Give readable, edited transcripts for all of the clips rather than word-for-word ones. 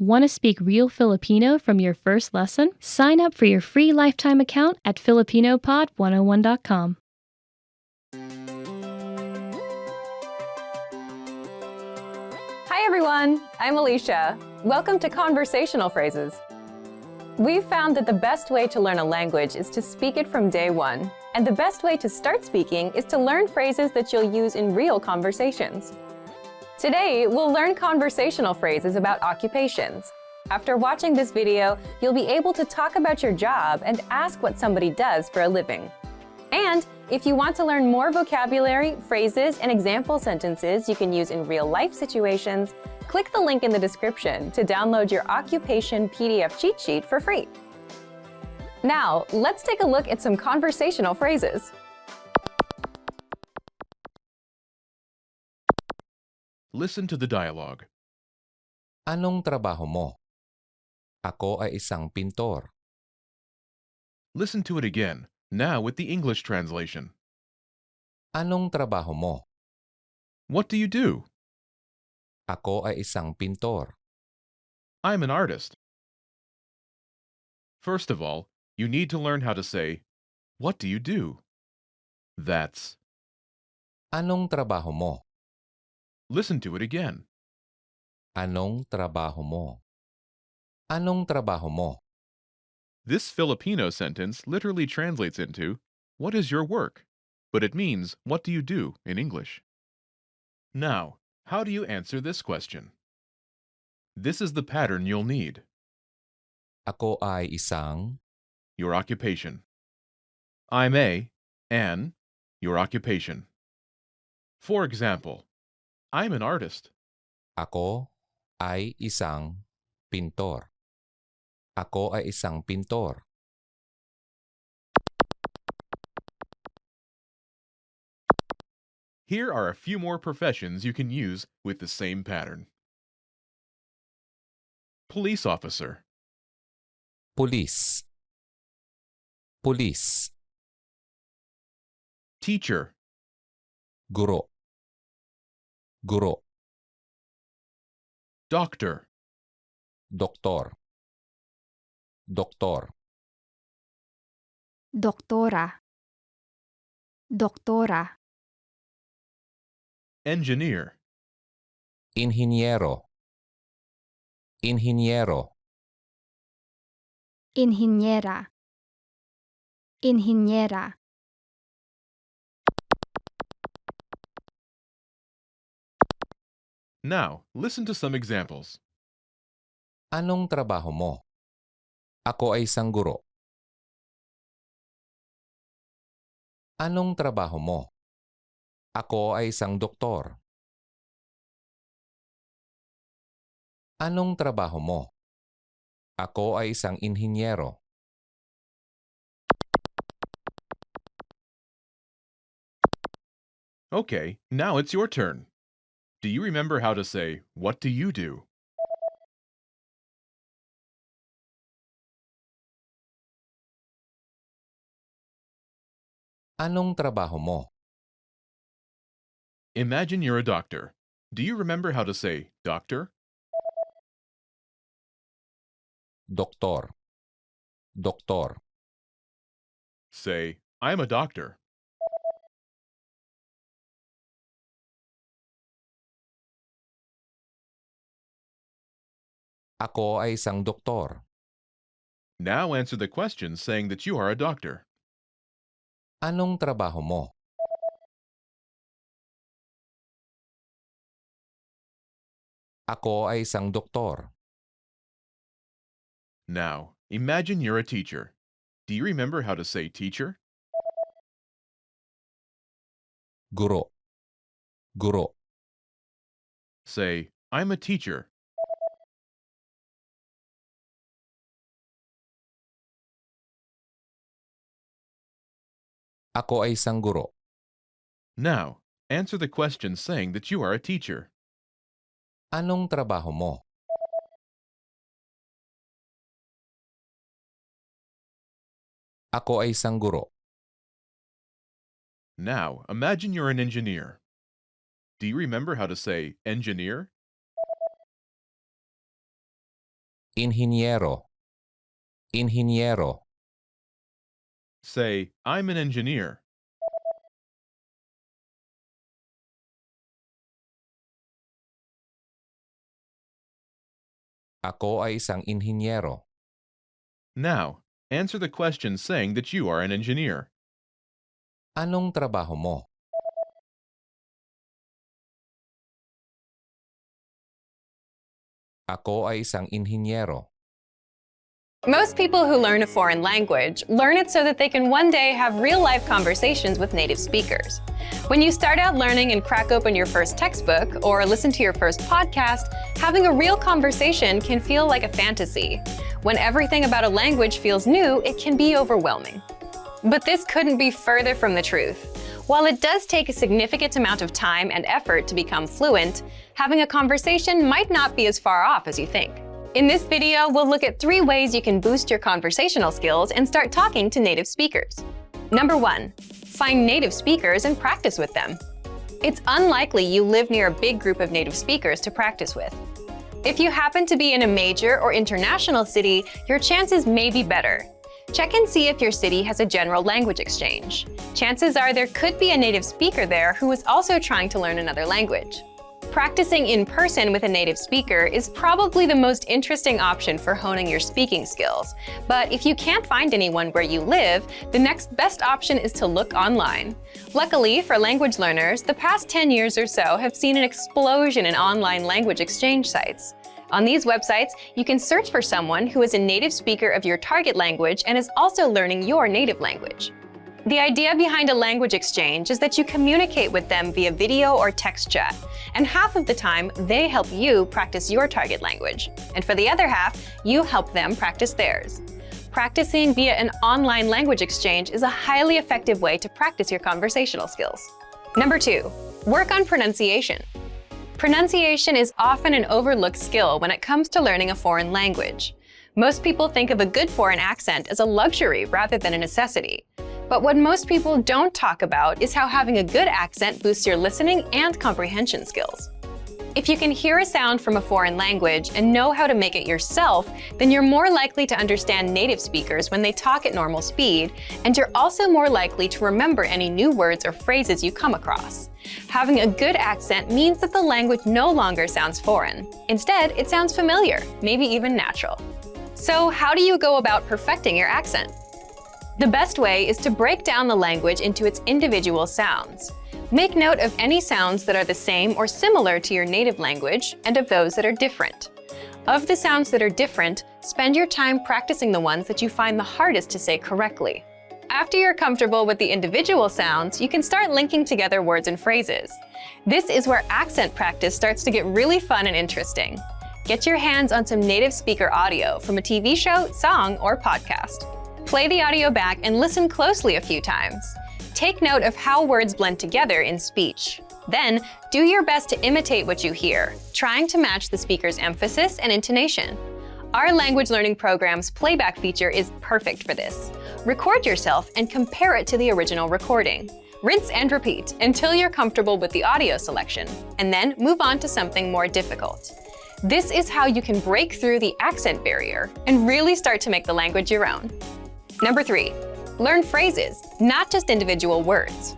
Want to speak real Filipino from your first lesson? Sign up for your free lifetime account at filipinopod101.com. Hi everyone, I'm Alicia. Welcome to Conversational Phrases. We've found that the best way to learn a language is to speak it from day one. And the best way to start speaking is to learn phrases that you'll use in real conversations. Today, we'll learn conversational phrases about occupations. After watching this video, you'll be able to talk about your job and ask what somebody does for a living. And if you want to learn more vocabulary, phrases, and example sentences you can use in real-life situations, click the link in the description to download your occupation PDF cheat sheet for free. Now, let's take a look at some conversational phrases. Listen to the dialogue. Anong trabaho mo? Ako ay isang pintor. Listen to it again, now with the English translation. Anong trabaho mo? What do you do? Ako ay isang pintor. I'm an artist. First of all, you need to learn how to say, what do you do? That's. Anong trabaho mo? Listen to it again. Anong trabaho mo? Anong trabaho mo? This Filipino sentence literally translates into, what is your work? But it means, what do you do in English? Now, how do you answer this question? This is the pattern you'll need. Ako ay isang. Your occupation. I'm a, an, your occupation. For example, I'm an artist. Ako ay isang pintor. Ako ay isang pintor. Here are a few more professions you can use with the same pattern. Police officer. Pulis. Pulis. Teacher. Guro. Guro. Doctor. Doktor. Doktor. Doktora. Doktora. Engineer. Inhinyero. Inhinyero. Inhinyera. Inhinyera. Now, listen to some examples. Anong trabaho mo? Ako ay isang guro. Anong trabaho mo? Ako ay isang doktor. Anong trabaho mo? Ako ay isang inhinyero. Okay, now it's your turn. Do you remember how to say, what do you do? Anong trabaho mo? Imagine you're a doctor. Do you remember how to say, doctor? Doktor. Doktor. Say, I'm a doctor. Ako ay isang doktor. Now answer the question saying that you are a doctor. Anong trabaho mo? Ako ay isang doktor. Now, imagine you're a teacher. Do you remember how to say teacher? Guro. Guro. Say, I'm a teacher. Ako ay isang guro. Now, answer the question saying that you are a teacher. Anong trabaho mo? Ako ay isang guro. Now, imagine you're an engineer. Do you remember how to say engineer? Inhinyero. Inhinyero. Say, I'm an engineer. Ako ay isang inhinyero. Now, answer the question saying that you are an engineer. Anong trabaho mo? Ako ay isang inhinyero. Most people who learn a foreign language learn it so that they can one day have real-life conversations with native speakers. When you start out learning and crack open your first textbook or listen to your first podcast, having a real conversation can feel like a fantasy. When everything about a language feels new, it can be overwhelming. But this couldn't be further from the truth. While it does take a significant amount of time and effort to become fluent, having a conversation might not be as far off as you think. In this video, we'll look at 3 ways you can boost your conversational skills and start talking to native speakers. Number 1, find native speakers and practice with them. It's unlikely you live near a big group of native speakers to practice with. If you happen to be in a major or international city, your chances may be better. Check and see if your city has a general language exchange. Chances are there could be a native speaker there who is also trying to learn another language. Practicing in person with a native speaker is probably the most interesting option for honing your speaking skills. But if you can't find anyone where you live, the next best option is to look online. Luckily for language learners, the past 10 years or so have seen an explosion in online language exchange sites. On these websites, you can search for someone who is a native speaker of your target language and is also learning your native language. The idea behind a language exchange is that you communicate with them via video or text chat, and half of the time, they help you practice your target language. And for the other half, you help them practice theirs. Practicing via an online language exchange is a highly effective way to practice your conversational skills. Number 2, work on pronunciation. Pronunciation is often an overlooked skill when it comes to learning a foreign language. Most people think of a good foreign accent as a luxury rather than a necessity. But what most people don't talk about is how having a good accent boosts your listening and comprehension skills. If you can hear a sound from a foreign language and know how to make it yourself, then you're more likely to understand native speakers when they talk at normal speed, and you're also more likely to remember any new words or phrases you come across. Having a good accent means that the language no longer sounds foreign. Instead, it sounds familiar, maybe even natural. So how do you go about perfecting your accent? The best way is to break down the language into its individual sounds. Make note of any sounds that are the same or similar to your native language and of those that are different. Of the sounds that are different, spend your time practicing the ones that you find the hardest to say correctly. After you're comfortable with the individual sounds, you can start linking together words and phrases. This is where accent practice starts to get really fun and interesting. Get your hands on some native speaker audio from a TV show, song, or podcast. Play the audio back and listen closely a few times. Take note of how words blend together in speech. Then, do your best to imitate what you hear, trying to match the speaker's emphasis and intonation. Our language learning program's playback feature is perfect for this. Record yourself and compare it to the original recording. Rinse and repeat until you're comfortable with the audio selection, and then move on to something more difficult. This is how you can break through the accent barrier and really start to make the language your own. Number 3, learn phrases, not just individual words.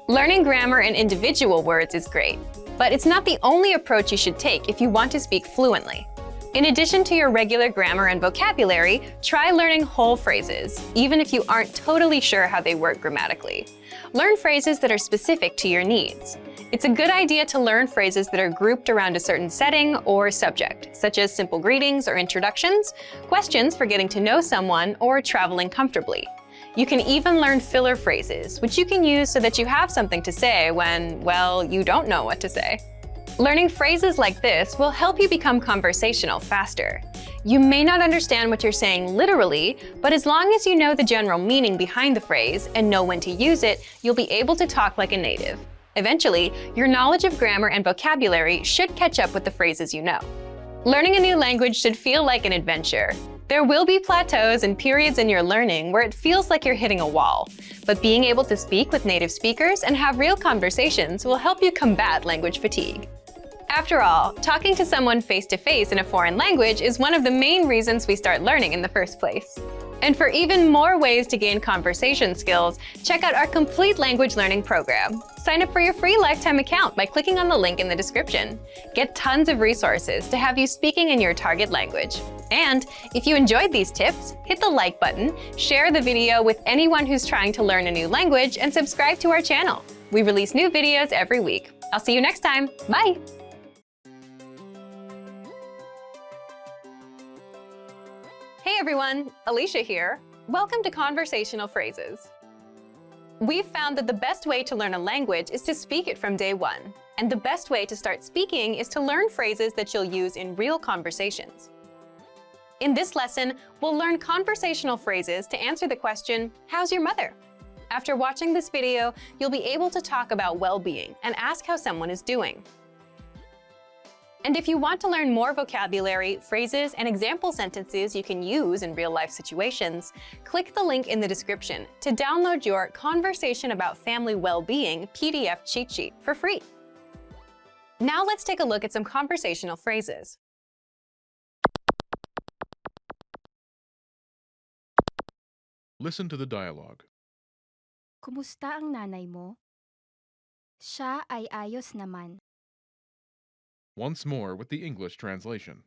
Learning grammar and individual words is great, but it's not the only approach you should take if you want to speak fluently. In addition to your regular grammar and vocabulary, try learning whole phrases, even if you aren't totally sure how they work grammatically. Learn phrases that are specific to your needs. It's a good idea to learn phrases that are grouped around a certain setting or subject, such as simple greetings or introductions, questions for getting to know someone, or traveling comfortably. You can even learn filler phrases, which you can use so that you have something to say when, well, you don't know what to say. Learning phrases like this will help you become conversational faster. You may not understand what you're saying literally, but as long as you know the general meaning behind the phrase and know when to use it, you'll be able to talk like a native. Eventually, your knowledge of grammar and vocabulary should catch up with the phrases you know. Learning a new language should feel like an adventure. There will be plateaus and periods in your learning where it feels like you're hitting a wall, but being able to speak with native speakers and have real conversations will help you combat language fatigue. After all, talking to someone face-to-face in a foreign language is one of the main reasons we start learning in the first place. And for even more ways to gain conversation skills, check out our complete language learning program. Sign up for your free lifetime account by clicking on the link in the description. Get tons of resources to have you speaking in your target language. And if you enjoyed these tips, hit the like button, share the video with anyone who's trying to learn a new language, and subscribe to our channel. We release new videos every week. I'll see you next time. Bye! Hey everyone, Alicia here. Welcome to Conversational Phrases. We've found that the best way to learn a language is to speak it from day one. And the best way to start speaking is to learn phrases that you'll use in real conversations. In this lesson, we'll learn conversational phrases to answer the question, how's your mother? After watching this video, you'll be able to talk about well-being and ask how someone is doing. And if you want to learn more vocabulary, phrases, and example sentences you can use in real-life situations, click the link in the description to download your Conversation About Family Well-Being PDF cheat sheet for free. Now let's take a look at some conversational phrases. Listen to the dialogue. Kumusta ang nanay mo? Siya ay ayos naman. Once more with the English translation.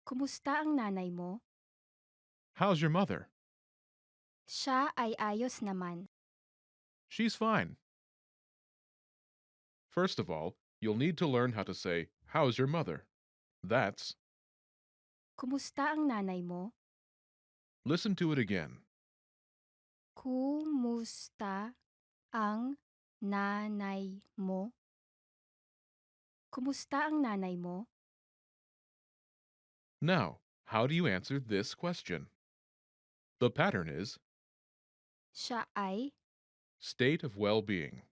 Kumusta ang nanay mo? How's your mother? Siya ay ayos naman. She's fine. First of all, you'll need to learn how to say, how's your mother? That's, Kumusta ang nanay mo? listen to it again. Kumusta ang nanay mo? Kumusta ang nanay mo? Now, how do you answer this question? The pattern is Siya ay, state of well-being.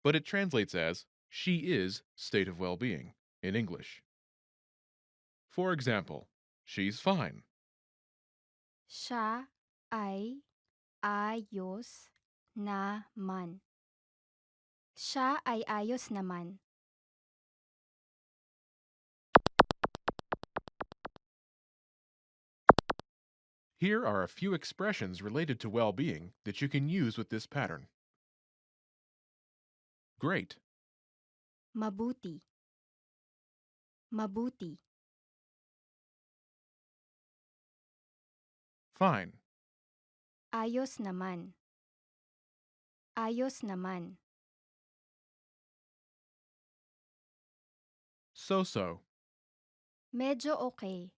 But it translates as she is state of well-being in English. For example, she's fine. siya ay ayos naman. Siya ay ayos naman. Here are a few expressions related to well-being that you can use with this pattern. Great, Mabuti. Mabuti. fine, Ayos naman. Ayos naman. so-so, Medyo okay.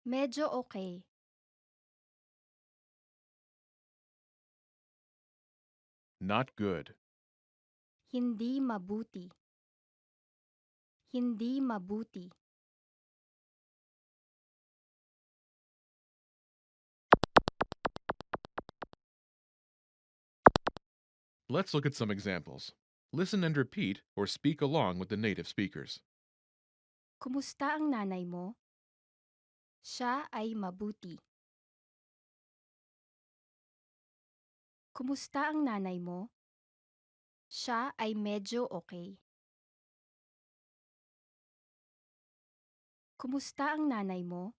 Medyo okay. not good, Hindi mabuti. Hindi mabuti. Let's look at some examples. Listen and repeat or speak along with the native speakers. Kumusta ang nanay mo? Siya ay mabuti. Kumusta ang nanay mo? Siya ay medyo okay. Kumusta ang nanay mo?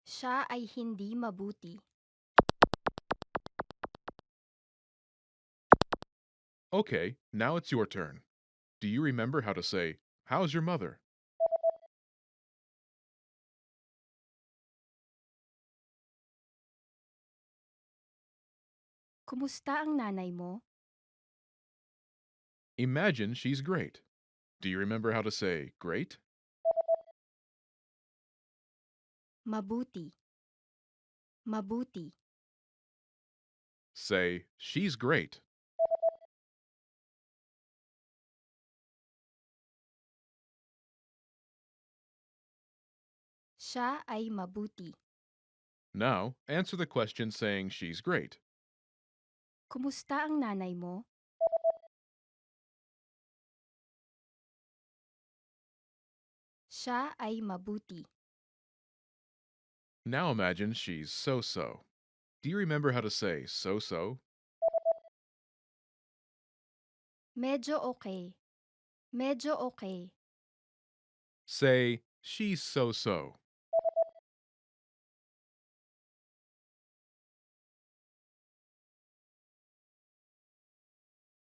Siya ay hindi mabuti. Okay, now it's your turn. Do you remember how to say, how's your mother? Kumusta ang nanay mo? Imagine she's great. Do you remember how to say, great? Mabuti. Mabuti. Say, she's great. Siya ay mabuti. Now, answer the question saying she's great. Kumusta ang nanay mo? Siya ay mabuti. Now imagine she's so-so. Do you remember how to say so-so? Medyo okay. Medyo okay. Say, she's so-so.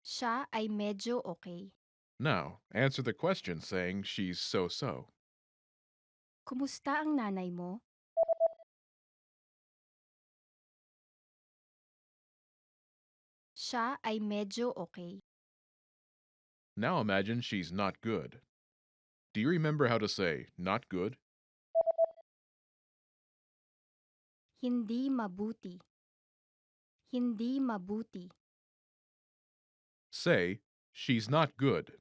Siya ay medyo okay. Now, answer the question saying she's so-so. Kumusta ang nanay mo? Siya ay medyo okay. Now imagine she's not good. Do you remember how to say not good? Hindi mabuti. Hindi mabuti. Say, she's not good.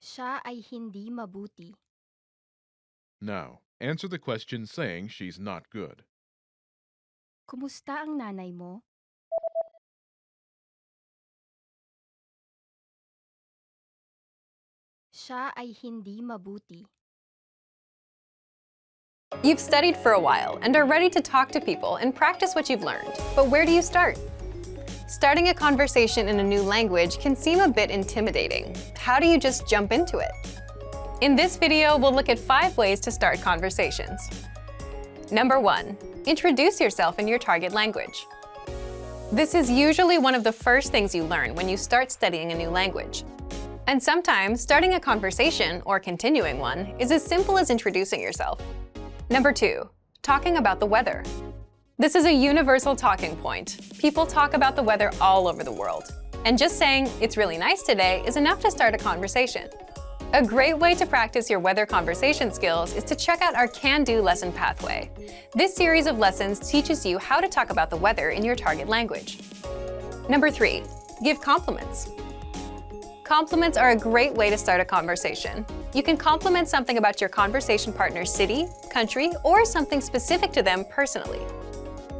Siya ay hindi mabuti. Now, answer the question saying she's not good. Kumusta ang nanay mo? Siya ay hindi mabuti. You've studied for a while and are ready to talk to people and practice what you've learned. But where do you start? Starting a conversation in a new language can seem a bit intimidating. How do you just jump into it? In this video, we'll look at 5 ways to start conversations. Number 1. Introduce yourself in your target language. This is usually one of the first things you learn when you start studying a new language. And sometimes, starting a conversation, or continuing one, is as simple as introducing yourself. Number 2. Talking about the weather. This is a universal talking point. People talk about the weather all over the world. And just saying, "It's really nice today," is enough to start a conversation. A great way to practice your weather conversation skills is to check out our Can-Do lesson pathway. This series of lessons teaches you how to talk about the weather in your target language. Number 3. Give compliments. Compliments are a great way to start a conversation. You can compliment something about your conversation partner's city, country, or something specific to them personally.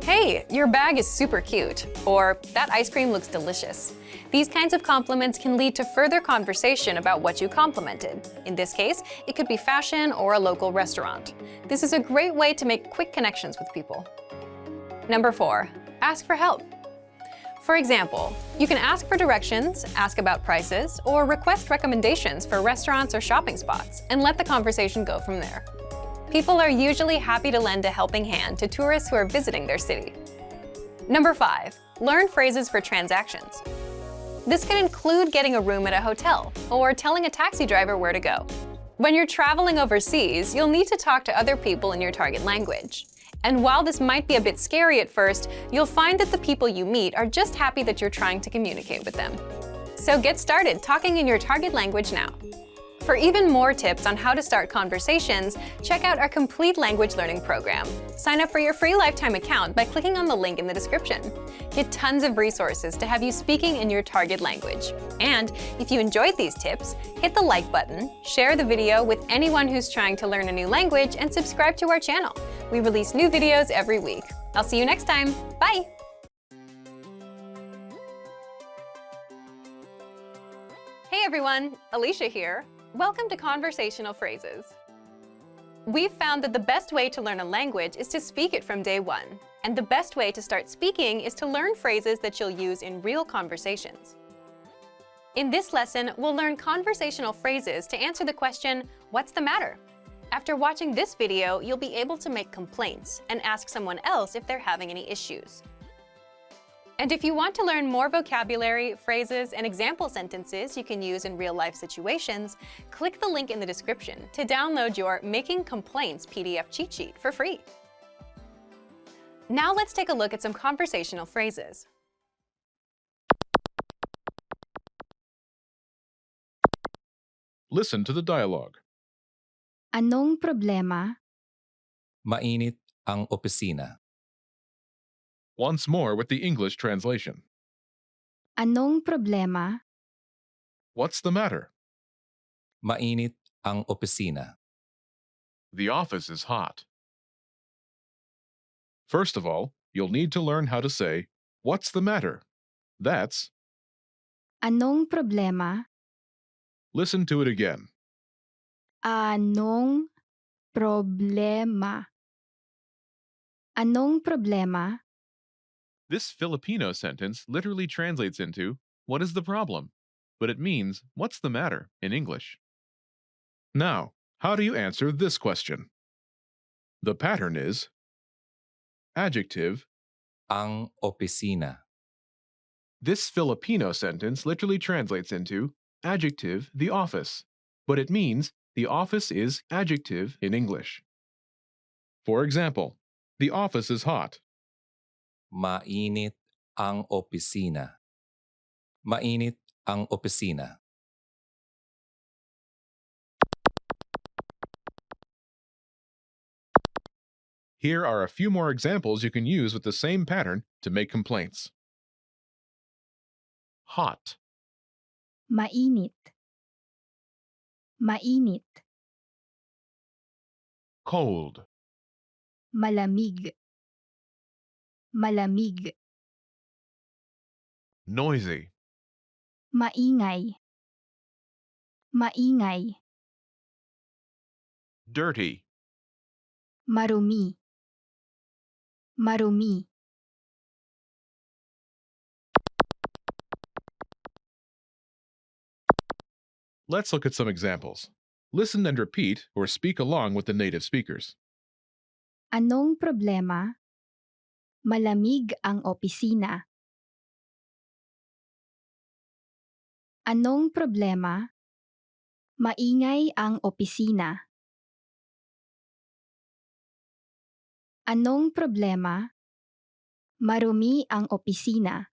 "Hey, your bag is super cute," or "That ice cream looks delicious." These kinds of compliments can lead to further conversation about what you complimented. In this case, it could be fashion or a local restaurant. This is a great way to make quick connections with people. Number 4. Ask for help. For example, you can ask for directions, ask about prices, or request recommendations for restaurants or shopping spots, and let the conversation go from there. People are usually happy to lend a helping hand to tourists who are visiting their city. Number 5. Learn phrases for transactions. This can include getting a room at a hotel, or telling a taxi driver where to go. When you're traveling overseas, you'll need to talk to other people in your target language. And while this might be a bit scary at first, you'll find that the people you meet are just happy that you're trying to communicate with them. So get started talking in your target language now. For even more tips on how to start conversations, check out our complete language learning program. Sign up for your free lifetime account by clicking on the link in the description. Get tons of resources to have you speaking in your target language. And if you enjoyed these tips, hit the like button, share the video with anyone who's trying to learn a new language, and subscribe to our channel. We release new videos every week. I'll see you next time. Bye! Hey everyone, Alicia here. Welcome to Conversational Phrases. We've found that the best way to learn a language is to speak it from day one. And the best way to start speaking is to learn phrases that you'll use in real conversations. In this lesson, we'll learn conversational phrases to answer the question, "What's the matter?" After watching this video, you'll be able to make complaints and ask someone else if they're having any issues. And if you want to learn more vocabulary, phrases, and example sentences you can use in real-life situations, click the link in the description to download your Making Complaints PDF cheat sheet for free. Now let's take a look at some conversational phrases. Listen to the dialogue. Anong problema? Mainit ang opisina. Once more with the English translation. Anong problema? What's the matter? Mainit ang opisina. The office is hot. First of all, you'll need to learn how to say, "What's the matter?" That's, Anong problema? listen to it again. Anong problema? Anong problema? This Filipino sentence literally translates into, what is the problem? But it means, what's the matter in English. Now, how do you answer this question? The pattern is adjective. Ang opisina. This Filipino sentence literally translates into adjective, the office, but it means the office is adjective in English. For example, the office is hot. Mainit ang opisina. Mainit ang opisina. Here are a few more examples you can use with the same pattern to make complaints. Hot, Mainit. Mainit. cold, Malamig. Malamig. noisy, Maingay. Maingay. dirty, Marumi. Marumi. Let's look at some examples. Listen and repeat or speak along with the native speakers. Anong problema? Malamig ang opisina. Anong problema? Maingay ang opisina. Anong problema? Marumi ang opisina.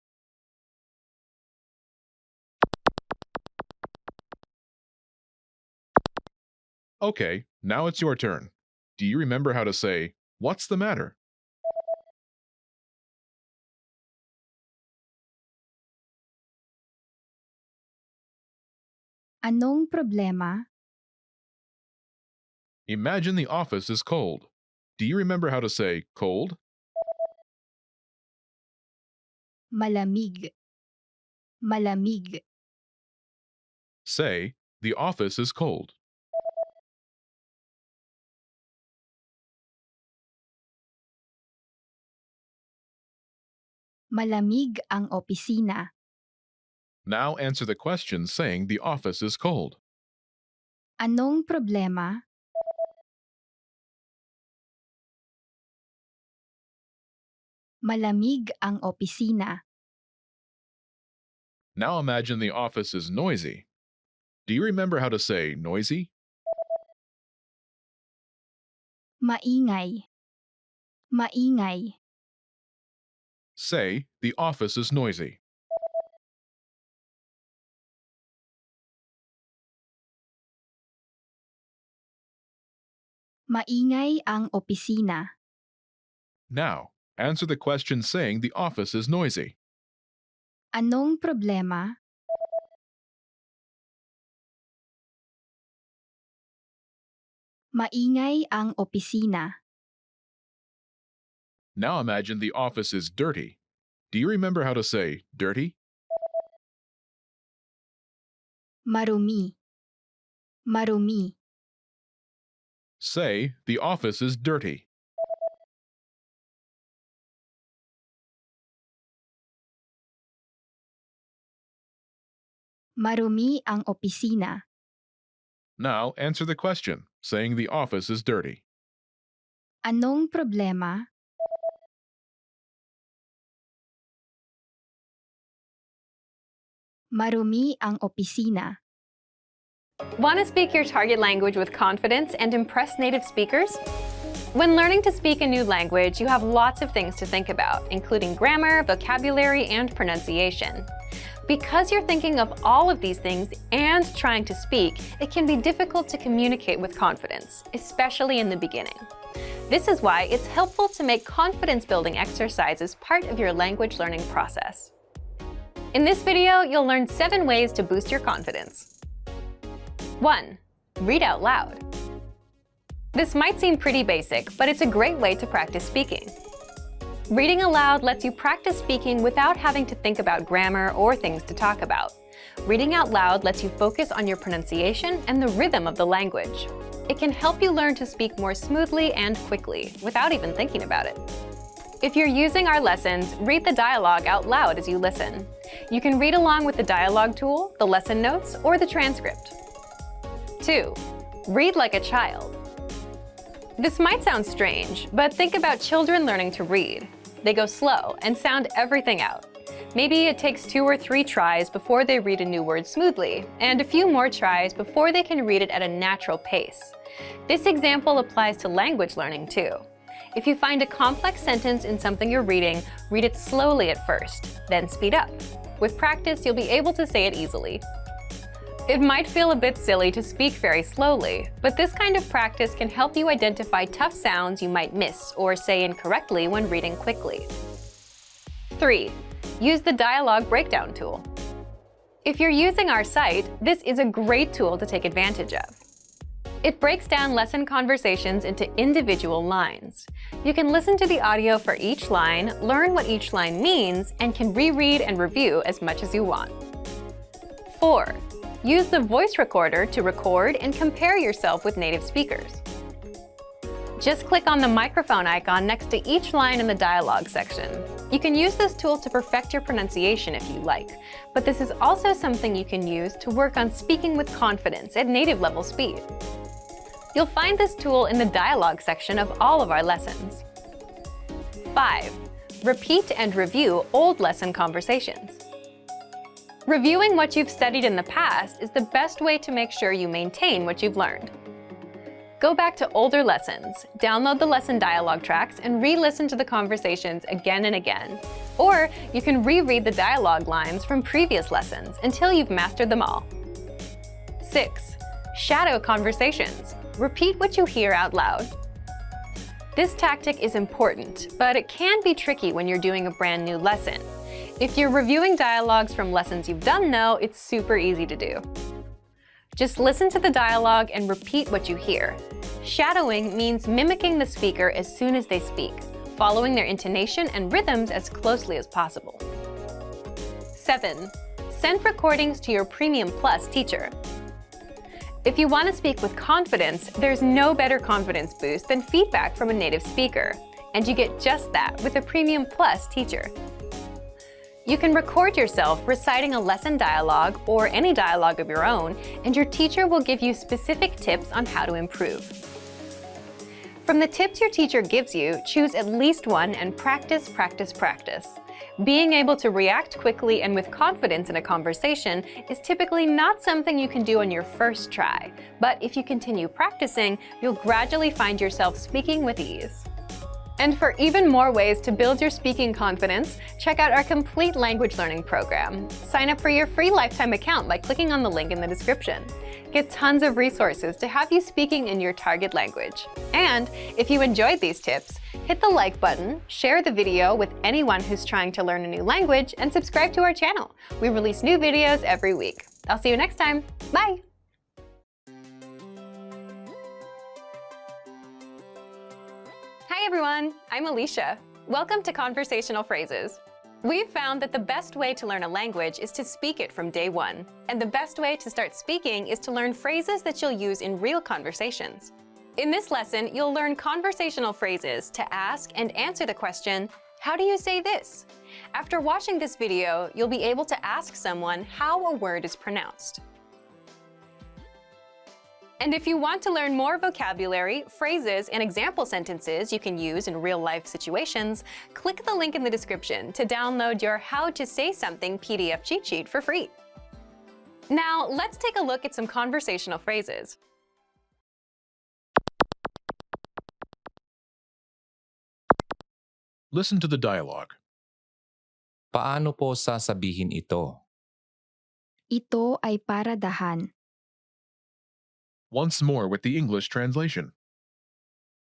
Okay, now it's your turn. Do you remember how to say, what's the matter? Anong problema? Imagine the office is cold. Do you remember how to say cold? Malamig. Malamig. Say, the office is cold. Malamig ang opisina. Now answer the question saying the office is cold. Anong problema? Malamig ang opisina. Now imagine the office is noisy. Do you remember how to say noisy? Maingay. Maingay. Say, the office is noisy. Maingay ang opisina. Now, answer the question saying the office is noisy. Anong problema? Maingay ang opisina. Now imagine the office is dirty. Do you remember how to say dirty? Marumi. Marumi. Say, the office is dirty. Marumi ang opisina. Now answer the question saying the office is dirty. Anong problema? Marumi ang opisina. Want to speak your target language with confidence and impress native speakers? When learning to speak a new language, you have lots of things to think about, including grammar, vocabulary, and pronunciation. Because you're thinking of all of these things and trying to speak, it can be difficult to communicate with confidence, especially in the beginning. This is why it's helpful to make confidence-building exercises part of your language learning process. In this video, you'll learn 7 ways to boost your confidence. 1. Read out loud. This might seem pretty basic, but it's a great way to practice speaking. Reading aloud lets you practice speaking without having to think about grammar or things to talk about. Reading out loud lets you focus on your pronunciation and the rhythm of the language. It can help you learn to speak more smoothly and quickly, without even thinking about it. If you're using our lessons, read the dialogue out loud as you listen. You can read along with the dialogue tool, the lesson notes, or the transcript. 2. Read like a child. This might sound strange, but think about children learning to read. They go slow and sound everything out. Maybe it takes 2 or 3 tries before they read a new word smoothly, and a few more tries before they can read it at a natural pace. This example applies to language learning too. If you find a complex sentence in something you're reading, read it slowly at first, then speed up. With practice, you'll be able to say it easily. It might feel a bit silly to speak very slowly, but this kind of practice can help you identify tough sounds you might miss or say incorrectly when reading quickly. 3. Use the dialogue breakdown tool. If you're using our site, this is a great tool to take advantage of. It breaks down lesson conversations into individual lines. You can listen to the audio for each line, learn what each line means, and can reread and review as much as you want. 4. Use the voice recorder to record and compare yourself with native speakers. Just click on the microphone icon next to each line in the dialogue section. You can use this tool to perfect your pronunciation if you like, but this is also something you can use to work on speaking with confidence at native level speed. You'll find this tool in the dialogue section of all of our lessons. 5. Repeat and review old lesson conversations. Reviewing what you've studied in the past is the best way to make sure you maintain what you've learned. Go back to older lessons, download the lesson dialogue tracks, and re-listen to the conversations again and again. Or you can reread the dialogue lines from previous lessons until you've mastered them all. 6. Shadow conversations. Repeat what you hear out loud. This tactic is important, but it can be tricky when you're doing a brand new lesson. If you're reviewing dialogues from lessons you've done though, it's super easy to do. Just listen to the dialogue and repeat what you hear. Shadowing means mimicking the speaker as soon as they speak, following their intonation and rhythms as closely as possible. 7. Send recordings to your Premium Plus teacher. If you want to speak with confidence, there's no better confidence boost than feedback from a native speaker, and you get just that with a Premium Plus teacher. You can record yourself reciting a lesson dialogue or any dialogue of your own, and your teacher will give you specific tips on how to improve. From the tips your teacher gives you, choose at least one and practice, practice, practice. Being able to react quickly and with confidence in a conversation is typically not something you can do on your first try, but if you continue practicing, you'll gradually find yourself speaking with ease. And for even more ways to build your speaking confidence, check out our complete language learning program. Sign up for your free lifetime account by clicking on the link in the description. Get tons of resources to have you speaking in your target language. And if you enjoyed these tips, hit the like button, share the video with anyone who's trying to learn a new language, and subscribe to our channel. We release new videos every week. I'll see you next time. Bye! Hi everyone, I'm Alicia. Welcome to Conversational Phrases. We've found that the best way to learn a language is to speak it from day one. And the best way to start speaking is to learn phrases that you'll use in real conversations. In this lesson, you'll learn conversational phrases to ask and answer the question, how do you say this? After watching this video, you'll be able to ask someone how a word is pronounced. And if you want to learn more vocabulary, phrases, and example sentences you can use in real-life situations, click the link in the description to download your How to Say Something PDF cheat sheet for free. Now, let's take a look at some conversational phrases. Listen to the dialogue. Paano po sasabihin ito? Ito ay para dahan. Once more with the English translation.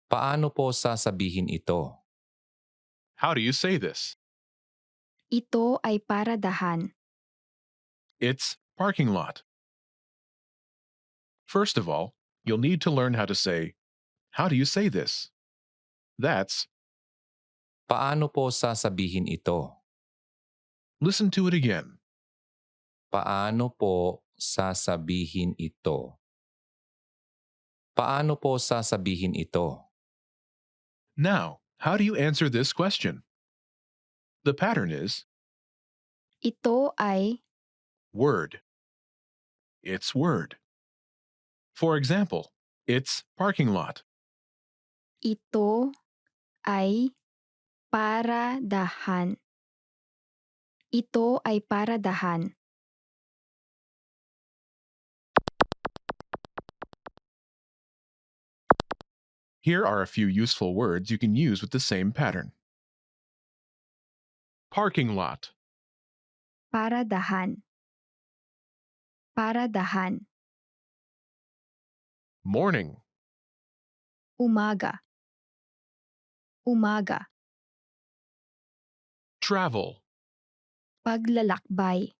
Paano po sasabihin ito? How do you say this? Ito ay para dahan. It's parking lot. First of all, you'll need to learn how to say, how do you say this? That's, Paano po sasabihin ito? listen to it again. Paano po sasabihin ito? Paano po sasabihin ito? Now, How do you answer this question? The pattern is Ito ay word. It's word. For example, it's parking lot. ito ay paradahan. Ito ay paradahan. Here are a few useful words you can use with the same pattern. Parking lot, Paradahan. Paradahan. morning, Umaga. Umaga. travel, Paglalakbay.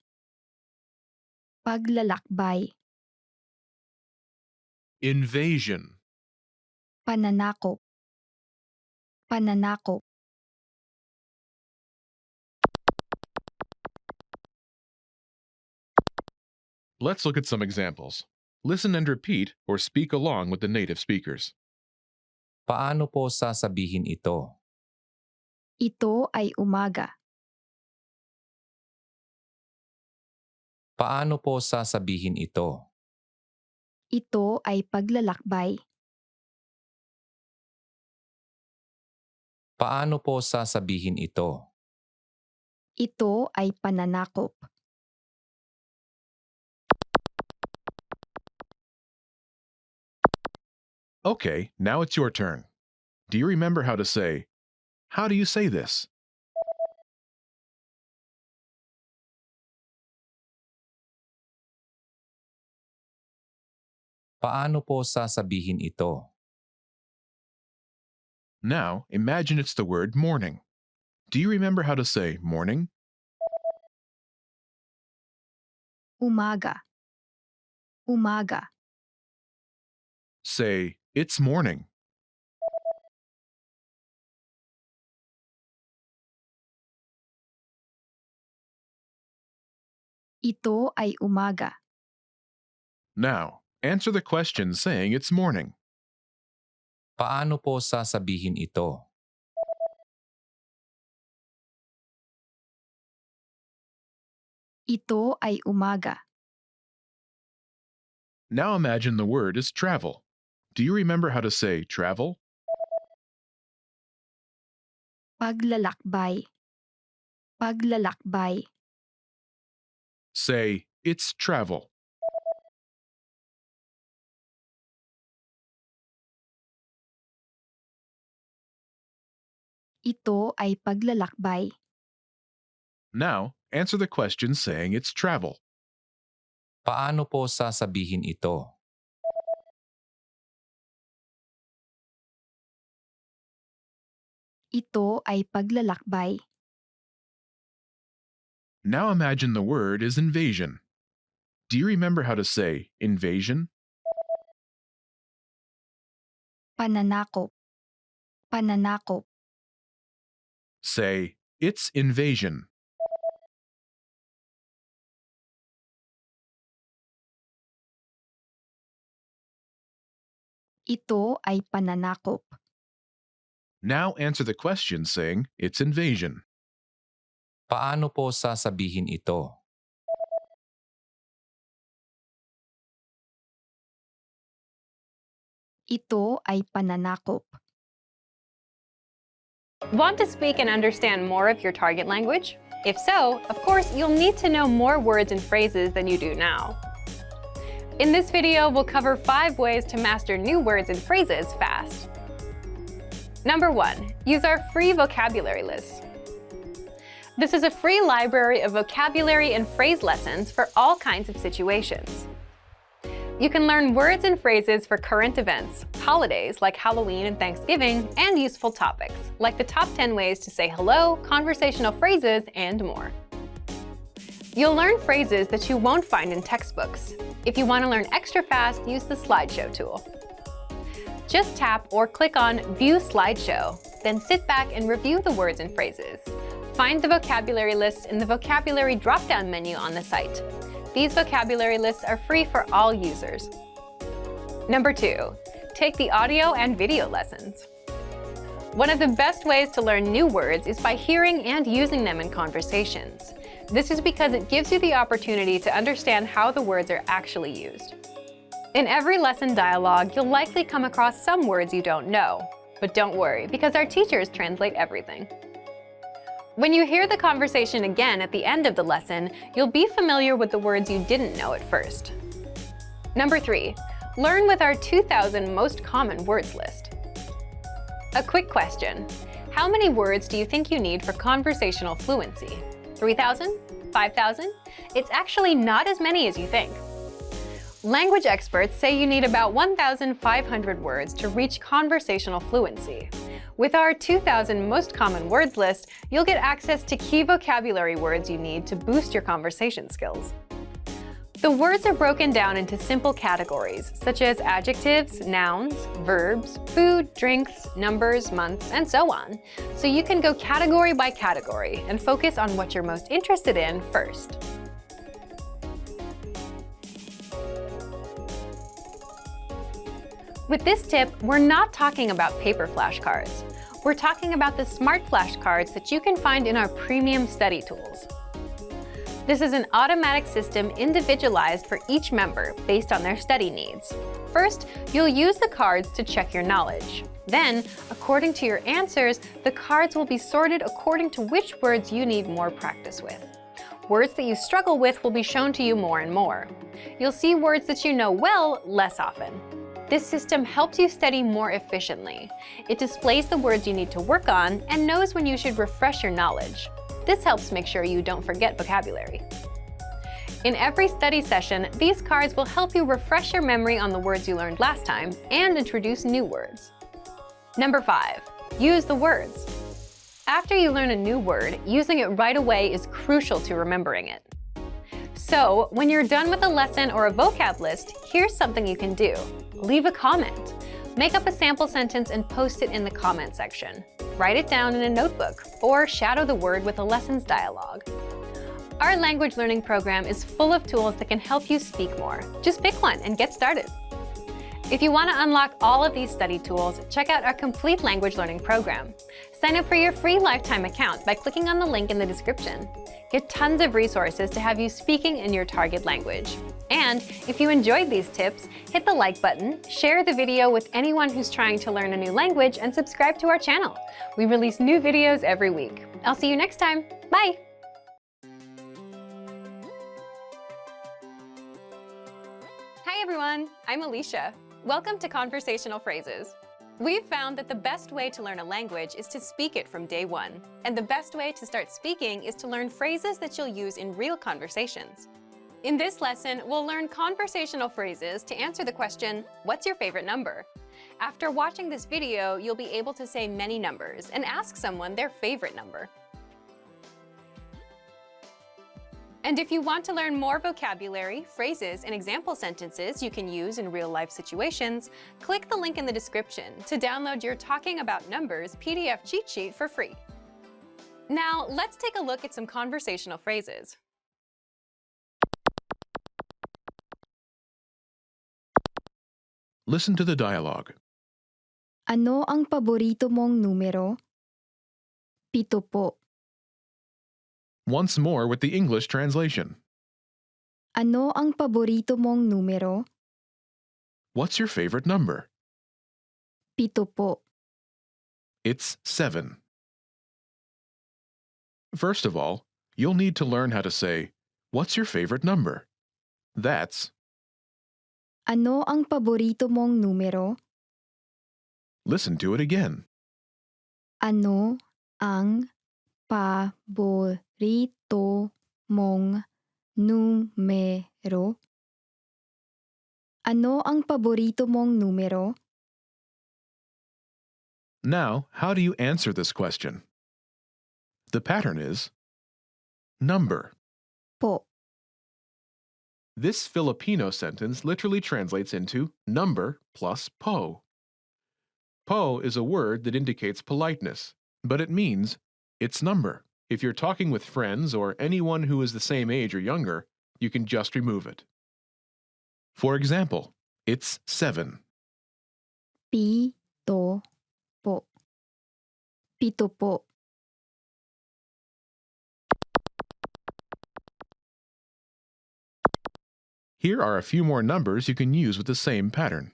Paglalakbay. invasion, Pananakop. Pananakop. Let's look at some examples. Listen and repeat or speak along with the native speakers. Paano po sasabihin ito? Ito ay umaga. Paano po sasabihin ito? Ito ay paglalakbay. Paano po sasabihin ito? Ito ay pananakop. Okay, now it's your turn. Do you remember how to say, how do you say this? Paano po sasabihin ito? Now, imagine it's the word morning. Do you remember how to say morning? Umaga. Umaga. Say, it's morning. Ito ay umaga. Now, answer the question saying it's morning. Paano po sasabihin ito? Ito ay umaga. Now imagine the word is travel. Do you remember how to say travel? Paglalakbay. Paglalakbay. Say, it's travel. Ito ay paglalakbay. Now, answer the question saying it's travel. Paano po sasabihin ito? Ito ay paglalakbay. Now imagine the word is invasion. Do you remember how to say invasion? Pananakop. Pananakop. Say, it's invasion. Ito ay pananakop. Now answer the question saying it's invasion. Paano po sasabihin ito? Ito ay pananakop. Want to speak and understand more of your target language? If so, of course, you'll need to know more words and phrases than you do now. In this video, we'll cover 5 ways to master new words and phrases fast. Number 1, use our free vocabulary list. This is a free library of vocabulary and phrase lessons for all kinds of situations. You can learn words and phrases for current events, holidays like Halloween and Thanksgiving, and useful topics like the top 10 ways to say hello, conversational phrases, and more. You'll learn phrases that you won't find in textbooks. If you want to learn extra fast, use the slideshow tool. Just tap or click on View Slideshow, then sit back and review the words and phrases. Find the vocabulary list in the vocabulary drop-down menu on the site. These vocabulary lists are free for all users. Number 2, take the audio and video lessons. One of the best ways to learn new words is by hearing and using them in conversations. This is because it gives you the opportunity to understand how the words are actually used. In every lesson dialogue, you'll likely come across some words you don't know. But don't worry, because our teachers translate everything. When you hear the conversation again at the end of the lesson, you'll be familiar with the words you didn't know at first. Number 3, learn with our 2,000 most common words list. A quick question. How many words do you think you need for conversational fluency? 3,000? 5,000? It's actually not as many as you think. Language experts say you need about 1,500 words to reach conversational fluency. With our 2,000 most common words list, you'll get access to key vocabulary words you need to boost your conversation skills. The words are broken down into simple categories, such as adjectives, nouns, verbs, food, drinks, numbers, months, and so on. So you can go category by category and focus on what you're most interested in first. With this tip, we're not talking about paper flashcards. We're talking about the smart flashcards that you can find in our premium study tools. This is an automatic system individualized for each member based on their study needs. First, you'll use the cards to check your knowledge. Then, according to your answers, the cards will be sorted according to which words you need more practice with. Words that you struggle with will be shown to you more and more. You'll see words that you know well less often. This system helps you study more efficiently. It displays the words you need to work on and knows when you should refresh your knowledge. This helps make sure you don't forget vocabulary. In every study session, these cards will help you refresh your memory on the words you learned last time and introduce new words. Number 5, use the words. After you learn a new word, using it right away is crucial to remembering it. So, when you're done with a lesson or a vocab list, here's something you can do. Leave a comment. Make up a sample sentence and post it in the comment section. Write it down in a notebook, or shadow the word with a lessons dialogue. Our language learning program is full of tools that can help you speak more. Just pick one and get started. If you want to unlock all of these study tools, check out our complete language learning program. Sign up for your free lifetime account by clicking on the link in the description. Get tons of resources to have you speaking in your target language. And if you enjoyed these tips, hit the like button, share the video with anyone who's trying to learn a new language, and subscribe to our channel. We release new videos every week. I'll see you next time. Bye! Hi everyone, I'm Alicia. Welcome to Conversational Phrases. We've found that the best way to learn a language is to speak it from day one. And the best way to start speaking is to learn phrases that you'll use in real conversations. In this lesson, we'll learn conversational phrases to answer the question, what's your favorite number? After watching this video, you'll be able to say many numbers and ask someone their favorite number. And if you want to learn more vocabulary, phrases, and example sentences you can use in real-life situations, click the link in the description to download your Talking About Numbers PDF cheat sheet for free. Now, let's take a look at some conversational phrases. Listen to the dialogue. Ano ang paborito mong numero? 7 po. Once more with the English translation. Ano ang paborito mong numero? What's your favorite number? 7 po. It's 7. First of all, you'll need to learn how to say, what's your favorite number? That's, Ano ang paborito mong numero? listen to it again. Ano ang paborito mong numero? Ano ang paborito mong numero? Now, how do you answer this question? The pattern is number. Po. This Filipino sentence literally translates into number plus po. Po is a word that indicates politeness, but it means it's number. If you're talking with friends or anyone who is the same age or younger, you can just remove it. For example, it's 7. 7 po. Pito po. Here are a few more numbers you can use with the same pattern.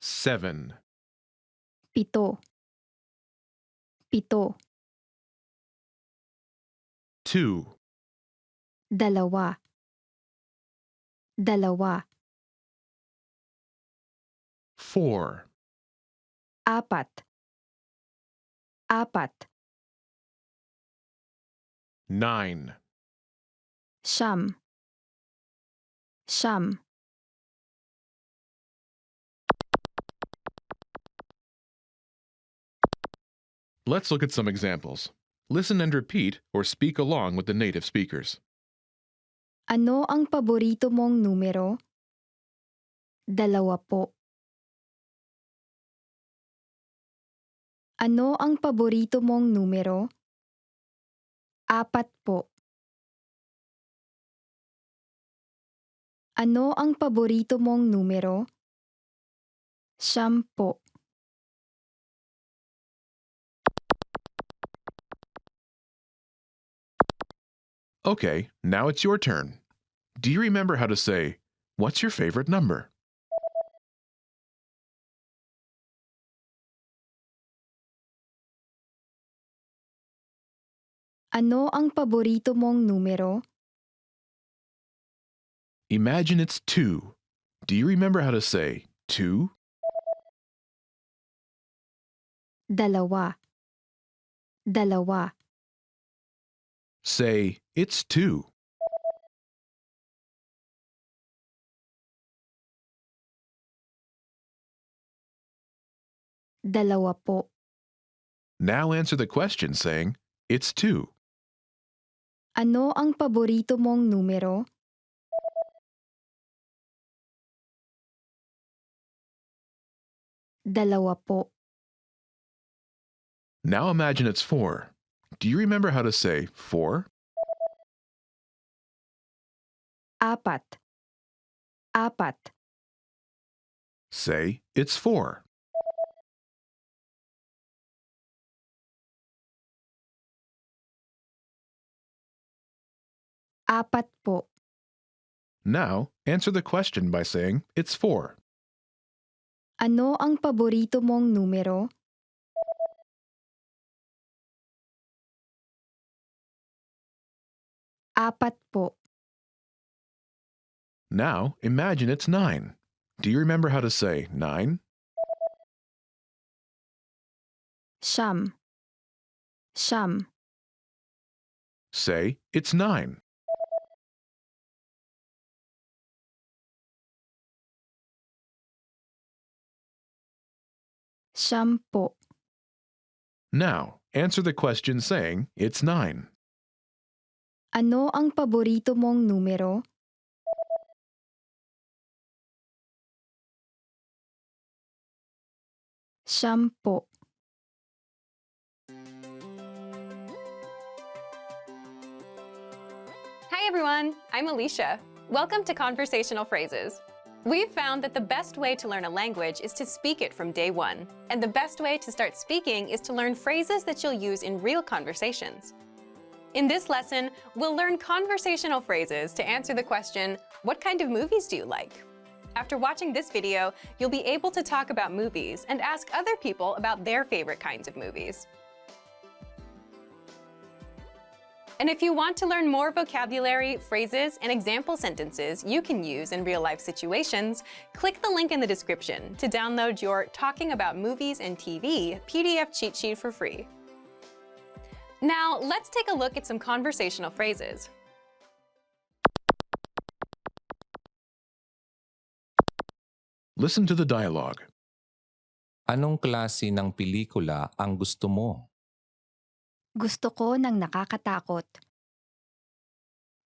7, Pito. Pito. 2, Dalawa. Dalawa. 4, Apat. Apat. 9, Siyam. Siyam. Let's look at some examples. Listen and repeat or speak along with the native speakers. Ano ang paborito mong numero? Dalawa po. Ano ang paborito mong numero? Apat po. Ano ang paborito mong numero? Siyam po. Okay, now it's your turn. Do you remember how to say, "What's your favorite number?" Ano ang paborito mong numero? Imagine it's 2. Do you remember how to say 2? Dalawa. Dalawa. Say, "It's 2." Dalawa po. Now answer the question saying, "It's 2." Ano ang paborito mong numero? Dalawa po. Now imagine it's 4. Do you remember how to say 4? Apat. Apat. Say, "It's 4." Apat po. Now, answer the question by saying, "It's 4." Ano ang paborito mong numero? Apat po. Now, imagine it's 9. Do you remember how to say 9? Siyam. Siyam. Say, "It's 9." Siyam po. Now, answer the question saying, "It's 9." Ano ang paborito mong numero? Siyam po. Hi everyone, I'm Alicia. Welcome to Conversational Phrases. We've found that the best way to learn a language is to speak it from day one. And the best way to start speaking is to learn phrases that you'll use in real conversations. In this lesson, we'll learn conversational phrases to answer the question, what kind of movies do you like? After watching this video, you'll be able to talk about movies and ask other people about their favorite kinds of movies. And if you want to learn more vocabulary, phrases, and example sentences you can use in real-life situations, click the link in the description to download your Talking About Movies and TV PDF cheat sheet for free. Now, let's take a look at some conversational phrases. Listen to the dialogue. Anong klase ng pelikula ang gusto mo? Gusto ko ng nakakatakot.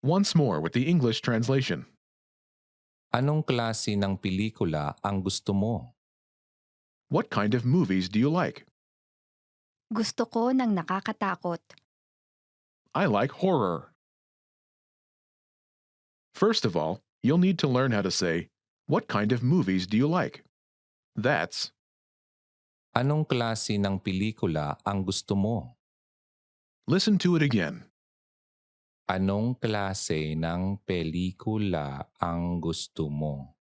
Once more with the English translation. Anong klase ng pelikula ang gusto mo? What kind of movies do you like? Gusto ko ng nakakatakot. I like horror. First of all, you'll need to learn how to say, "What kind of movies do you like?" That's Anong klase ng pelikula ang gusto mo? Listen to it again. Anong klase ng pelikula ang gusto mo?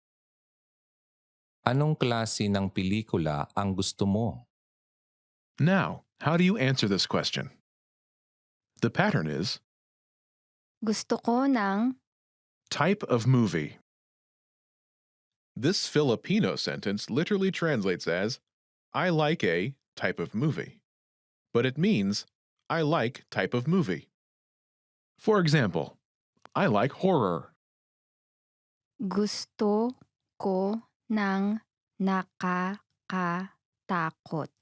Anong klase ng pelikula ang gusto mo? Now, how do you answer this question? The pattern is Gusto ko ng type of movie. This Filipino sentence literally translates as I like a type of movie, but it means I like type of movie. For example, I like horror. gusto ko ng nakakatakot.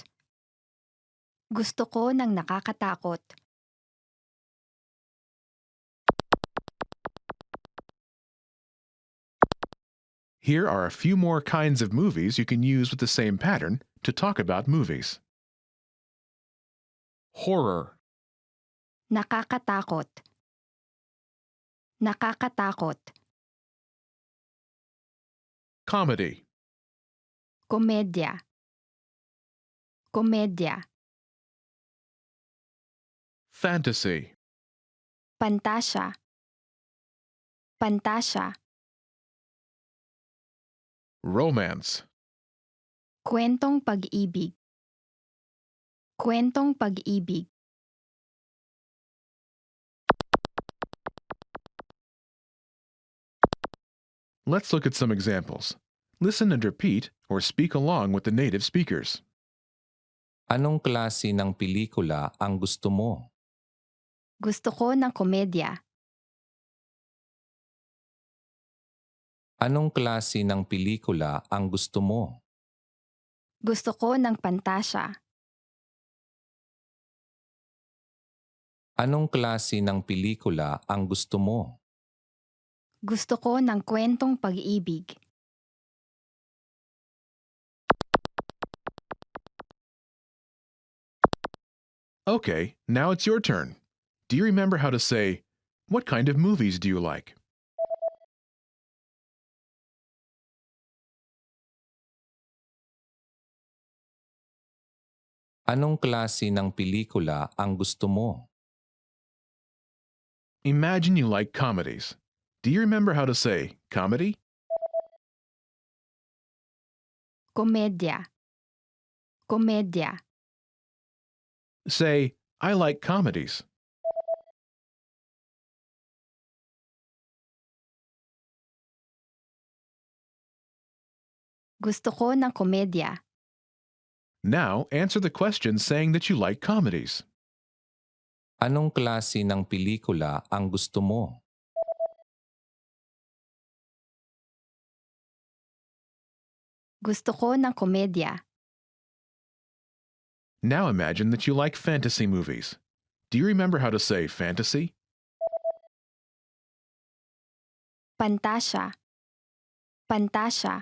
Gusto ko ng nakakatakot. Here are a few more kinds of movies you can use with the same pattern to talk about movies. Horror, Nakakatakot. Nakakatakot. comedy, Komedya. Komedya. fantasy, Pantasya. Pantasya. romance, Kwentong pag-ibig. Kwentong pag-ibig. Let's look at some examples. Listen and repeat or speak along with the native speakers. Anong klase ng pelikula ang gusto mo? Gusto ko ng komedya. Anong klase ng pelikula ang gusto mo? Gusto ko ng pantasya. Anong klase ng pelikula ang gusto mo? Gusto ko ng kwentong pag-ibig. Okay, now it's your turn. Do you remember how to say, what kind of movies do you like? Anong klase ng pelikula ang gusto mo? Imagine you like comedies. Do you remember how to say comedy? Komedya. Komedya. Say, I like comedies. Gusto ko ng komedya. Now, answer the question saying that you like comedies. Anong klase ng pelikula ang gusto mo? Gusto ko ng komedya. Now imagine that you like fantasy movies. Do you remember how to say fantasy? Pantasya. Pantasya.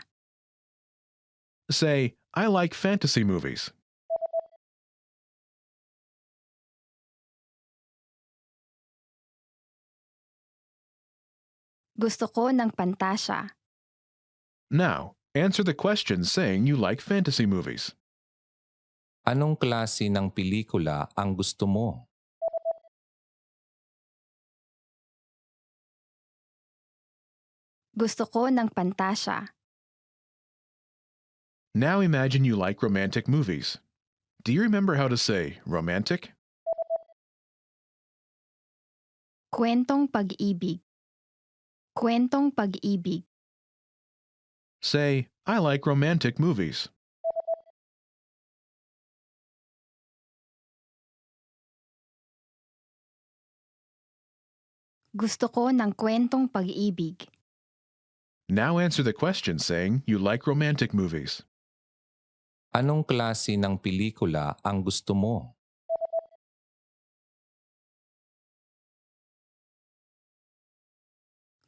Say, I like fantasy movies. Gusto ko ng pantasya. Now, answer the question saying you like fantasy movies. Anong klase ng pelikula ang gusto mo? Gusto ko ng pantasya. Now imagine you like romantic movies. Do you remember how to say romantic? Kwentong pag-ibig. Kwentong pag-ibig. Say, I like romantic movies. Gusto ko ng kwentong pag-ibig. Now answer the question saying you like romantic movies. Anong klase ng pelikula ang gusto mo?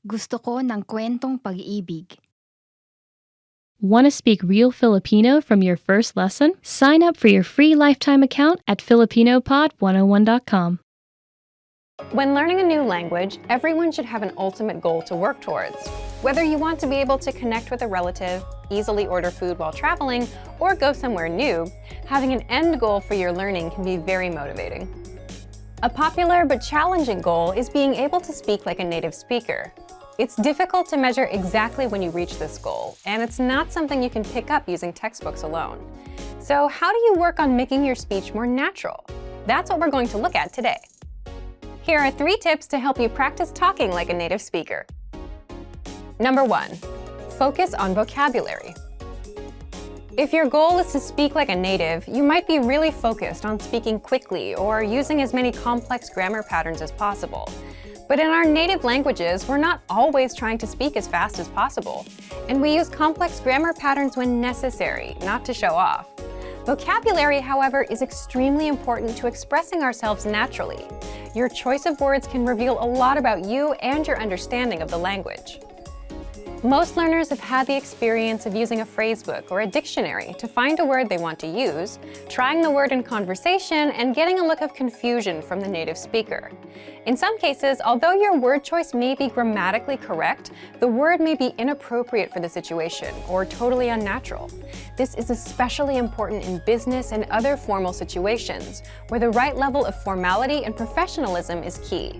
Gusto ko ng kwentong pag-ibig. Want to speak real Filipino from your first lesson? Sign up for your free lifetime account at filipinopod101.com. When learning a new language, everyone should have an ultimate goal to work towards. Whether you want to be able to connect with a relative, easily order food while traveling, or go somewhere new, having an end goal for your learning can be very motivating. A popular but challenging goal is being able to speak like a native speaker. It's difficult to measure exactly when you reach this goal, and it's not something you can pick up using textbooks alone. So how do you work on making your speech more natural? That's what we're going to look at today. Here are 3 tips to help you practice talking like a native speaker. Number 1, focus on vocabulary. If your goal is to speak like a native, you might be really focused on speaking quickly or using as many complex grammar patterns as possible. But in our native languages, we're not always trying to speak as fast as possible, and we use complex grammar patterns when necessary, not to show off. Vocabulary, however, is extremely important to expressing ourselves naturally. Your choice of words can reveal a lot about you and your understanding of the language. Most learners have had the experience of using a phrasebook or a dictionary to find a word they want to use, trying the word in conversation, and getting a look of confusion from the native speaker. In some cases, although your word choice may be grammatically correct, the word may be inappropriate for the situation or totally unnatural. This is especially important in business and other formal situations, where the right level of formality and professionalism is key.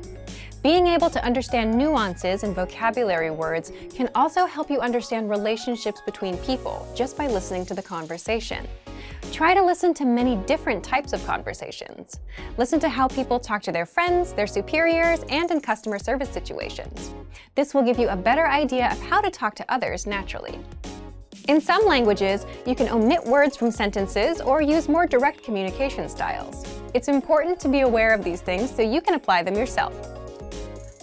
Being able to understand nuances in vocabulary words can also help you understand relationships between people just by listening to the conversation. Try to listen to many different types of conversations. Listen to how people talk to their friends, their superiors, and in customer service situations. This will give you a better idea of how to talk to others naturally. In some languages, you can omit words from sentences or use more direct communication styles. It's important to be aware of these things so you can apply them yourself.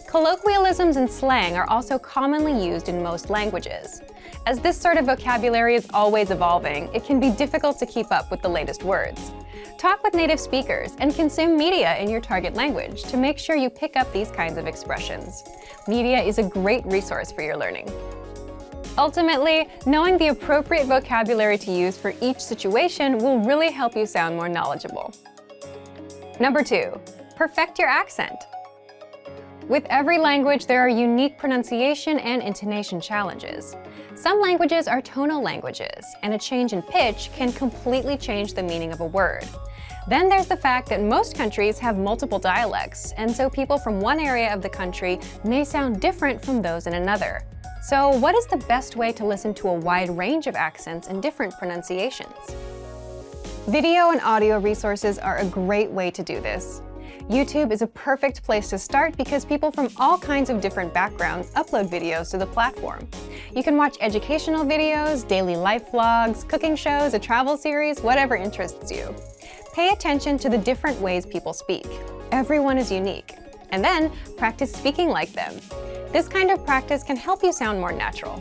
Colloquialisms and slang are also commonly used in most languages. As this sort of vocabulary is always evolving, it can be difficult to keep up with the latest words. Talk with native speakers and consume media in your target language to make sure you pick up these kinds of expressions. Media is a great resource for your learning. Ultimately, knowing the appropriate vocabulary to use for each situation will really help you sound more knowledgeable. Number 2, perfect your accent. With every language, there are unique pronunciation and intonation challenges. Some languages are tonal languages, and a change in pitch can completely change the meaning of a word. Then there's the fact that most countries have multiple dialects, and so people from one area of the country may sound different from those in another. So what is the best way to listen to a wide range of accents and different pronunciations? Video and audio resources are a great way to do this. YouTube is a perfect place to start because people from all kinds of different backgrounds upload videos to the platform. You can watch educational videos, daily life vlogs, cooking shows, a travel series, whatever interests you. Pay attention to the different ways people speak. Everyone is unique. And then practice speaking like them. This kind of practice can help you sound more natural.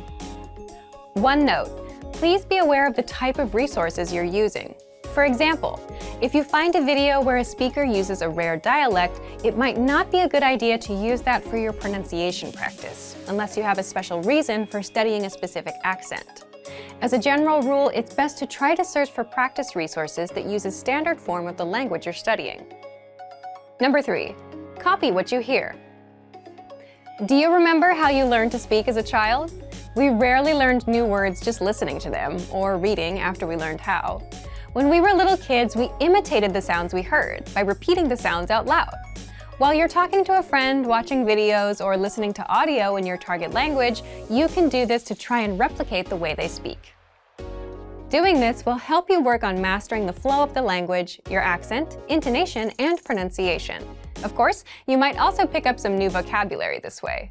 One note, please be aware of the type of resources you're using. For example, if you find a video where a speaker uses a rare dialect, it might not be a good idea to use that for your pronunciation practice, unless you have a special reason for studying a specific accent. As a general rule, it's best to try to search for practice resources that use a standard form of the language you're studying. Number 3, copy what you hear. Do you remember how you learned to speak as a child? We rarely learned new words just listening to them, or reading after we learned how. When we were little kids, we imitated the sounds we heard by repeating the sounds out loud. While you're talking to a friend, watching videos, or listening to audio in your target language, you can do this to try and replicate the way they speak. Doing this will help you work on mastering the flow of the language, your accent, intonation, and pronunciation. Of course, you might also pick up some new vocabulary this way.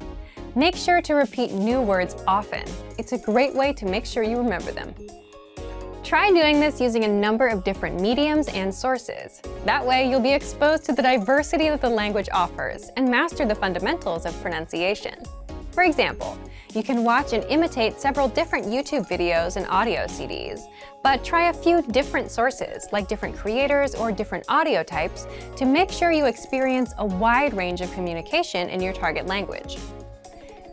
Make sure to repeat new words often. It's a great way to make sure you remember them. Try doing this using a number of different mediums and sources. That way, you'll be exposed to the diversity that the language offers and master the fundamentals of pronunciation. For example, you can watch and imitate several different YouTube videos and audio CDs, but try a few different sources, like different creators or different audio types, to make sure you experience a wide range of communication in your target language.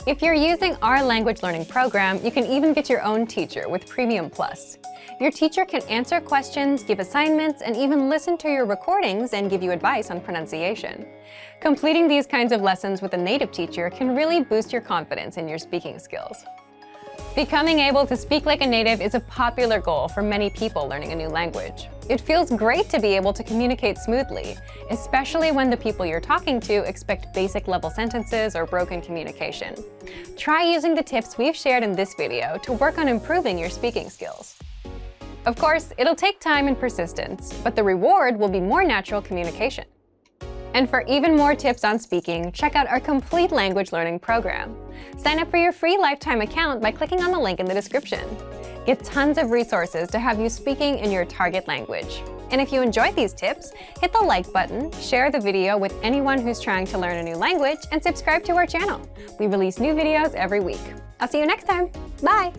If you're using our language learning program, you can even get your own teacher with Premium Plus. Your teacher can answer questions, give assignments, and even listen to your recordings and give you advice on pronunciation. Completing these kinds of lessons with a native teacher can really boost your confidence in your speaking skills. Becoming able to speak like a native is a popular goal for many people learning a new language. It feels great to be able to communicate smoothly, especially when the people you're talking to expect basic level sentences or broken communication. Try using the tips we've shared in this video to work on improving your speaking skills. Of course, it'll take time and persistence, but the reward will be more natural communication. And for even more tips on speaking, check out our complete language learning program. Sign up for your free lifetime account by clicking on the link in the description. Get tons of resources to have you speaking in your target language. And if you enjoyed these tips, hit the like button, share the video with anyone who's trying to learn a new language, and subscribe to our channel. We release new videos every week. I'll see you next time. Bye!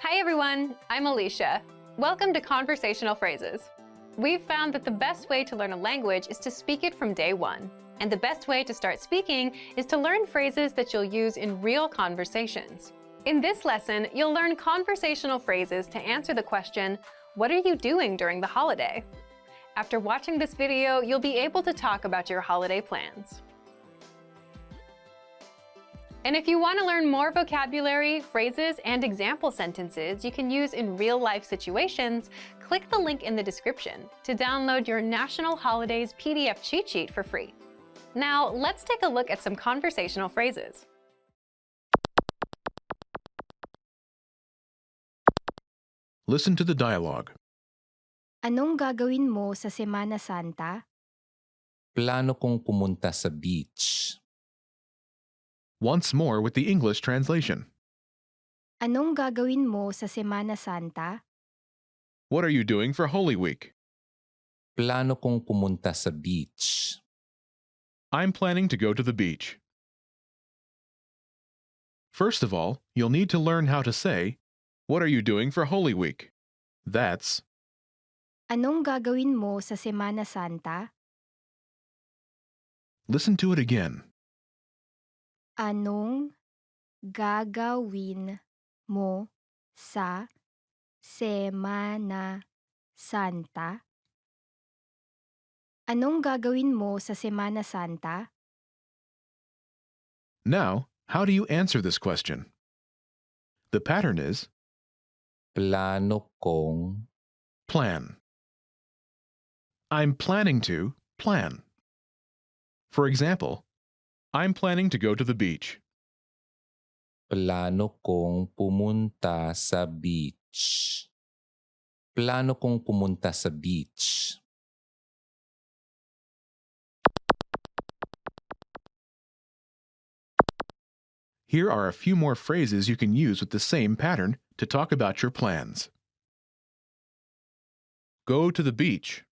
Hi everyone, I'm Alicia. Welcome to Conversational Phrases. We've found that the best way to learn a language is to speak it from day one. And the best way to start speaking is to learn phrases that you'll use in real conversations. In this lesson, you'll learn conversational phrases to answer the question, what are you doing during the holiday? After watching this video, you'll be able to talk about your holiday plans. And if you want to learn more vocabulary, phrases, and example sentences you can use in real-life situations, click the link in the description to download your National Holidays PDF cheat sheet for free. Now, let's take a look at some conversational phrases. Listen to the dialogue. Anong gagawin mo sa Semana Santa? Plano kong pumunta sa beach. Once more with the English translation. Anong gagawin mo sa Semana Santa? What are you doing for Holy Week? Plano kong pumunta sa beach. I'm planning to go to the beach. First of all, you'll need to learn how to say, what are you doing for Holy Week? That's, Anong gagawin mo sa Semana Santa? listen to it again. Anong gagawin mo sa Semana Santa? Anong gagawin mo sa Semana Santa? Now, how do you answer this question? The pattern is Plano kong plan. I'm planning to plan. For example, I'm planning to go to the beach. plano kong pumunta sa beach. Plano kong pumunta sa beach. Here are a few more phrases you can use with the same pattern to talk about your plans. Go to the beach.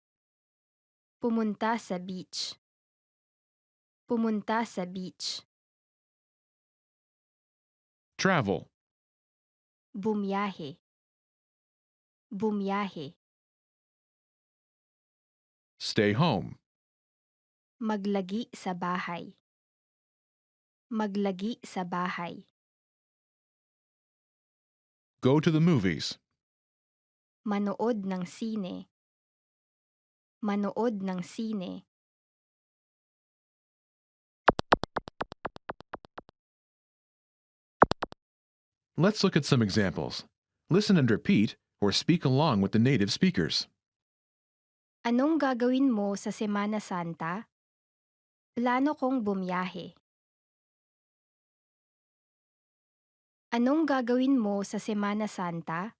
Pumunta sa beach. Pumunta sa beach. Travel. Bumiyahe. Bumiyahe. Stay home. Maglagi sa bahay. Maglagi sa bahay. Go to the movies. Manood ng sine. Manood ng sine. Let's look at some examples. Listen and repeat or speak along with the native speakers. Anong gagawin mo sa Semana Santa? Plano kong bumiyahe. Anong gagawin mo sa Semana Santa?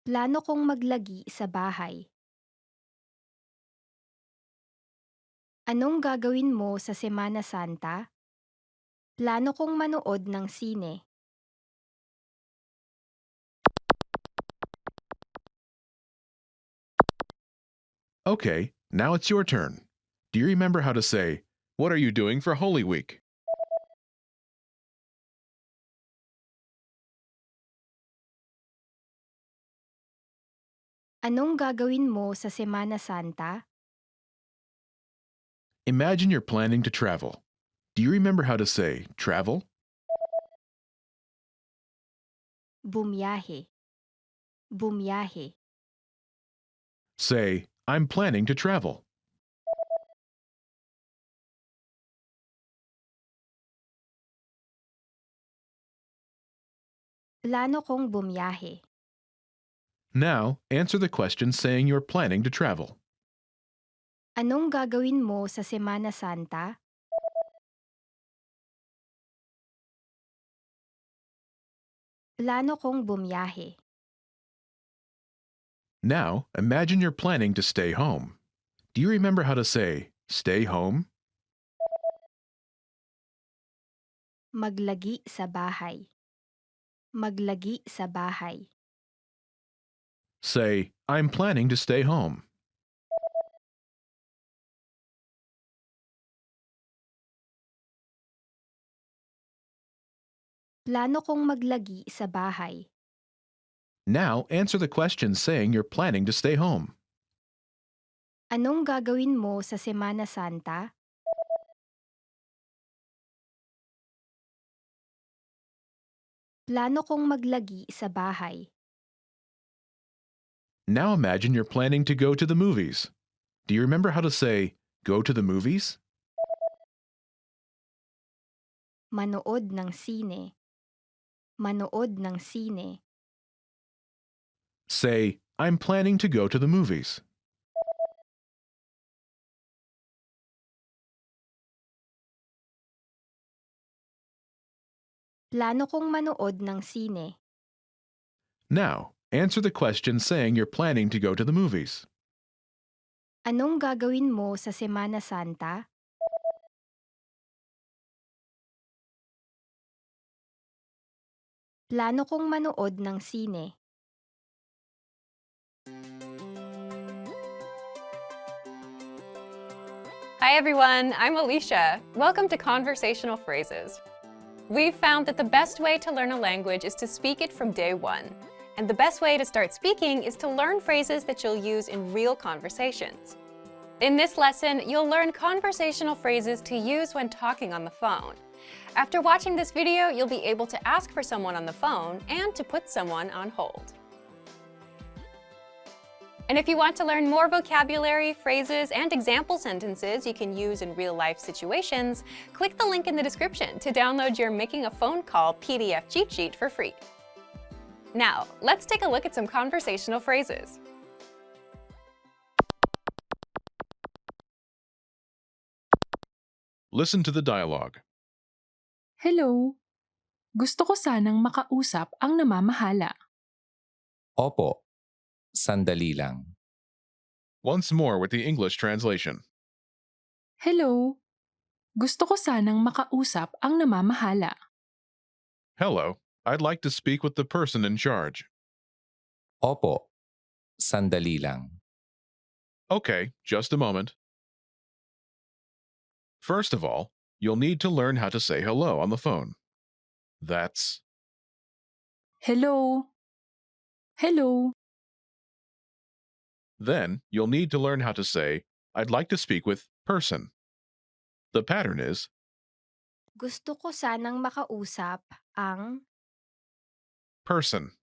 Plano kong maglagi sa bahay. Anong gagawin mo sa Semana Santa? Plano kong manood ng sine. Okay, now it's your turn. Do you remember how to say, what are you doing for Holy Week? Anong gagawin mo sa Semana Santa? Imagine you're planning to travel. Do you remember how to say travel? bumiyahe, bumiyahe. Say, I'm planning to travel. Plano kong bumiyahe. Now, answer the question saying you're planning to travel. Anong gagawin mo sa Semana Santa? Plano kong bumiyahe. Now, imagine you're planning to stay home. Do you remember how to say, stay home? Maglagi sa bahay. Maglagi sa bahay. Say, I'm planning to stay home. Plano kong maglagi sa bahay. Now, answer the question saying you're planning to stay home. Anong gagawin mo sa Semana Santa? Plano kong maglagi sa bahay. Now imagine you're planning to go to the movies. Do you remember how to say, go to the movies? Manood ng sine. Manood ng sine. Say, I'm planning to go to the movies. Plano kong manood ng sine. Now, answer the question saying you're planning to go to the movies. Anong gagawin mo sa Semana Santa? Plano kong manood ng sine. Hi everyone, I'm Alicia. Welcome to Conversational Phrases. We've found that the best way to learn a language is to speak it from day one. And the best way to start speaking is to learn phrases that you'll use in real conversations. In this lesson, you'll learn conversational phrases to use when talking on the phone. After watching this video, you'll be able to ask for someone on the phone and to put someone on hold. And if you want to learn more vocabulary, phrases, and example sentences you can use in real-life situations, click the link in the description to download your Making a Phone Call PDF cheat sheet for free. Now, let's take a look at some conversational phrases. Listen to the dialogue. Hello. Gusto ko sanang makausap ang namamahala. Opo, sandali lang. Once more with the English translation. Hello. Gusto ko sanang makausap ang namamahala. Hello, I'd like to speak with the person in charge. Opo, sandali lang. Okay, just a moment. First of all, you'll need to learn how to say hello on the phone. That's Hello. Hello. Then you'll need to learn how to say, I'd like to speak with person. The pattern is, Gusto ko sanang makausap ang person.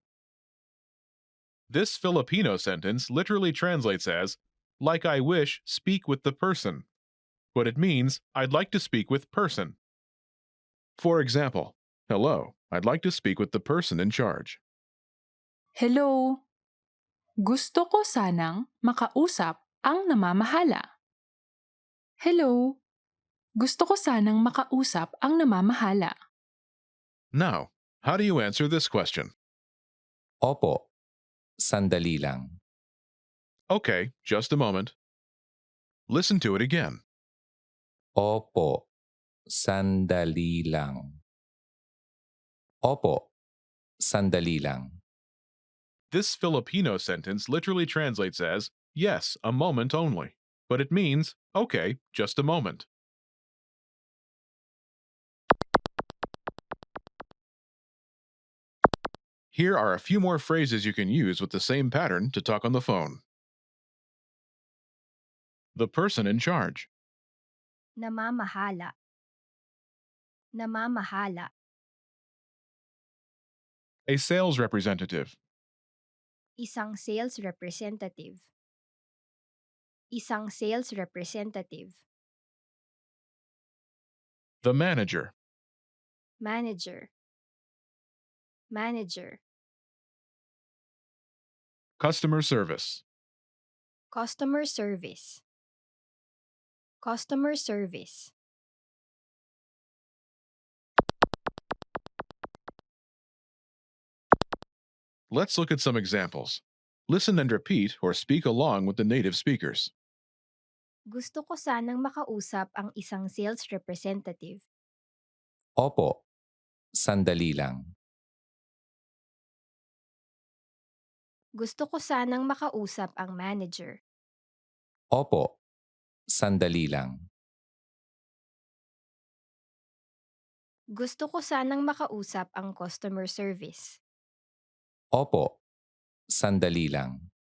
This Filipino sentence literally translates as, like I wish, speak with the person. But it means, I'd like to speak with person. For example, hello, I'd like to speak with the person in charge. Hello. Gusto ko sanang makausap ang namamahala. Hello. Gusto ko sanang makausap ang namamahala. Now, how do you answer this question? Opo, sandali lang. Okay, just a moment. Listen to it again. Opo, sandali lang. Opo, sandali lang. This Filipino sentence literally translates as, yes, a moment only. But it means, okay, just a moment. Here are a few more phrases you can use with the same pattern to talk on the phone. The person in charge. namamahala. Namamahala. A sales representative. Isang sales representative. Isang sales representative. The manager. Manager. Manager. Customer service. Customer service. Customer service. Let's look at some examples. Listen and repeat or speak along with the native speakers. Gusto ko sanang makausap ang isang sales representative. Opo, sandali lang. Gusto ko sanang makausap ang manager. Opo, sandali lang. Gusto ko sanang makausap ang customer service. Opo, sandali lang.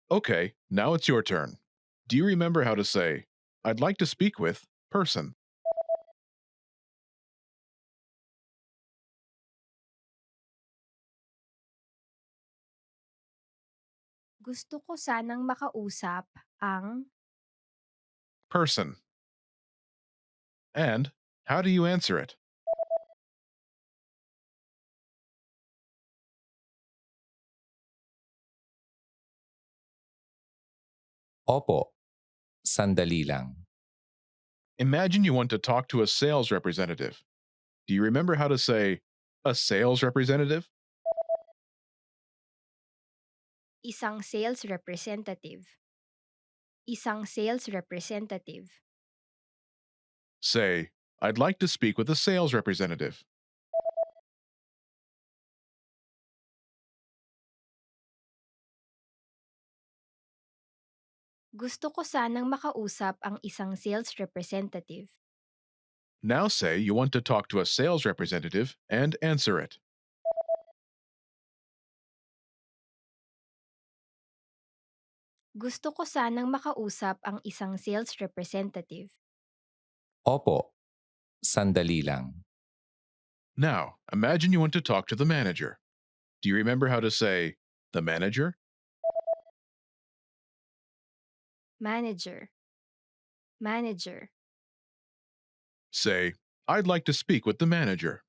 Okay, now it's your turn. Do you remember how to say, I'd like to speak with person? Gusto ko sanang makausap ang Person. And how do you answer it? Opo, sandali lang. Imagine you want to talk to a sales representative. Do you remember how to say, a sales representative? isang sales representative. Isang sales representative. Say, I'd like to speak with a sales representative. Gusto ko sanang makausap ang isang sales representative. Now say you want to talk to a sales representative and answer it. Gusto ko sanang makausap ang isang sales representative. Opo, sandali lang. Now, imagine you want to talk to the manager. Do you remember how to say, the manager? Manager. Manager. Say, I'd like to speak with the manager.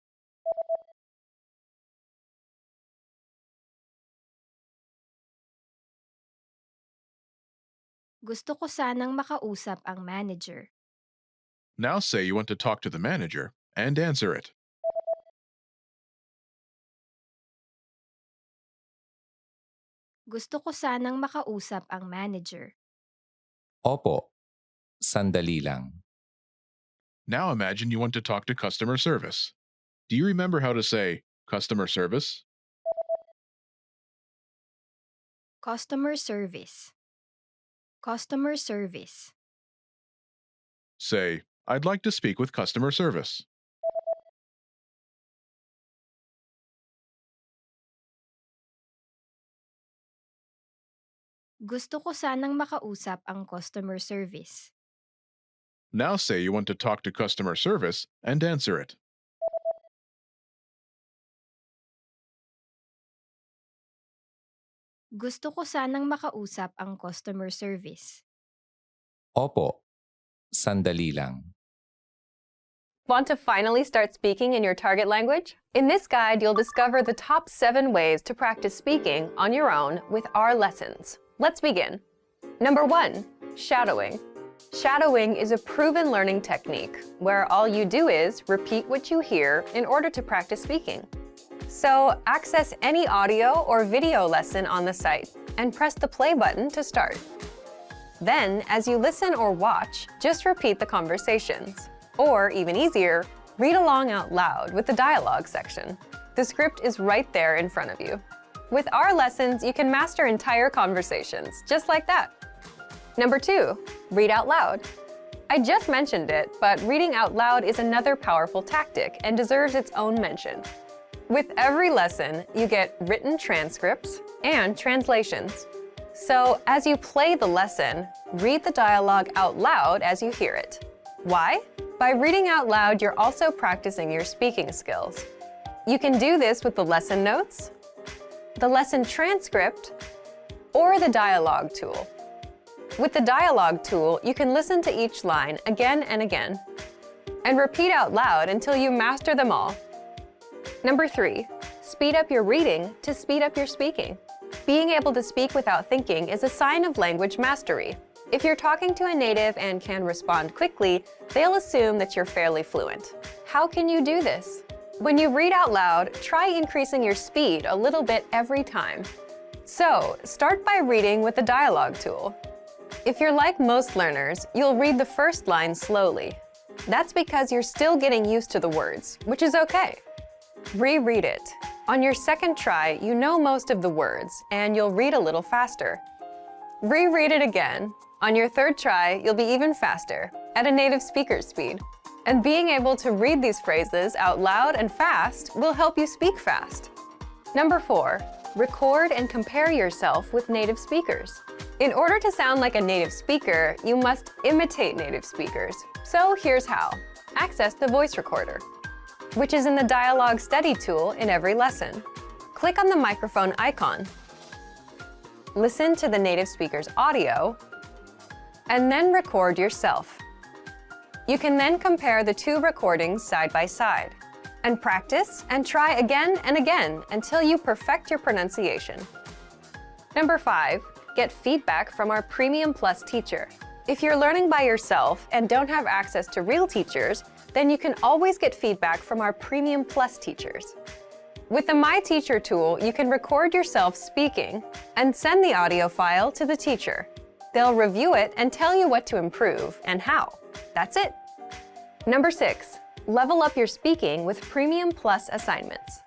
Gusto ko sanang makausap ang manager. Now say you want to talk to the manager and answer it. Gusto ko sanang makausap ang manager. Opo, sandali lang. Now imagine you want to talk to customer service. Do you remember how to say customer service? Customer service. Customer service. Say, I'd like to speak with customer service. Gusto ko sanang makausap ang customer service. Now say you want to talk to customer service and answer it. Gusto ko sanang makausap ang customer service. Opo, sandali lang. Want to finally start speaking in your target language? In this guide, you'll discover the top 7 ways to practice speaking on your own with our lessons. Let's begin. Number 1, shadowing. Shadowing is a proven learning technique where all you do is repeat what you hear in order to practice speaking. So, access any audio or video lesson on the site and press the play button to start. Then, as you listen or watch, just repeat the conversations. Or, even easier, read along out loud with the dialogue section. The script is right there in front of you. With our lessons, you can master entire conversations, just like that. Number 2, read out loud. I just mentioned it, but reading out loud is another powerful tactic and deserves its own mention. With every lesson, you get written transcripts and translations. So, as you play the lesson, read the dialogue out loud as you hear it. Why? By reading out loud, you're also practicing your speaking skills. You can do this with the lesson notes, the lesson transcript, or the dialogue tool. With the dialogue tool, you can listen to each line again and again, and repeat out loud until you master them all. Number 3, speed up your reading to speed up your speaking. Being able to speak without thinking is a sign of language mastery. If you're talking to a native and can respond quickly, they'll assume that you're fairly fluent. How can you do this? When you read out loud, try increasing your speed a little bit every time. So, start by reading with the dialogue tool. If you're like most learners, you'll read the first line slowly. That's because you're still getting used to the words, which is okay. Reread it. On your second try, you know most of the words, and you'll read a little faster. Reread it again. On your third try, you'll be even faster, at a native speaker's speed. And being able to read these phrases out loud and fast will help you speak fast. Number 4, record and compare yourself with native speakers. In order to sound like a native speaker, you must imitate native speakers. So here's how. Access the voice recorder, which is in the Dialogue Study tool in every lesson. Click on the microphone icon. Listen to the native speaker's audio, and then record yourself. You can then compare the 2 recordings side by side, and practice and try again and again until you perfect your pronunciation. Number 5, get feedback from our Premium Plus teacher. If you're learning by yourself and don't have access to real teachers, then you can always get feedback from our Premium Plus teachers. With the My Teacher tool, you can record yourself speaking and send the audio file to the teacher. They'll review it and tell you what to improve and how. That's it. Number 6, level up your speaking with Premium Plus assignments.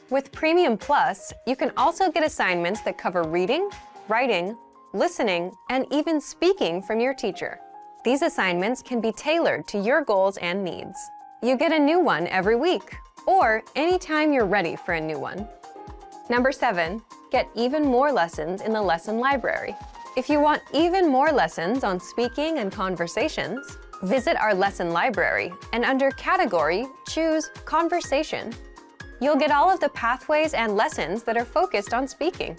With Premium Plus, you can also get assignments that cover reading, writing, listening, and even speaking from your teacher. These assignments can be tailored to your goals and needs. You get a new one every week, or anytime you're ready for a new one. Number 7, get even more lessons in the lesson library. If you want even more lessons on speaking and conversations, visit our lesson library and under Category, choose Conversation. You'll get all of the pathways and lessons that are focused on speaking.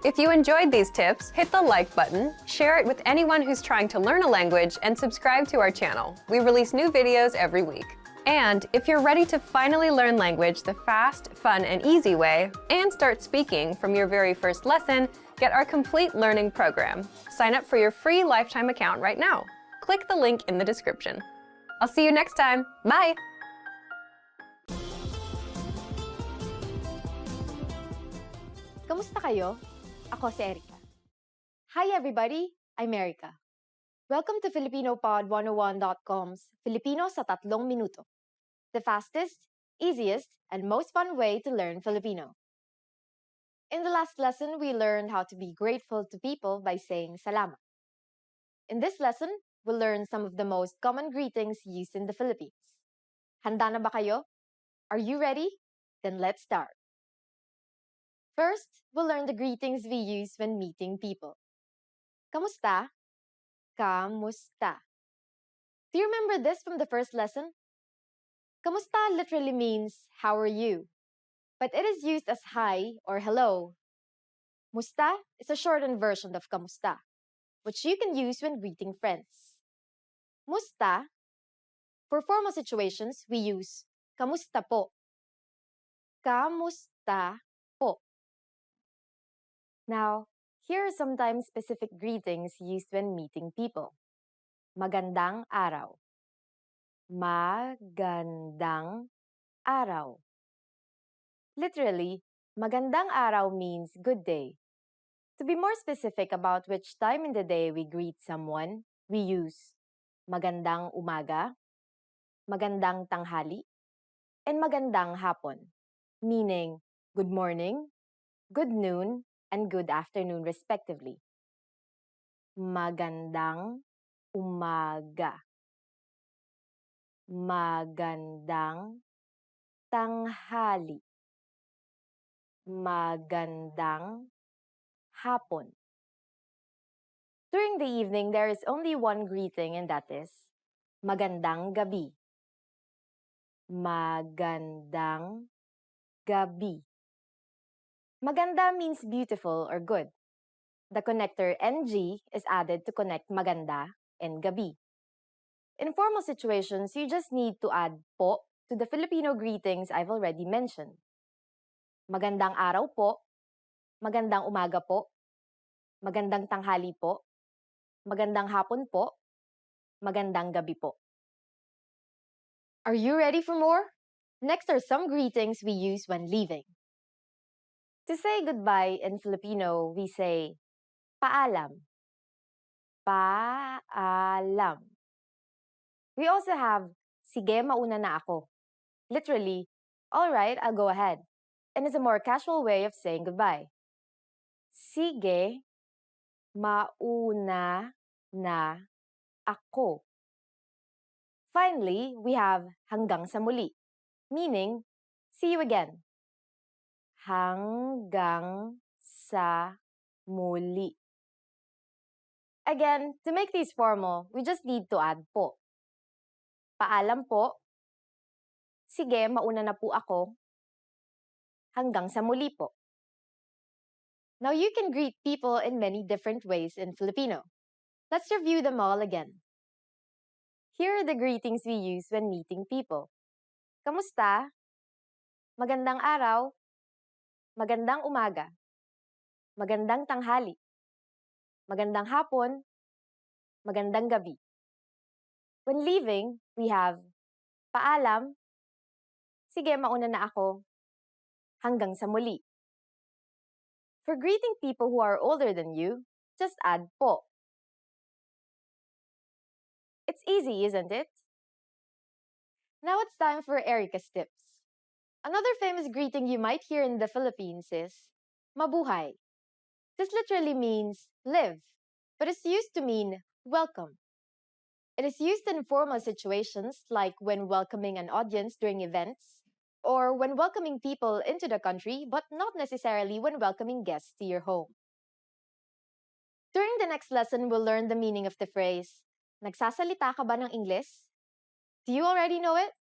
If you enjoyed these tips, hit the like button, share it with anyone who's trying to learn a language, and subscribe to our channel. We release new videos every week. And if you're ready to finally learn language the fast, fun, and easy way, and start speaking from your very first lesson, get our complete learning program. Sign up for your free lifetime account right now. Click the link in the description. I'll see you next time. Bye! Kamusta kayo? Ako si Erica. Hi everybody, I'm Erica. Welcome to FilipinoPod101.com's Filipino sa 3 minuto. The fastest, easiest, and most fun way to learn Filipino. In the last lesson, we learned how to be grateful to people by saying salamat. In this lesson, we'll learn some of the most common greetings used in the Philippines. Handa na ba kayo? Are you ready? Then let's start. First, we'll learn the greetings we use when meeting people. Kamusta? Kamusta. Do you remember this from the first lesson? Kamusta literally means, how are you? But it is used as hi or hello. Musta is a shortened version of kamusta, which you can use when greeting friends. Musta, for formal situations, we use kamusta po. Kamusta po. Now, here are sometimes specific greetings used when meeting people. Magandang araw. Magandang araw. Literally, magandang araw means good day. To be more specific about which time in the day we greet someone, we use magandang umaga, magandang tanghali, and magandang hapon, meaning good morning, good noon, and good afternoon respectively. Magandang umaga. Magandang tanghali. Magandang hapon. During the evening, there is only one greeting, and that is Magandang gabi. Magandang gabi. Maganda means beautiful or good. The connector NG is added to connect maganda and gabi. In formal situations, you just need to add po to the Filipino greetings I've already mentioned. Magandang araw po, magandang umaga po, magandang tanghali po, magandang hapon po, magandang gabi po. Are you ready for more? Next are some greetings we use when leaving. To say goodbye in Filipino, we say paalam. Paalam. We also have sige, mauna na ako. Literally, all right, I'll go ahead. And it's a more casual way of saying goodbye. Sige, mauna na ako. Finally, we have hanggang sa muli, meaning see you again. Hanggang sa muli. Again, to make these formal, we just need to add po. Paalam po. Sige, mauna na po ako. Hanggang sa muli po. Now you can greet people in many different ways in Filipino. Let's review them all again. Here are the greetings we use when meeting people. Kamusta? Magandang araw. Magandang umaga. Magandang tanghali. Magandang hapon. Magandang gabi. When leaving, we have paalam. Sige, mauna na ako. Hanggang sa muli. For greeting people who are older than you, just add po. It's easy, isn't it? Now it's time for Erica's tips. Another famous greeting you might hear in the Philippines is mabuhay. This literally means live, but it's used to mean welcome. It is used in formal situations like when welcoming an audience during events, or when welcoming people into the country, but not necessarily when welcoming guests to your home. During the next lesson, we'll learn the meaning of the phrase, nagsasalita ka ba ng Ingles? Do you already know it?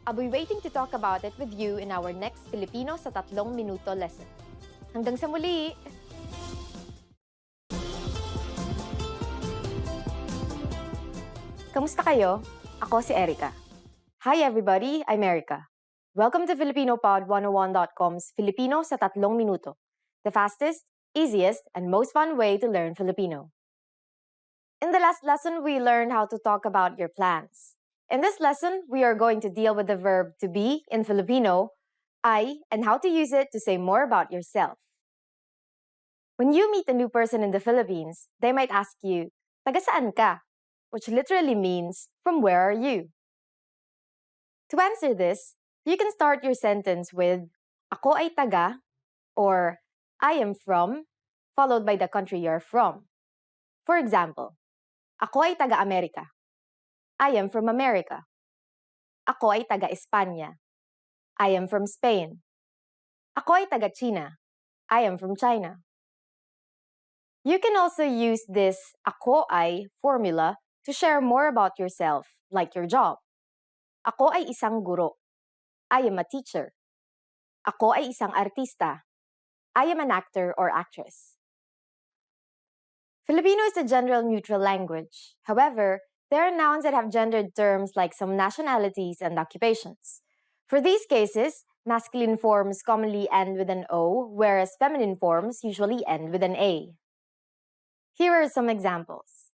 I'll be waiting to talk about it with you in our next Filipino sa 3 minuto lesson. Hanggang sa muli! Kamusta kayo? Ako si Erica. Hi everybody, I'm Erica. Welcome to FilipinoPod101.com's Filipino sa 3 minuto, the fastest, easiest, and most fun way to learn Filipino. In the last lesson, we learned how to talk about your plans. In this lesson, we are going to deal with the verb to be in Filipino, I, and how to use it to say more about yourself. When you meet a new person in the Philippines, they might ask you, taga saan ka? Which literally means, from where are you? To answer this, you can start your sentence with, ako ay taga, or I am from, followed by the country you're from. For example, ako ay taga-Amerika. I am from America. Ako ay taga-Espanya. I am from Spain. Ako ay taga-China. I am from China. You can also use this ako ay formula to share more about yourself, like your job. Ako ay isang guro. I am a teacher. Ako ay isang artista. I am an actor or actress. Filipino is a gender-neutral language. However, there are nouns that have gendered terms like some nationalities and occupations. For these cases, masculine forms commonly end with an O, whereas feminine forms usually end with an A. Here are some examples.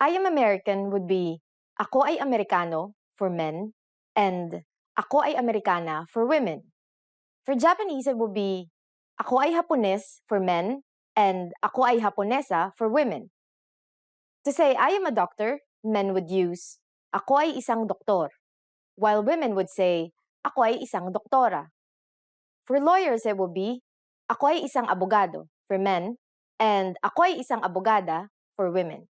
I am American would be ako ay Amerikano for men and ako ay Amerikana for women. For Japanese, it would be ako ay Hapones for men and ako ay Haponesa for women. To say I am a doctor, men would use ako ay isang doktor, while women would say ako ay isang doktora. For lawyers, it would be ako ay isang abogado for men and ako ay isang abogada for women.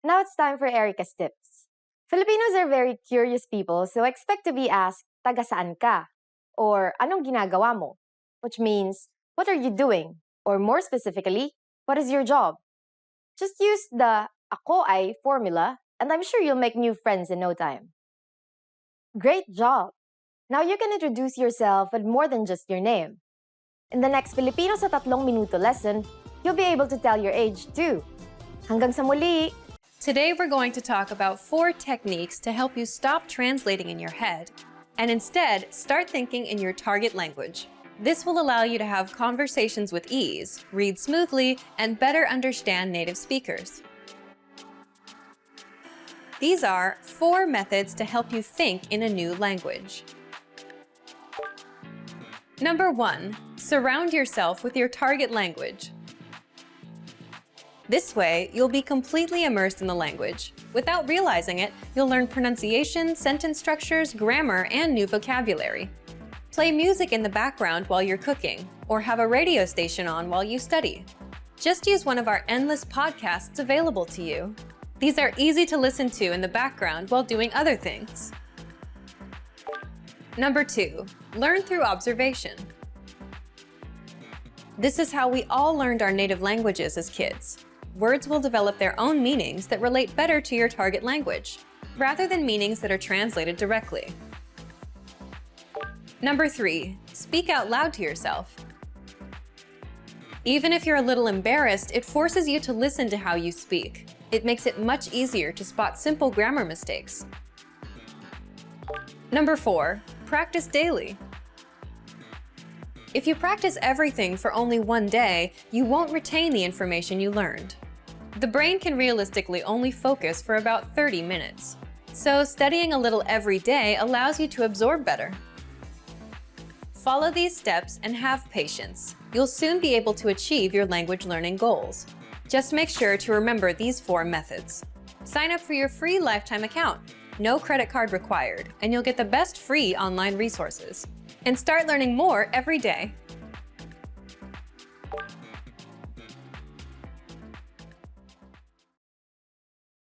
Now it's time for Erica's tips. Filipinos are very curious people, so expect to be asked, taga saan ka? Or anong ginagawa mo? Which means, what are you doing? Or more specifically, what is your job? Just use the ako ay formula and I'm sure you'll make new friends in no time. Great job! Now you can introduce yourself with more than just your name. In the next Filipino sa tatlong minuto lesson, you'll be able to tell your age too. Hanggang sa muli! Today we're going to talk about 4 techniques to help you stop translating in your head and instead start thinking in your target language. This will allow you to have conversations with ease, read smoothly, and better understand native speakers. These are 4 methods to help you think in a new language. Number 1, surround yourself with your target language. This way, you'll be completely immersed in the language. Without realizing it, you'll learn pronunciation, sentence structures, grammar, and new vocabulary. Play music in the background while you're cooking, or have a radio station on while you study. Just use one of our endless podcasts available to you. These are easy to listen to in the background while doing other things. Number 2, learn through observation. This is how we all learned our native languages as kids. Words will develop their own meanings that relate better to your target language, rather than meanings that are translated directly. Number 3, speak out loud to yourself. Even if you're a little embarrassed, it forces you to listen to how you speak. It makes it much easier to spot simple grammar mistakes. Number 4, practice daily. If you practice everything for only one day, you won't retain the information you learned. The brain can realistically only focus for about 30 minutes. So studying a little every day allows you to absorb better. Follow these steps and have patience. You'll soon be able to achieve your language learning goals. Just make sure to remember these 4 methods. Sign up for your free lifetime account. No credit card required, and you'll get the best free online resources. And start learning more every day.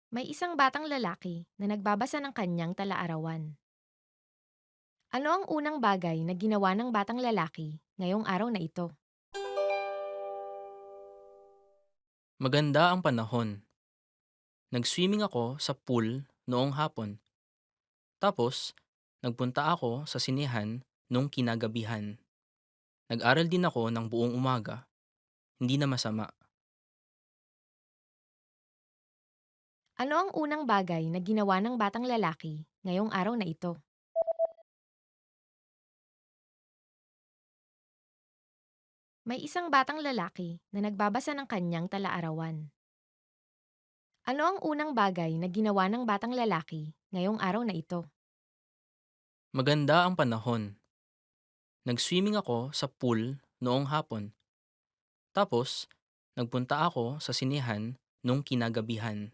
May isang batang lalaki na nagbabasa ng kanyang talaarawan. Ano ang unang bagay na ginawa ng batang lalaki ngayong araw na ito? Maganda ang panahon. Nag-swimming ako sa pool noong hapon. Tapos, nagpunta ako sa sinehan nung kinagabihan. Nag-aral din ako ng buong umaga. Hindi na masama. Ano ang unang bagay na ginawa ng batang lalaki ngayong araw na ito? May isang batang lalaki na nagbabasa ng kanyang talaarawan. Ano ang unang bagay na ginawa ng batang lalaki ngayong araw na ito? Maganda ang panahon. Nag-swimming ako sa pool noong hapon. Tapos, nagpunta ako sa sinehan nung kinagabihan.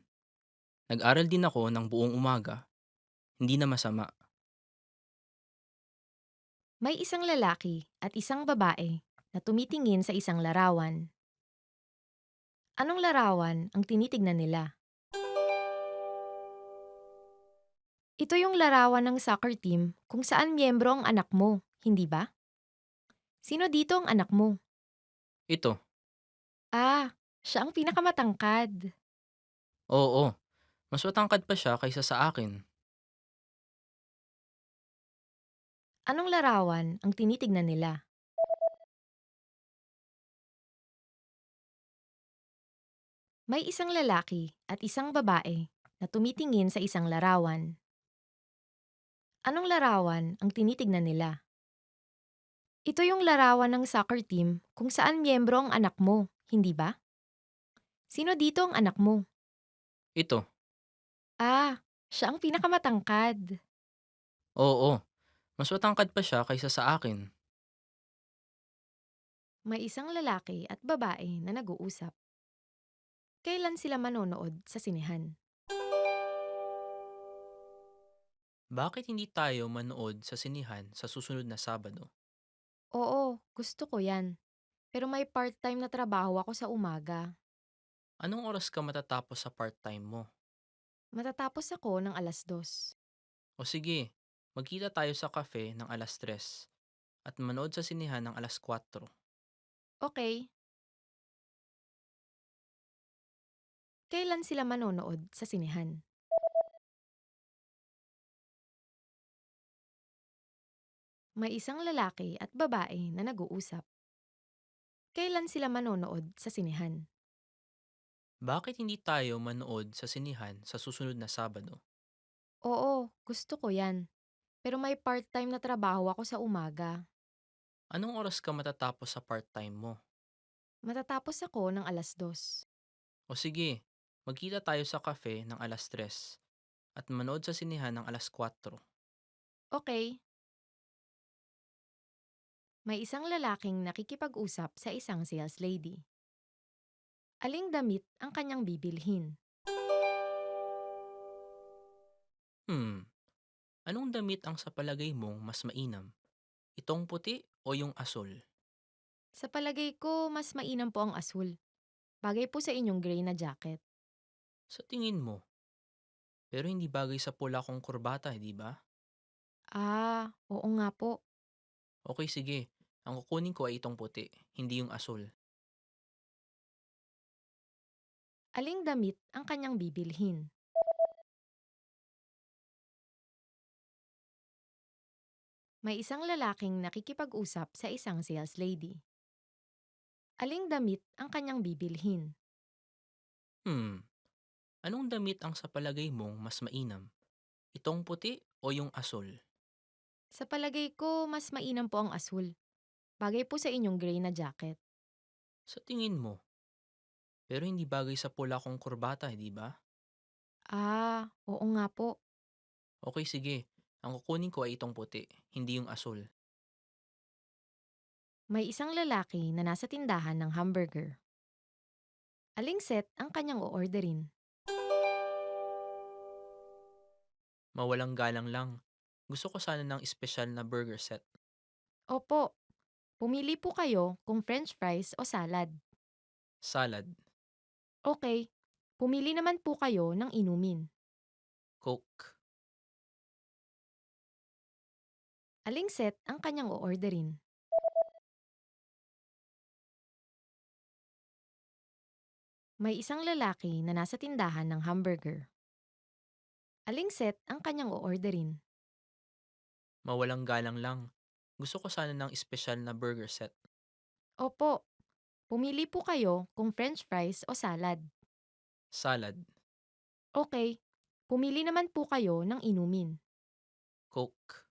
Nag-aral din ako ng buong umaga. Hindi na masama. May isang lalaki at isang babae na tumitingin sa isang larawan. Anong larawan ang tinitignan nila? Ito yung larawan ng soccer team kung saan miyembro ang anak mo, hindi ba? Sino dito ang anak mo? Ito. Ah, siya ang pinakamatangkad. Oo. Mas matangkad pa siya kaysa sa akin. Anong larawan ang tinitignan nila? May isang lalaki at isang babae na tumitingin sa isang larawan. Anong larawan ang tinitignan nila? Ito yung larawan ng soccer team kung saan miyembro ang anak mo, hindi ba? Sino dito ang anak mo? Ito. Ah, siya ang pinakamatangkad. Oo. Mas matangkad pa siya kaysa sa akin. May isang lalaki at babae na nag-uusap. Kailan sila manonood sa sinehan? Bakit hindi tayo manood sa sinihan sa susunod na Sabado? Oo, gusto ko yan. Pero may part-time na trabaho ako sa umaga. Anong oras ka matatapos sa part-time mo? Matatapos ako ng 2:00. O sige, magkita tayo sa cafe ng 3:00 at manood sa sinihan ng 4:00. Okay. Kailan sila manonood sa sinehan? May isang lalaki at babae na nag-uusap. Kailan sila manonood sa sinehan? Bakit hindi tayo manood sa sinihan sa susunod na Sabado? Oo, gusto ko yan. Pero may part-time na trabaho ako sa umaga. Anong oras ka matatapos sa part-time mo? Matatapos ako ng 2:00. O sige, magkita tayo sa cafe ng 3:00 at manood sa sinihan ng 4:00. Okay. May isang lalaking nakikipag-usap sa isang sales lady. Aling damit ang kanyang bibilhin? Hmm, anong damit ang sa palagay mong mas mainam? Itong puti o yung asul? Sa palagay ko, mas mainam po ang asul. Bagay po sa inyong gray na jacket. Sa tingin mo, pero hindi bagay sa pula kong kurbata, di ba? Oo nga po. Okay, sige. Ang kukunin ko ay itong puti, hindi yung asul. Aling damit ang kanyang bibilhin? May isang lalaking nakikipag-usap sa isang sales lady. Aling damit ang kanyang bibilhin? Hmm, anong damit ang sa palagay mong mas mainam? Itong puti o yung asul? Sa palagay ko, mas mainam po ang asul. Bagay po sa inyong gray na jacket. Sa tingin mo, pero hindi bagay sa pula kong kurbata, di ba? Oo nga po. Okay, sige. Ang kukunin ko ay itong puti, hindi yung asul. May isang lalaki na nasa tindahan ng hamburger. Aling set ang kanyang o-orderin? Mawalang galang lang. Gusto ko sana ng espesyal na burger set. Opo. Pumili po kayo kung french fries o salad. Salad, Okay. Pumili naman po kayo ng inumin. Coke, Aling set ang kanyang o-orderin? May isang lalaki na nasa tindahan ng hamburger. Aling set ang kanyang o-orderin? mawalang galang lang. Gusto ko sana ng espesyal na burger set. Opo. Pumili po kayo kung french fries o salad. Salad, Okay. Pumili naman po kayo ng inumin. Coke.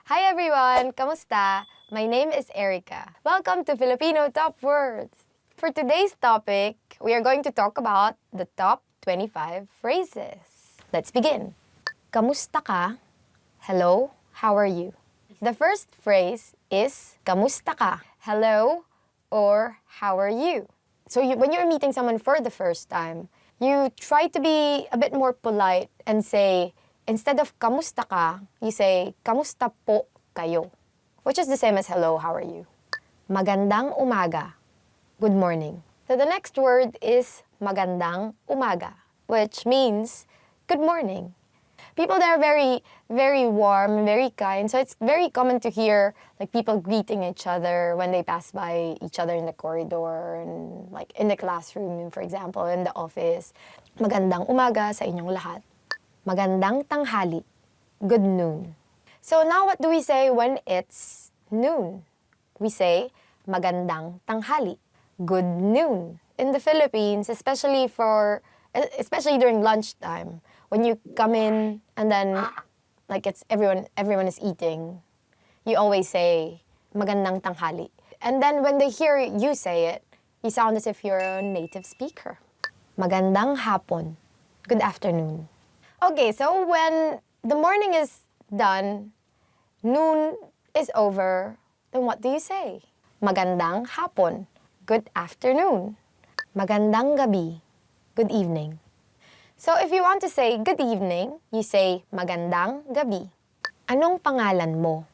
Hi everyone! Kamusta? My name is Erica. Welcome to Filipino Top Words! For today's topic, we are going to talk about the top 25 phrases. Let's begin. Kamusta ka? Hello, how are you? The first phrase is kamusta ka? Hello or how are you? So when you're meeting someone for the first time, you try to be a bit more polite and say, instead of kamusta ka, you say kamusta po kayo, which is the same as hello, how are you? Magandang umaga. Good morning. So the next word is magandang umaga, which means good morning. People there are very, very warm, very kind. So it's very common to hear like people greeting each other when they pass by each other in the corridor and like in the classroom, for example, in the office. Magandang umaga sa inyong lahat. Magandang tanghali. Good noon. So now what do we say when it's noon? We say magandang tanghali. Good noon. In the Philippines, especially during lunchtime, when you come in and then like it's everyone is eating, you always say magandang tanghali. And then when they hear you say it, you sound as if you're a native speaker. Magandang hapon. Good afternoon. Okay, so when the morning is done, noon is over, then what do you say? Magandang hapon. Good afternoon. Magandang gabi. Good evening. So if you want to say good evening, you say magandang gabi. Anong pangalan mo?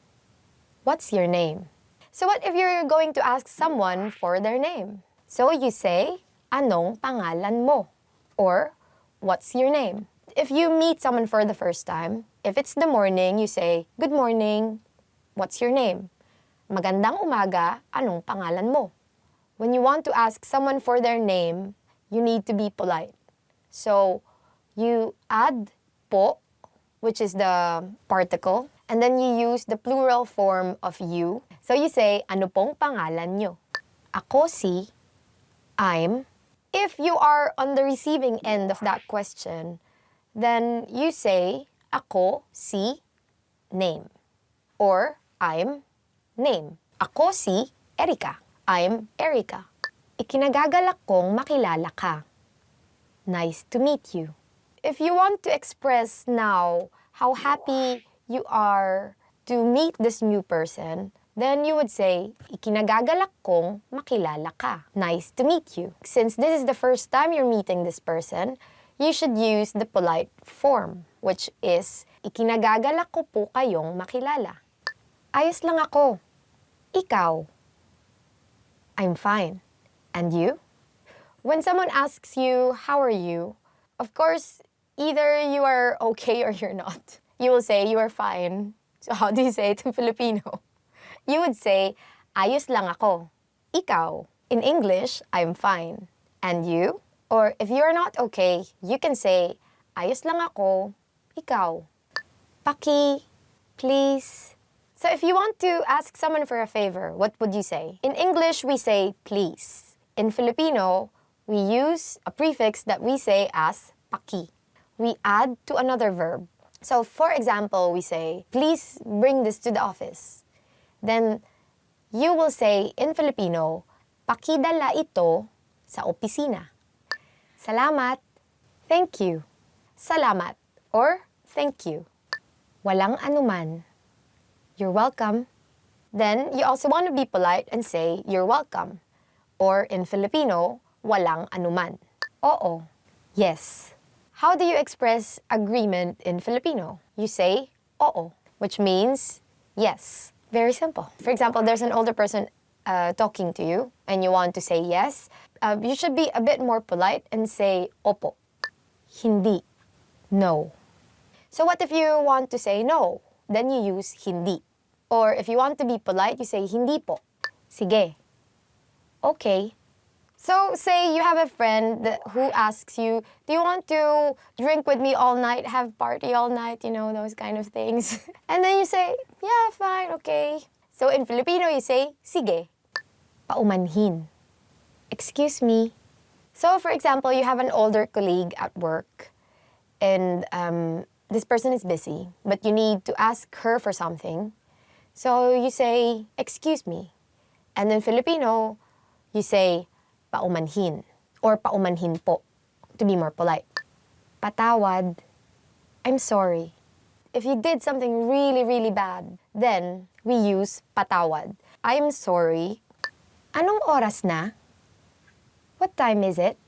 What's your name? So what if you're going to ask someone for their name? So you say, anong pangalan mo? Or, what's your name? If you meet someone for the first time, if it's the morning, you say, good morning. What's your name? Magandang umaga. Anong pangalan mo? When you want to ask someone for their name, you need to be polite. So, you add po, which is the particle, And then you use the plural form of you. So you say, ano pong pangalan nyo? Ako si, I'm. If you are on the receiving end of that question, then you say, ako si, name. Or, I'm, name. Ako si Erica. I'm Erica. Ikinagagalak kong makilala ka. Nice to meet you. If you want to express now how happy you are to meet this new person, then you would say, ikinagagalak kong makilala ka. Nice to meet you. Since this is the first time you're meeting this person, you should use the polite form, which is, ikinagagalak ko po kayong makilala. Ayos lang ako. Ikaw. I'm fine. And you? When someone asks you, how are you? Of course, either you are okay or you're not. You will say, you are fine. So how do you say it in Filipino? You would say, ayos lang ako. Ikaw. In English, I'm fine. And you? Or if you're not okay, you can say, ayos lang ako. Ikaw. Paki. Please. So if you want to ask someone for a favor, what would you say? In English, we say please. In Filipino, we use a prefix that we say as paki. We add to another verb. So for example, we say, please bring this to the office. Then you will say in Filipino, pakidala ito sa opisina. Salamat. Thank you. Salamat or thank you. Walang anuman. You're welcome. Then you also want to be polite and say, you're welcome. Or in Filipino, walang anuman. Oo. Yes. How do you express agreement in Filipino? You say, oo, which means yes. Very simple. For example, there's an older person talking to you and you want to say yes. You should be a bit more polite and say, opo. Hindi. No. So what if you want to say no? Then you use hindi. Or if you want to be polite, you say hindi po. Sige. Okay. So say you have a friend who asks you, do you want to drink with me all night, have party all night, you know, those kind of things. And then you say, yeah, fine, okay. So in Filipino, you say, sige. Paumanhin. Excuse me. So for example, you have an older colleague at work and this person is busy, but you need to ask her for something. So you say, excuse me. And in Filipino, you say, paumanhin or paumanhin po, to be more polite. Patawad. I'm sorry. If you did something really, really bad, then we use patawad. I'm sorry. Anong oras na? What time is it?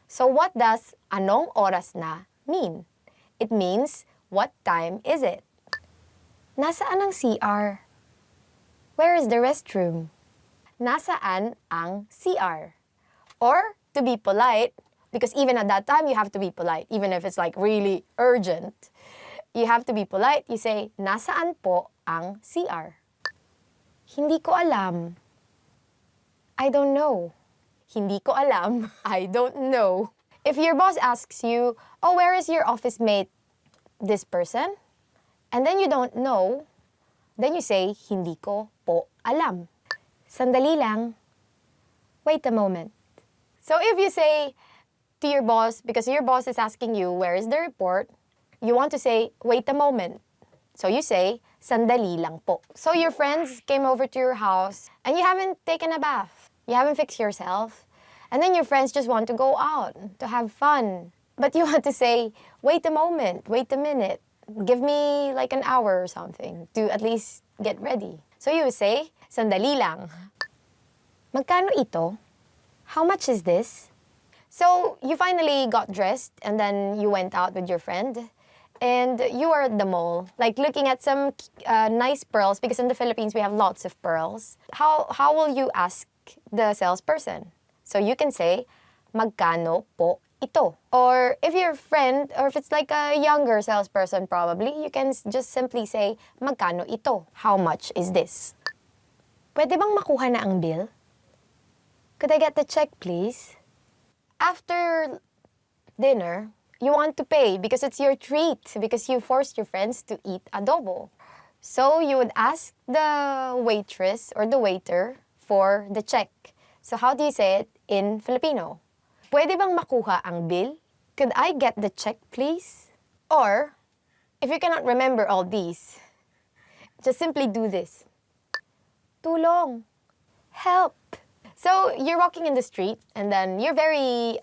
So what does anong oras na mean? It means, what time is it? Nasaan ang CR? Where is the restroom? Nasaan ang CR? Or, to be polite, because even at that time, you have to be polite, even if it's like really urgent. You have to be polite. You say, nasaan po ang CR? Hindi ko alam. I don't know. Hindi ko alam. I don't know. If your boss asks you, oh, where is your office mate, this person? And then you don't know, then you say, hindi ko po alam. Sandali lang. Wait a moment. So if you say to your boss, because your boss is asking you, where is the report? You want to say, wait a moment. So you say, sandali lang po. So your friends came over to your house and you haven't taken a bath. You haven't fixed yourself. And then your friends just want to go out to have fun. But you want to say, wait a moment, wait a minute. Give me like an hour or something to at least get ready. So you say, sandali lang. Magkano ito? How much is this? So you finally got dressed and then you went out with your friend. And you are at the mall, like looking at some nice pearls, because in the Philippines we have lots of pearls. How will you ask the salesperson? So you can say, magkano po ito? Or if you're a friend, or if it's like a younger salesperson probably, you can just simply say, magkano ito? How much is this? Pwede bang makuha na ang bill? Could I get the check, please? After dinner, you want to pay because it's your treat, because you forced your friends to eat adobo. So you would ask the waitress or the waiter for the check. So how do you say it in Filipino? Pwede bang makuha ang bill? Could I get the check, please? Or, if you cannot remember all these, just simply do this. Tulong. Help. So you're walking in the street and then you're very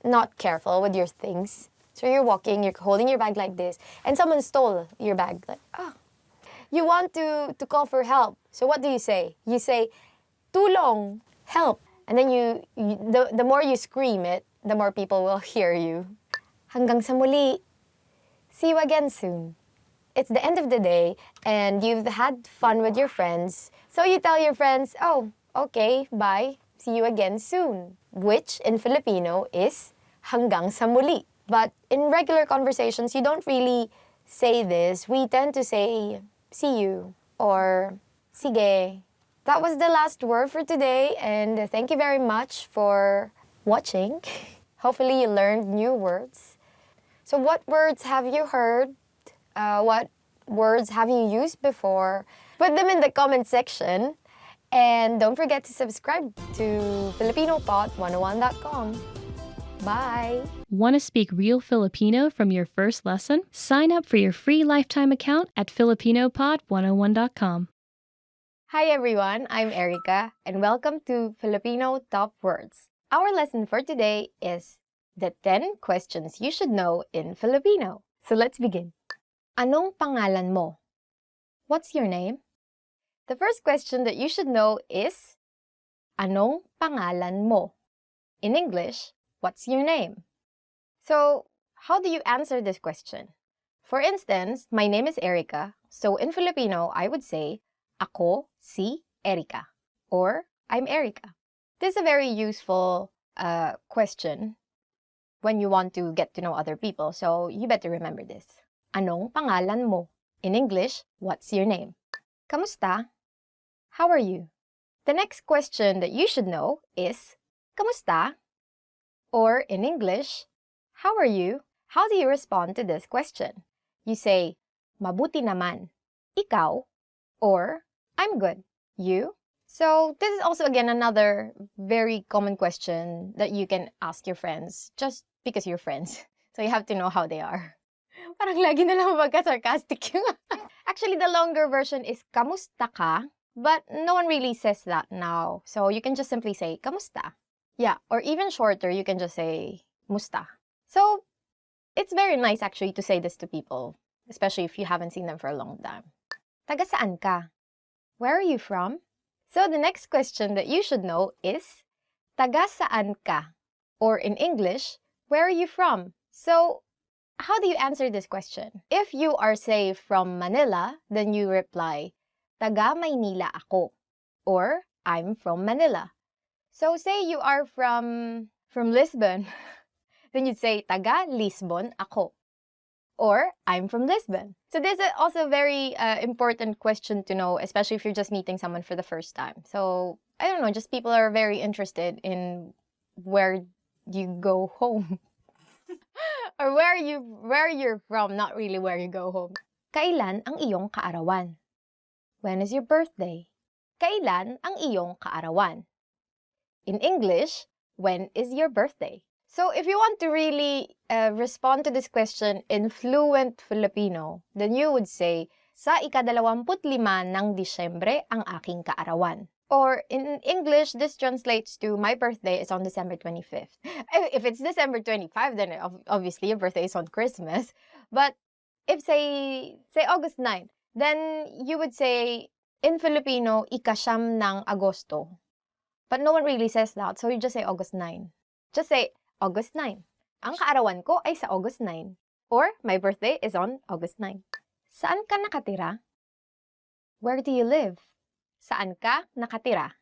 not careful with your things. So you're walking, you're holding your bag like this, and someone stole your bag. Like, oh. You want to call for help. So what do you say? You say, tulong, help. And then the more you scream it, the more people will hear you. Hanggang sa muli. See you again soon. It's the end of the day, and you've had fun with your friends. So you tell your friends, oh, okay, bye. See you again soon. Which in Filipino is hanggang sa muli. But in regular conversations, you don't really say this. We tend to say, see you, or sige. That was the last word for today, and thank you very much for watching. Hopefully you learned new words. So what words have you heard? What words have you used before? Put them in the comment section. And don't forget to subscribe to FilipinoPod101.com. Bye! Want to speak real Filipino from your first lesson? Sign up for your free lifetime account at FilipinoPod101.com. Hi everyone, I'm Erica, and welcome to Filipino Top Words. Our lesson for today is the 10 questions you should know in Filipino. So let's begin. Anong pangalan mo? What's your name? The first question that you should know is, anong pangalan mo? In English, what's your name? So, how do you answer this question? For instance, my name is Erica, so in Filipino, I would say, ako si Erica, or I'm Erica. This is a very useful question when you want to get to know other people, so you better remember this. Anong pangalan mo? In English, what's your name? Kamusta? How are you? The next question that you should know is, kamusta? Or in English, how are you? How do you respond to this question? You say, mabuti naman. Ikaw? Or, I'm good. You? So this is also again another very common question that you can ask your friends just because you're friends. So you have to know how they are. Parang lagi na lang magka-sarcastic yung... Actually, the longer version is kamusta ka? But no one really says that now. So you can just simply say, kamusta? Yeah, or even shorter, you can just say, musta. So it's very nice actually to say this to people, especially if you haven't seen them for a long time. Taga saan ka? Where are you from? So the next question that you should know is, taga saan ka? Or in English, where are you from? So how do you answer this question? If you are, say, from Manila, then you reply, taga Maynila ako, or I'm from Manila. So say you are from Lisbon, then you'd say taga Lisbon ako, or I'm from Lisbon. So this is also a very important question to know, especially if you're just meeting someone for the first time. So I don't know, just people are very interested in where you go home. Or where you're from, not really where you go home. Kailan ang iyong kaarawan? When is your birthday? Kailan ang iyong kaarawan? In English, when is your birthday? So if you want to really respond to this question in fluent Filipino, then you would say, sa ika-25 ng Disyembre ang aking kaarawan. Or in English, this translates to my birthday is on December 25th. If it's December 25, then obviously your birthday is on Christmas. But if say August 9, then you would say in Filipino, ika-siyam ng Agosto. But no one really says that, so you just say August 9. Just say August 9. Ang kaarawan ko ay sa August 9. Or my birthday is on August 9. Saan ka nakatira? Where do you live? Saan ka nakatira?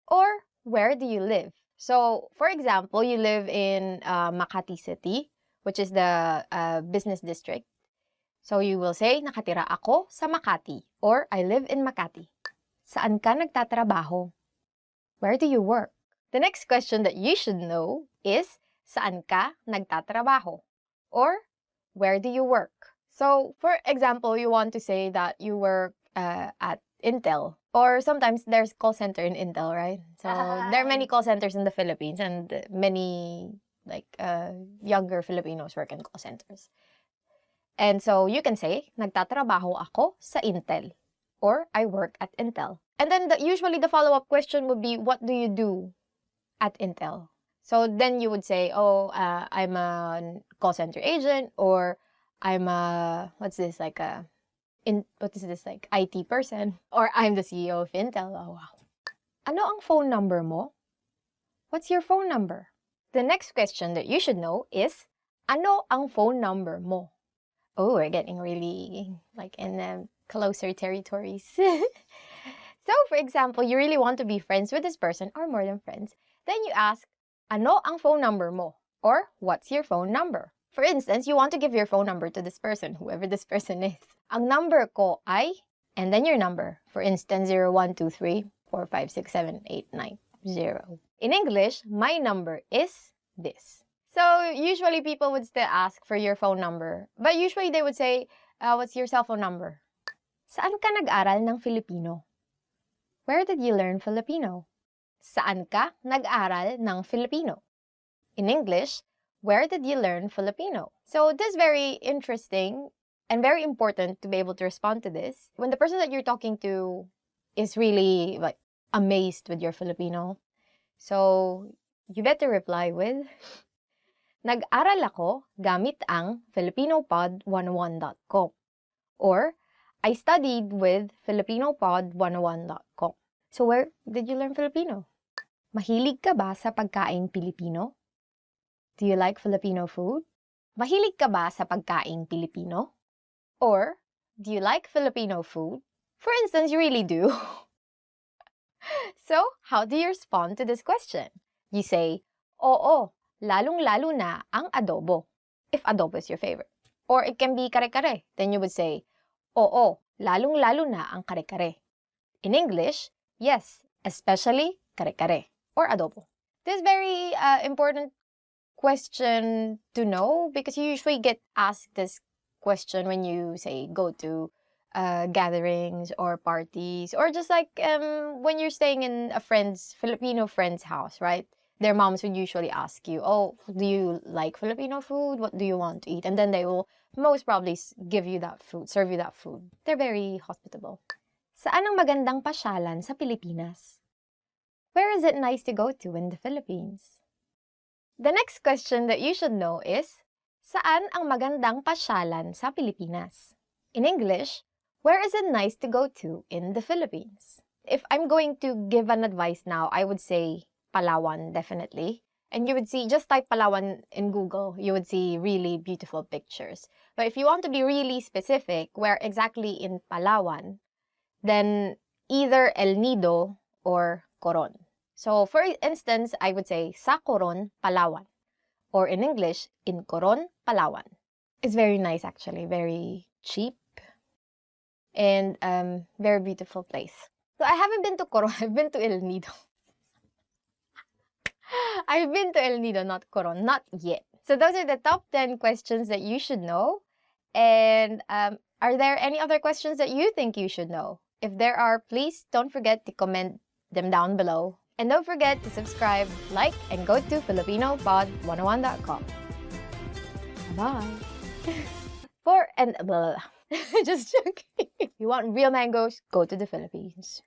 Or, where do you live? So, for example, you live in Makati City, which is the business district. So, you will say, nakatira ako sa Makati, or I live in Makati. Saan ka nagtatrabaho? Where do you work? The next question that you should know is, saan ka nagtatrabaho? Or, where do you work? So, for example, you want to say that you work at Intel, or sometimes there's call center in Intel, right? So there are many call centers in the Philippines, and many younger Filipinos work in call centers. And so you can say, nagtatrabaho ako sa Intel, or I work at Intel. And then usually the follow-up question would be, what do you do at Intel? So then you would say, I'm a call center agent, or I'm a, IT person, or I'm the CEO of Intel. Oh, wow. Ano ang phone number mo? What's your phone number? The next question that you should know is, ano ang phone number mo? Oh, we're getting really in closer territories. So, for example, you really want to be friends with this person or more than friends. Then you ask, ano ang phone number mo? Or, what's your phone number? For instance, you want to give your phone number to this person, whoever this person is. Ang number ko ay, and then your number. For instance, 0123456789. In English, my number is this. So usually people would still ask for your phone number. But usually they would say, what's your cell phone number? Saan ka nag-aral ng Filipino? Where did you learn Filipino? Saan ka nag-aral ng Filipino? In English, where did you learn Filipino? So this is very interesting and very important to be able to respond to this. When the person that you're talking to is really amazed with your Filipino, so you better reply with, nag-aral ako gamit ang filipinopod101.com, or I studied with filipinopod101.com. So where did you learn Filipino? Mahilig ka ba sa pagkaing Pilipino? Do you like Filipino food? Mahilig ka ba sa pagkaing Pilipino? Or, do you like Filipino food? For instance, you really do. So, how do you respond to this question? You say, oo, lalong-lalo na ang adobo, if adobo is your favorite. Or it can be kare-kare. Then you would say, oo, lalong-lalo na ang kare-kare. In English, yes, especially kare-kare or adobo. This is very important question to know because you usually get asked this question when you say go to gatherings or parties, or just when you're staying in a Filipino friend's house, right? Their moms would usually ask you, oh, do you like Filipino food? What do you want to eat? And then they will most probably give you that food, serve you that food. They're very hospitable. Saan ang magandang pasyalan sa Pilipinas? Where is it nice to go to in the Philippines? The next question that you should know is, saan ang magandang pasyalan sa Pilipinas? In English, where is it nice to go to in the Philippines? If I'm going to give an advice now, I would say Palawan, definitely. And you would see, just type Palawan in Google, you would see really beautiful pictures. But if you want to be really specific, where exactly in Palawan, then either El Nido or Coron. So for instance, I would say sa Coron, Palawan. Or in English, in Coron, Palawan. It's very nice actually, very cheap. And very beautiful place. So I haven't been to Coron, I've been to El Nido. I've been to El Nido, not Coron, not yet. So those are the top 10 questions that you should know. And are there any other questions that you think you should know? If there are, please don't forget to comment them down below. And don't forget to subscribe, like, and go to filipinopod101.com. Bye. Just joking. If you want real mangoes, go to the Philippines.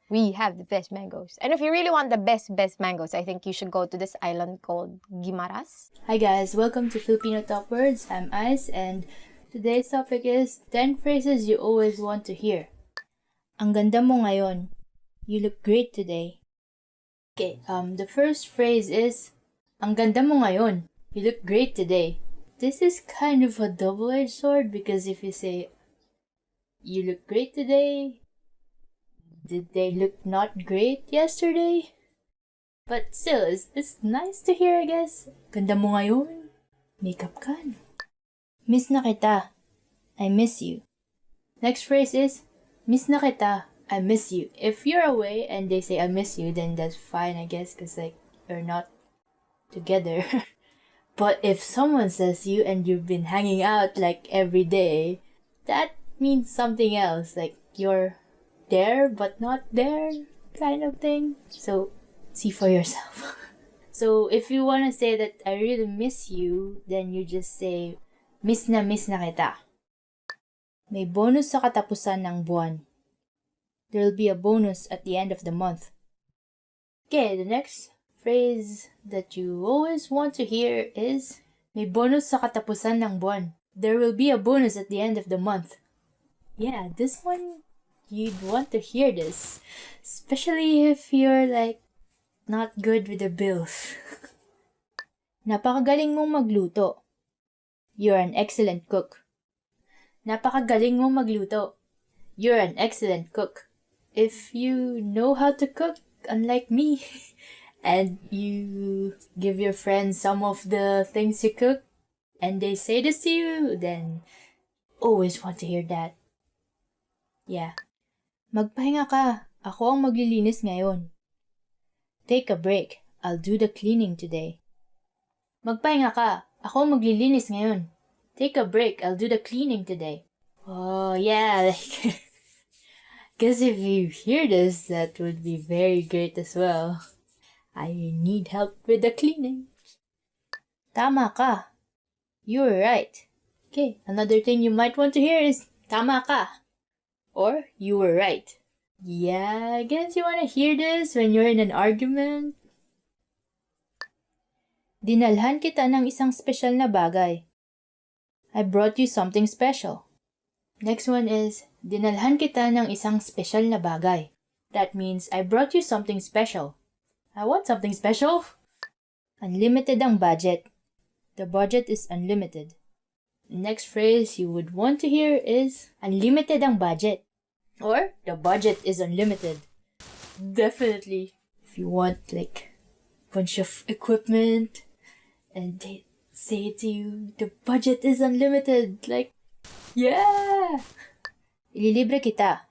We have the best mangoes. And if you really want the best mangoes, I think you should go to this island called Guimaras. Hi guys, welcome to Filipino Top Words. I'm Ice, and today's topic is 10 phrases you always want to hear. Ang ganda mo ngayon. You look great today. Okay, the first phrase is, ang ganda mo ngayon. You look great today. This is kind of a double-edged sword because if you say, you look great today, did they look not great yesterday? But still, it's nice to hear, I guess. Ganda mo ngayon. Makeup ka. Miss na kita. I miss you. Next phrase is, miss na kita. I miss you. If you're away and they say I miss you, then that's fine, I guess, because you're not together. But if someone says you and you've been hanging out like every day, that means something else. Like you're there but not there kind of thing. So see for yourself. So if you want to say that I really miss you, then you just say, miss na kita. May bonus sa katapusan ng buwan. There'll be a bonus at the end of the month. Okay, the next phrase that you always want to hear is, may bonus sa katapusan ng buwan. There will be a bonus at the end of the month. Yeah, this one, you'd want to hear this. Especially if you're like, not good with the bills. Napakagaling mong magluto. You're an excellent cook. Napakagaling mong magluto. You're an excellent cook. If you know how to cook, unlike me, and you give your friends some of the things you cook, and they say this to you, then always want to hear that. Yeah. Magpahinga ka. Ako ang maglilinis ngayon. Take a break. I'll do the cleaning today. Magpahinga ka. Ako ang maglilinis ngayon. Take a break. I'll do the cleaning today. Oh, yeah. Guess if you hear this, that would be very great as well. I need help with the cleaning. Tama ka. You're right. Okay, another thing you might want to hear is tama ka. Or you were right. Yeah, I guess you want to hear this when you're in an argument. Dinalhan kita ng isang special na bagay. I brought you something special. Next one is, dinalhan kita ng isang special na bagay. That means, I brought you something special. I want something special. Unlimited ang budget. The budget is unlimited. Next phrase you would want to hear is, unlimited ang budget. Or, the budget is unlimited. Definitely, if you want like a bunch of equipment and they say to you, the budget is unlimited. Like, yeah! Ililibre kita.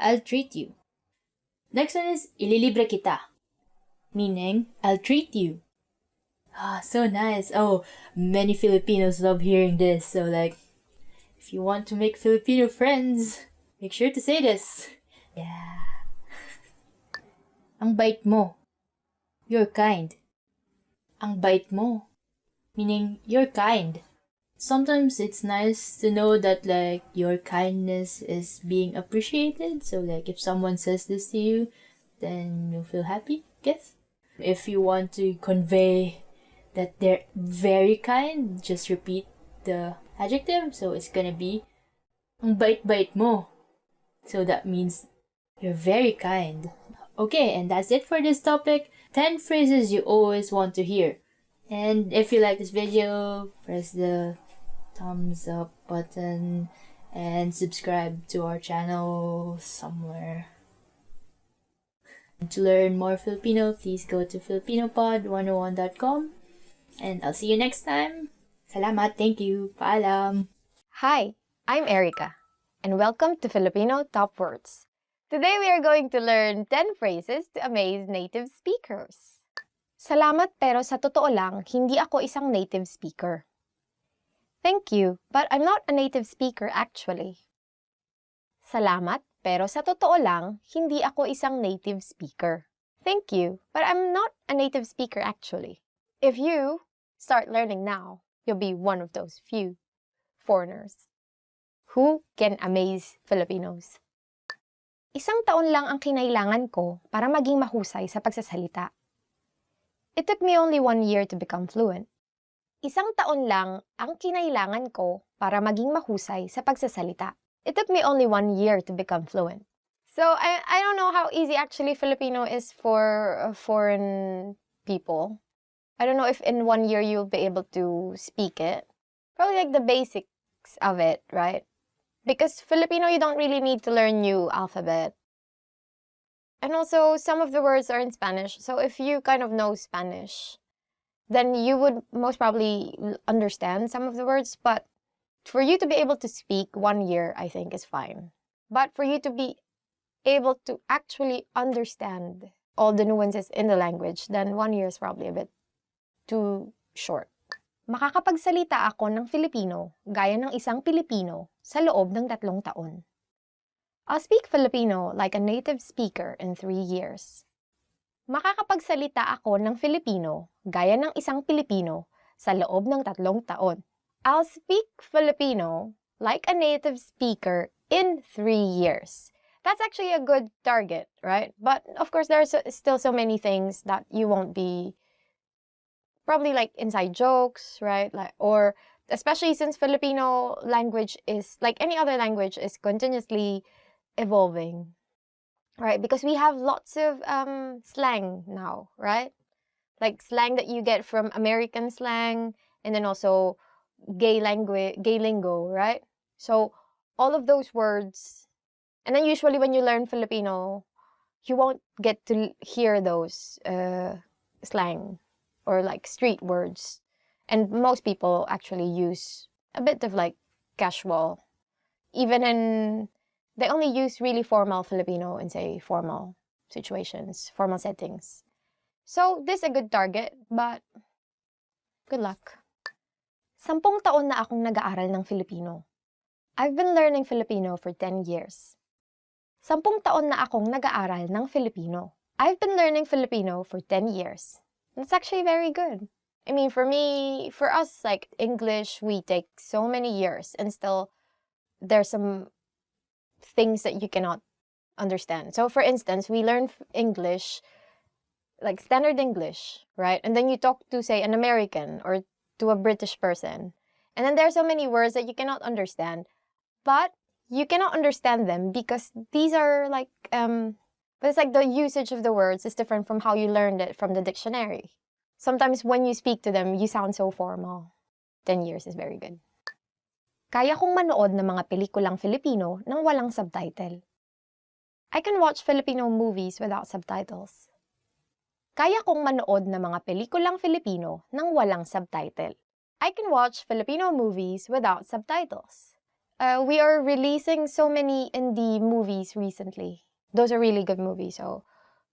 I'll treat you. Next one is, ililibre kita. Meaning, I'll treat you. Ah, so nice. Oh, many Filipinos love hearing this. So like, if you want to make Filipino friends, make sure to say this. Yeah. Ang bait mo. You're kind. Ang bait mo. Meaning, you're kind. Sometimes it's nice to know that like your kindness is being appreciated. So like if someone says this to you, then you'll feel happy, I guess. If you want to convey that they're very kind, just repeat the adjective. So it's gonna be, ang bait-bait mo. So that means you're very kind. Okay, and that's it for this topic. 10 phrases you always want to hear. And if you like this video, press the thumbs up button and subscribe to our channel somewhere. To learn more Filipino, please go to filipinopod101.com. And I'll see you next time. Salamat, thank you, paalam. Hi, I'm Erica, and welcome to Filipino Top Words. Today we are going to learn 10 phrases to amaze native speakers. Salamat, pero sa totoo lang, hindi ako isang native speaker. Thank you, but I'm not a native speaker actually. Salamat, pero sa totoo lang, hindi ako isang native speaker. Thank you, but I'm not a native speaker actually. If you start learning now, you'll be one of those few foreigners who can amaze Filipinos. Isang taon lang ang kinailangan ko para maging mahusay sa pagsasalita. It took me only 1 year to become fluent. Isang taon lang ang kinailangan ko para maging mahusay sa pagsasalita. It took me only 1 year to become fluent. So I don't know how easy actually Filipino is for foreign people. I don't know if in 1 year you'll be able to speak it. Probably like the basics of it, right? Because Filipino, you don't really need to learn new alphabet. And also, some of the words are in Spanish. So if you kind of know Spanish, then you would most probably understand some of the words. But for you to be able to speak 1 year, I think is fine. But for you to be able to actually understand all the nuances in the language, then 1 year is probably a bit too short. Makakapagsalita ako ng Filipino gaya ng isang Pilipino sa loob ng 3 taon. I'll speak Filipino like a native speaker in 3 years. Makakapagsalita ako ng Filipino gaya ng isang Pilipino sa loob ng 3 taon. I'll speak Filipino like a native speaker in 3 years. That's actually a good target, right? But of course, there are still so many things that you won't be, probably like inside jokes, right? Like, or especially since Filipino language is, like any other language, is continuously evolving, right? Because we have lots of slang now, right? Like slang that you get from American slang, and then also gay language, gay lingo, right? So all of those words, and then usually when you learn Filipino, you won't get to hear those slang or like street words. And most people actually use a bit of like casual, even in, they only use really formal Filipino in, say, formal situations, formal settings. So this is a good target, but good luck. 10 taon na akong nag-aaral ng Filipino. I've been learning Filipino for 10 years. 10 taon na akong nag-aaral ng Filipino. I've been learning Filipino for 10 years. That's actually very good. I mean, for me, for us, like English, we take so many years and still there's some things that you cannot understand. So for instance, we learn English, like standard English, right? And then you talk to, say, an American or to a British person. And then there are so many words that you cannot understand. But you cannot understand them because these are like, but it's like the usage of the words is different from how you learned it from the dictionary. Sometimes when you speak to them, you sound so formal. 10 years is very good. Kaya kong manood ng mga pelikulang Filipino nang walang subtitle. I can watch Filipino movies without subtitles. Kaya kong manood ng mga pelikulang Filipino nang walang subtitle. I can watch Filipino movies without subtitles. We are releasing so many indie movies recently. Those are really good movies, so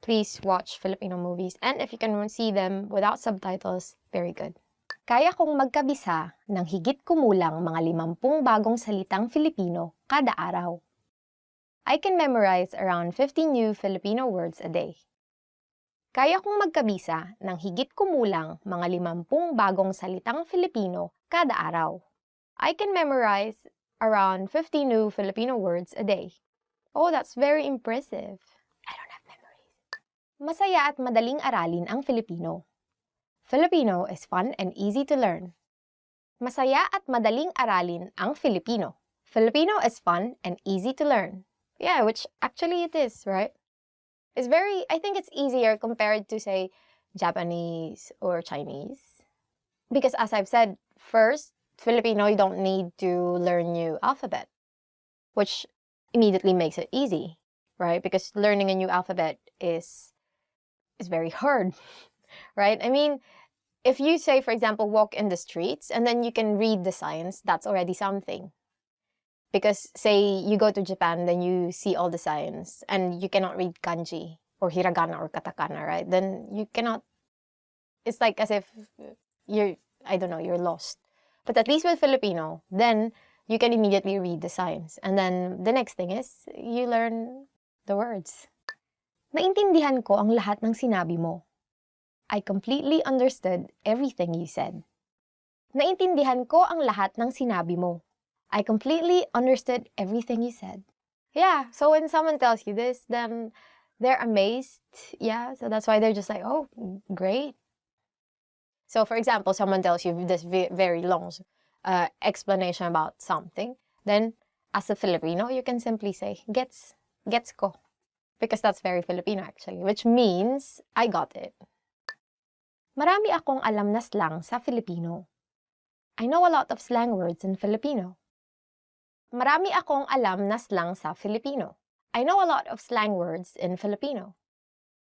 please watch Filipino movies. And if you can see them without subtitles, very good. Kaya kong magkabisa ng higit kumulang mga 50 bagong salitang Filipino kada araw. I can memorize around 50 new Filipino words a day. Kaya kong magkabisa ng higit kumulang mga 50 bagong salitang Filipino kada araw. I can memorize around 50 new Filipino words a day. Oh, that's very impressive. I don't have memories. Masaya at madaling aralin ang Filipino. Filipino is fun and easy to learn. Masaya at madaling aralin ang Filipino. Filipino is fun and easy to learn. Yeah, which actually it is, right? It's very, I think it's easier compared to, say, Japanese or Chinese. Because as I've said, first, Filipino, you don't need to learn new alphabet, which immediately makes it easy, right? Because learning a new alphabet is very hard, right? I mean, if you say, for example, walk in the streets and then you can read the signs, that's already something. Because say you go to Japan, then you see all the signs and you cannot read kanji or hiragana or katakana, right? Then you cannot, it's like as if you're, I don't know, you're lost. But at least with Filipino, then you can immediately read the signs. And then the next thing is, you learn the words. Naintindihan ko ang lahat ng sinabi mo. I completely understood everything you said. Naintindihan ko ang lahat ng sinabi mo. I completely understood everything you said. Yeah, so when someone tells you this, then they're amazed. Yeah, so that's why they're just like, oh, great. So for example, someone tells you this very long explanation about something, then as a Filipino, you can simply say, gets ko. Because that's very Filipino actually, which means I got it. Marami akong alam na slang sa Filipino. I know a lot of slang words in Filipino. Marami akong alam na slang sa Filipino. I know a lot of slang words in Filipino.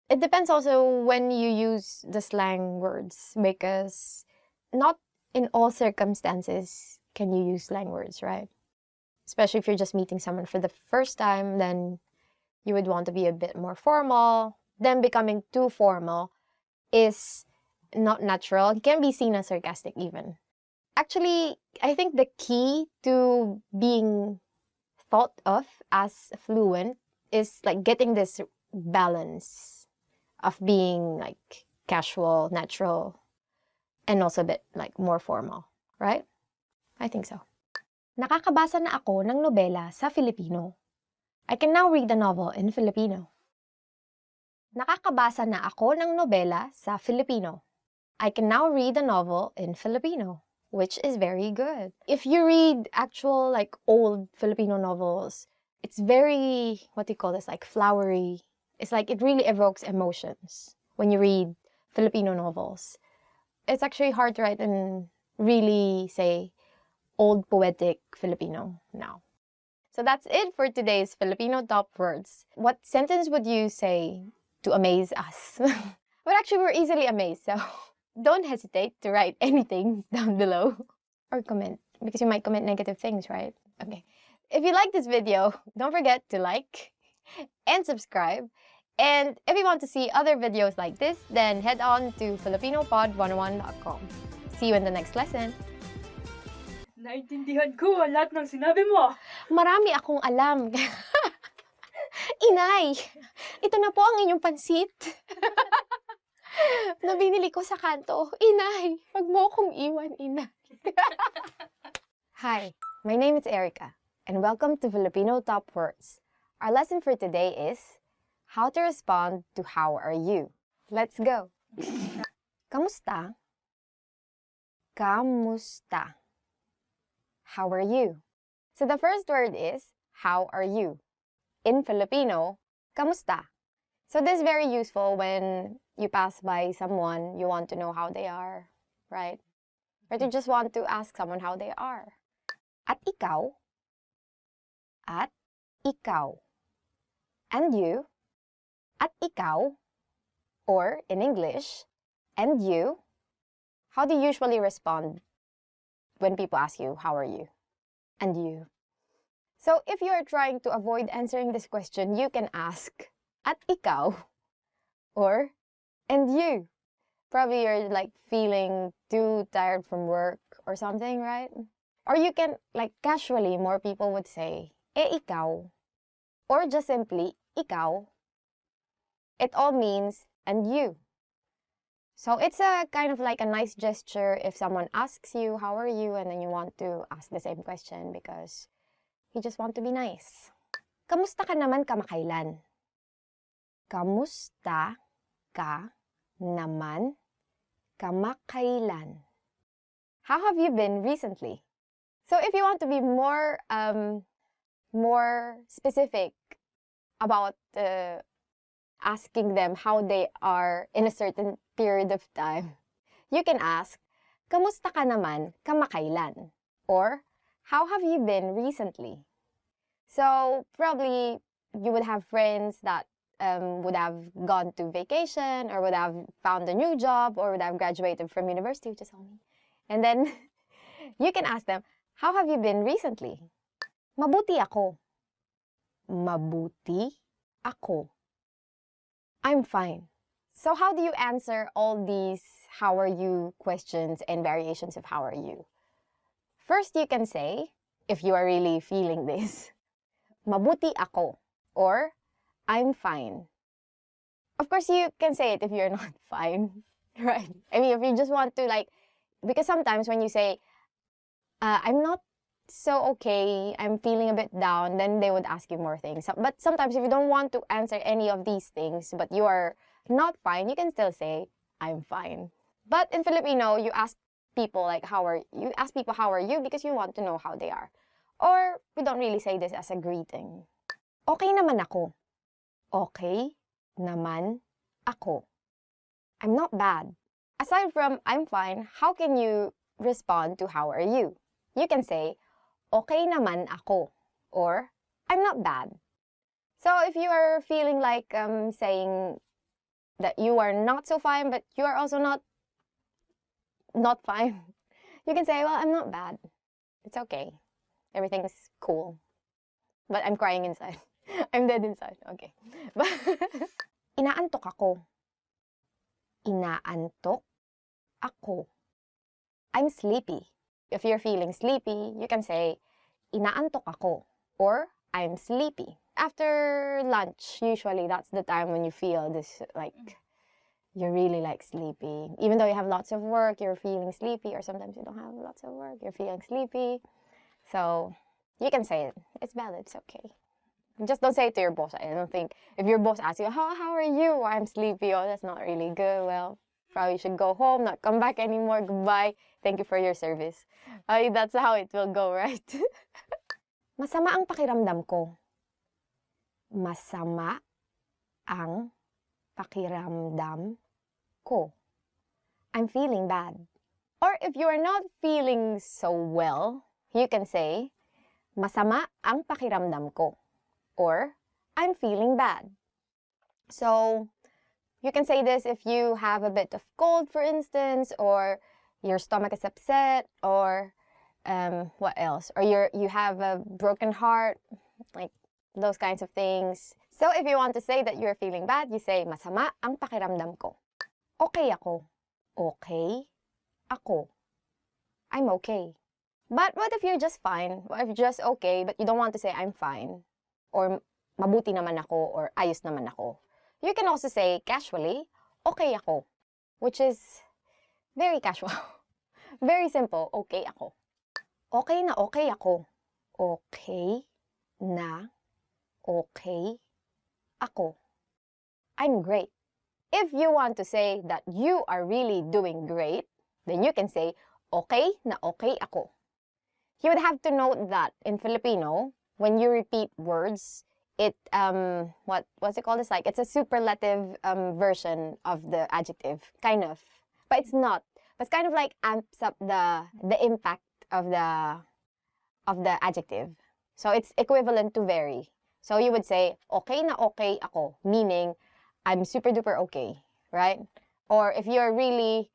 It depends also when you use the slang words, because not in all circumstances can you use slang words, right? Especially if you're just meeting someone for the first time, then you would want to be a bit more formal. Then becoming too formal is not natural. It can be seen as sarcastic even. Actually, I think the key to being thought of as fluent is like getting this balance of being like casual, natural, and also a bit like more formal, right? I think so. Nakakabasa na ako ng nobela sa Filipino. I can now read a novel in Filipino. Nakakabasa na ako ng nobela sa Filipino. I can now read a novel in Filipino, which is very good. If you read actual like old Filipino novels, it's very, what do you call this, like flowery. It's like it really evokes emotions when you read Filipino novels. It's actually hard to write and really say old poetic Filipino now. So that's it for today's Filipino top words. What sentence would you say to amaze us? But actually, we're easily amazed, so don't hesitate to write anything down below or comment, because you might comment negative things, right? Okay. If you like this video, don't forget to like and subscribe. And if you want to see other videos like this, then head on to filipinopod101.com. See you in the next lesson. Naintindihan ko ang lahat ng sinabi mo. Marami akong alam. Inay, ito na po ang inyong pansit. Na binili ko sa kanto. Inay, wag mo akong iwan, inay. Hi, my name is Erica, and welcome to Filipino Top Words. Our lesson for today is how to respond to how are you. Let's go. Kamusta? Kamusta? How are you? So the first word is, how are you? In Filipino, kamusta? So this is very useful when you pass by someone, you want to know how they are, right? Or you just want to ask someone how they are. At ikaw? At ikaw. And you? At ikaw? Or in English, and you? How do you usually respond when people ask you, how are you? And you? So if you are trying to avoid answering this question, you can ask, at ikaw? Or, and you? Probably you're like feeling too tired from work or something, right? Or you can, like casually, more people would say, ikaw? Or just simply, ikaw? It all means, and you. So it's a kind of like a nice gesture if someone asks you, how are you? And then you want to ask the same question because you just want to be nice. Kamusta ka naman kamakailan? Kamusta ka naman kamakailan? How have you been recently? So if you want to be more specific about asking them how they are in a certain period of time, you can ask, kamusta ka naman kamakailan? Or, how have you been recently? So probably you would have friends that would have gone to vacation or would have found a new job or would have graduated from university, which is all me. And then you can ask them, how have you been recently? Mabuti ako. Mabuti ako. I'm fine. So how do you answer all these how are you questions and variations of how are you? First, you can say, if you are really feeling this, mabuti ako, or I'm fine. Of course, you can say it if you're not fine, right? I mean, if you just want to like, because sometimes when you say, I'm not so okay, I'm feeling a bit down, then they would ask you more things. But sometimes if you don't want to answer any of these things, but you are not fine, you can still say, I'm fine. But in Filipino, you ask people like, how are you because you want to know how they are. Or we don't really say this as a greeting. Okay naman ako. Okay naman ako. I'm not bad. Aside from I'm fine, how can you respond to how are you? You can say, okay naman ako, or I'm not bad. So if you are feeling like saying that you are not so fine, but you are also not fine, you can say, well, I'm not bad. It's okay. Everything's cool. But I'm crying inside. I'm dead inside. Okay. Inaantok ako. Inaantok ako. I'm sleepy. if you're feeling sleepy, you can say, inaantok ako, or I'm sleepy. After lunch, usually that's the time when you feel this, like, you're really like sleepy. Even though you have lots of work, you're feeling sleepy, or sometimes you don't have lots of work, you're feeling sleepy. So you can say it. It's valid, it's okay. Just don't say it to your boss. I don't think, if your boss asks you, how are you? I'm sleepy. Oh, that's not really good. Well, probably should go home, not come back anymore. Goodbye. Thank you for your service. That's how it will go, right? Masama ang pakiramdam ko. Masama ang pakiramdam ko. I'm feeling bad. Or if you are not feeling so well, you can say, masama ang pakiramdam ko. Or, I'm feeling bad. So, you can say this if you have a bit of cold, for instance, or your stomach is upset, or what else? Or you have a broken heart, like those kinds of things. So, if you want to say that you're feeling bad, you say, masama ang pakiramdam ko. Okay ako. Okay ako. I'm okay. But what if you're just fine? What if you're just okay, but you don't want to say, I'm fine? Or mabuti naman ako, or ayos naman ako. You can also say casually, okay ako, which is very casual. Very simple, okay ako. Okay na okay ako. Okay na okay ako. I'm great. If you want to say that you are really doing great, then you can say, okay na okay ako. You would have to note that in Filipino, when you repeat words, it what's it called? It's like, it's a superlative version of the adjective, kind of, but it's not. But it's kind of like amps up the impact of the adjective. So it's equivalent to very. So you would say, okay na okay ako, meaning I'm super duper okay, right? Or if you're really,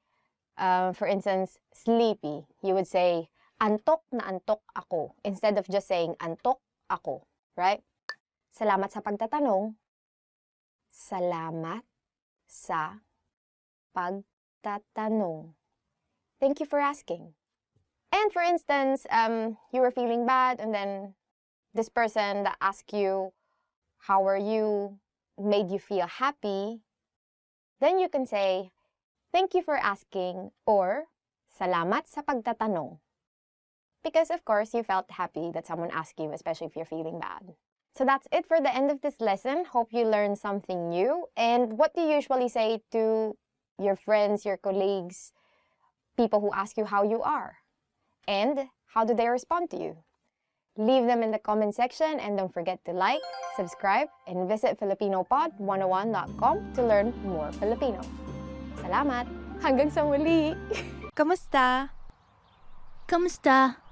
for instance, sleepy, you would say, antok na antok ako, instead of just saying antok ako, right? Salamat sa pagtatanong. Salamat sa pagtatanong. Thank you for asking. And for instance, you were feeling bad, and then this person that asked you, how are you, made you feel happy, then you can say, thank you for asking, or salamat sa pagtatanong. Because of course, you felt happy that someone asked you, especially if you're feeling bad. So that's it for the end of this lesson. Hope you learned something new. And what do you usually say to your friends, your colleagues, people who ask you how you are? And how do they respond to you? Leave them in the comment section, and don't forget to like, subscribe, and visit FilipinoPod101.com to learn more Filipino. Salamat! Hanggang sa muli! Kamusta? Kamusta?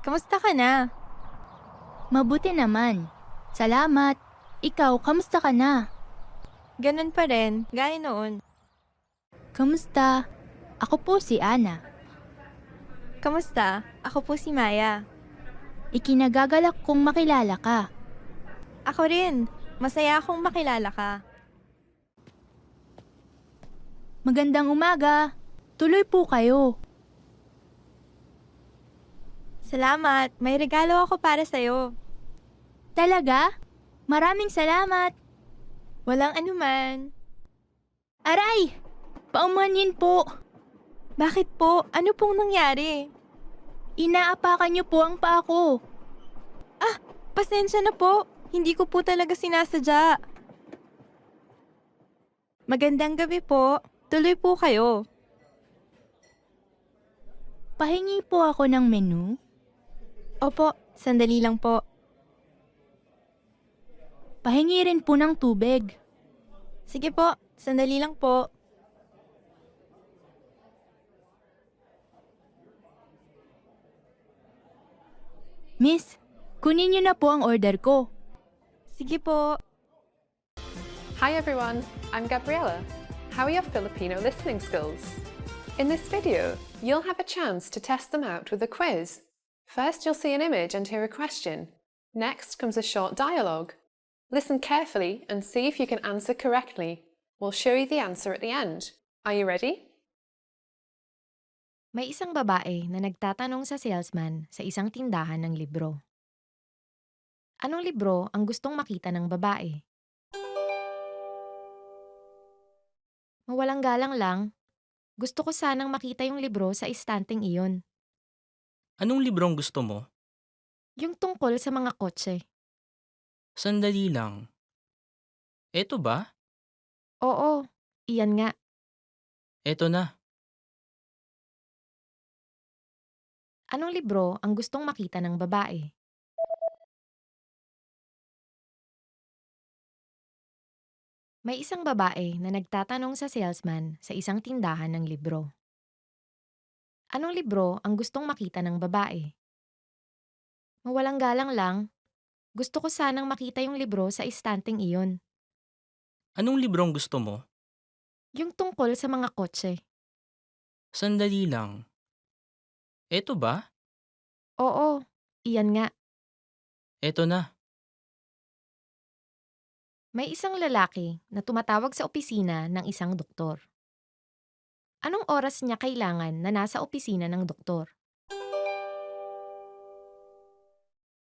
Kamusta ka na? Mabuti naman. Salamat. Ikaw, kamusta ka na? Ganun pa rin, gaya noon. Kamusta? Ako po si Ana. Kamusta? Ako po si Maya. Ikinagagalak kong makilala ka. Ako rin. Masaya akong makilala ka. Magandang umaga. Tuloy po kayo. Salamat. May regalo ako para sa'yo. Talaga? Maraming salamat. Walang anuman. Aray! Paumanhin po. Bakit po? Ano pong nangyari? Inaapakan niyo po ang paa ko. Ah, pasensya na po. Hindi ko po talaga sinasadya. Magandang gabi po. Tuloy po kayo. Pahingi po ako ng menu. Opo, sandali lang po. Pahingi rin po ng tubig. Sige po, sandali lang po. Miss, kunin niyo na po ang order ko. Sige po. Hi everyone, I'm Gabriella. How are your Filipino listening skills? In this video, you'll have a chance to test them out with a quiz. First, you'll see an image and hear a question. Next comes a short dialogue. Listen carefully and see if you can answer correctly. We'll show you the answer at the end. Are you ready? May isang babae na nagtatanong sa salesman sa isang tindahan ng libro. Anong libro ang gustong makita ng babae? Mawalang galang lang, gusto ko sanang makita yung libro sa istanteng iyon. Anong librong gusto mo? Yung tungkol sa mga kotse. Sandali lang. Eto ba? Oo, iyan nga. Eto na. Anong libro ang gustong makita ng babae? May isang babae na nagtatanong sa salesman sa isang tindahan ng libro. Anong libro ang gustong makita ng babae? Mawalang galang lang, gusto ko sanang makita yung libro sa istanteng iyon. Anong librong gusto mo? Yung tungkol sa mga kotse. Sandali lang. Eto ba? Oo, iyan nga. Eto na. May isang lalaki na tumatawag sa opisina ng isang doktor. Anong oras niya kailangan na nasa opisina ng doktor?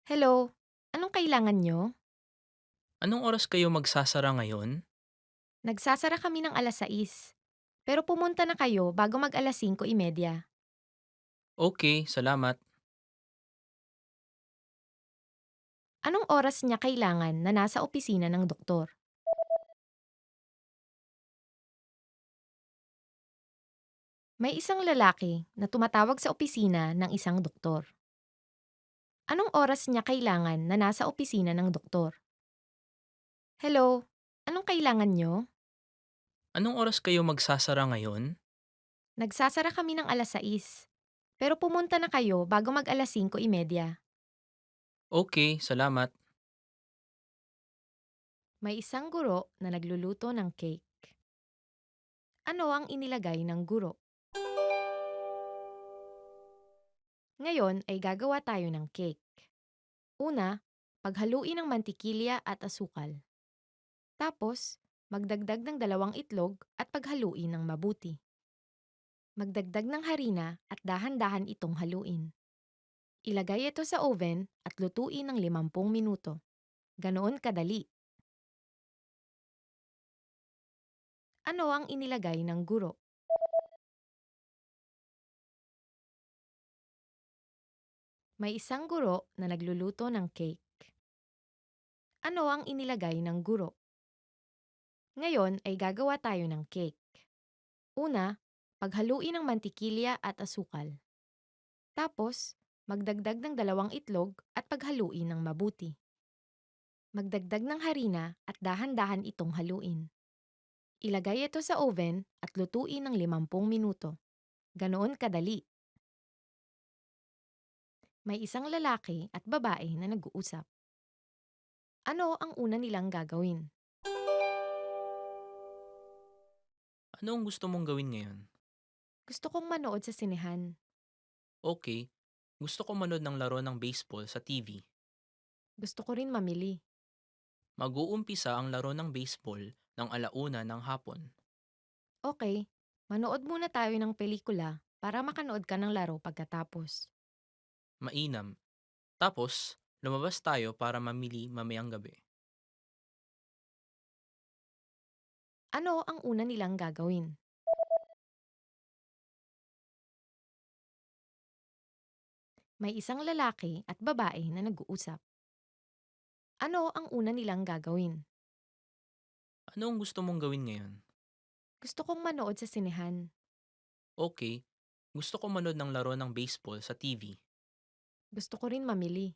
Hello, anong kailangan nyo? Anong oras kayo magsasara ngayon? Nagsasara kami ng alas 6. Pero pumunta na kayo bago mag alas 5:30. Okay, salamat. Anong oras niya kailangan na nasa opisina ng doktor? May isang lalaki na tumatawag sa opisina ng isang doktor. Anong oras niya kailangan na nasa opisina ng doktor? Hello, anong kailangan nyo? Anong oras kayo magsasara ngayon? Nagsasara kami ng alas 6. Pero pumunta na kayo bago mag alas 5:30. Okay, salamat. May isang guro na nagluluto ng cake. Ano ang inilagay ng guro? Ngayon ay gagawa tayo ng cake. Una, paghaluin ng mantikilya at asukal. Tapos, magdagdag ng 2 itlog at paghaluin ng mabuti. Magdagdag ng harina at dahan-dahan itong haluin. Ilagay ito sa oven at lutuin ng 50 minuto. Ganoon kadali. Ano ang inilagay ng guro? May isang guro na nagluluto ng cake. Ano ang inilagay ng guro? Ngayon ay gagawa tayo ng cake. Una, paghaluin ng mantikilya at asukal. Tapos, magdagdag ng 2 itlog at paghaluin ng mabuti. Magdagdag ng harina at dahan-dahan itong haluin. Ilagay ito sa oven at lutuin ng 50 minuto. Ganoon kadali. May isang lalaki at babae na nag-uusap. Ano ang una nilang gagawin? Ano ang gusto mong gawin ngayon? Gusto kong manood sa sinehan. Okay, gusto ko manood ng laro ng baseball sa TV. Gusto ko rin mamili. Mag-uumpisa ang laro ng baseball ng 1:00 ng hapon. Okay, manood muna tayo ng pelikula para makanood ka ng laro pagkatapos. Mainam. Tapos, lumabas tayo para mamili mamayang gabi. Ano ang una nilang gagawin? May isang lalaki at babae na nag-uusap. Ano ang una nilang gagawin? Ano ang gusto mong gawin ngayon? Gusto kong manood sa sinehan. Okay, gusto ko manood ng laro ng baseball sa TV. Gusto ko rin mamili.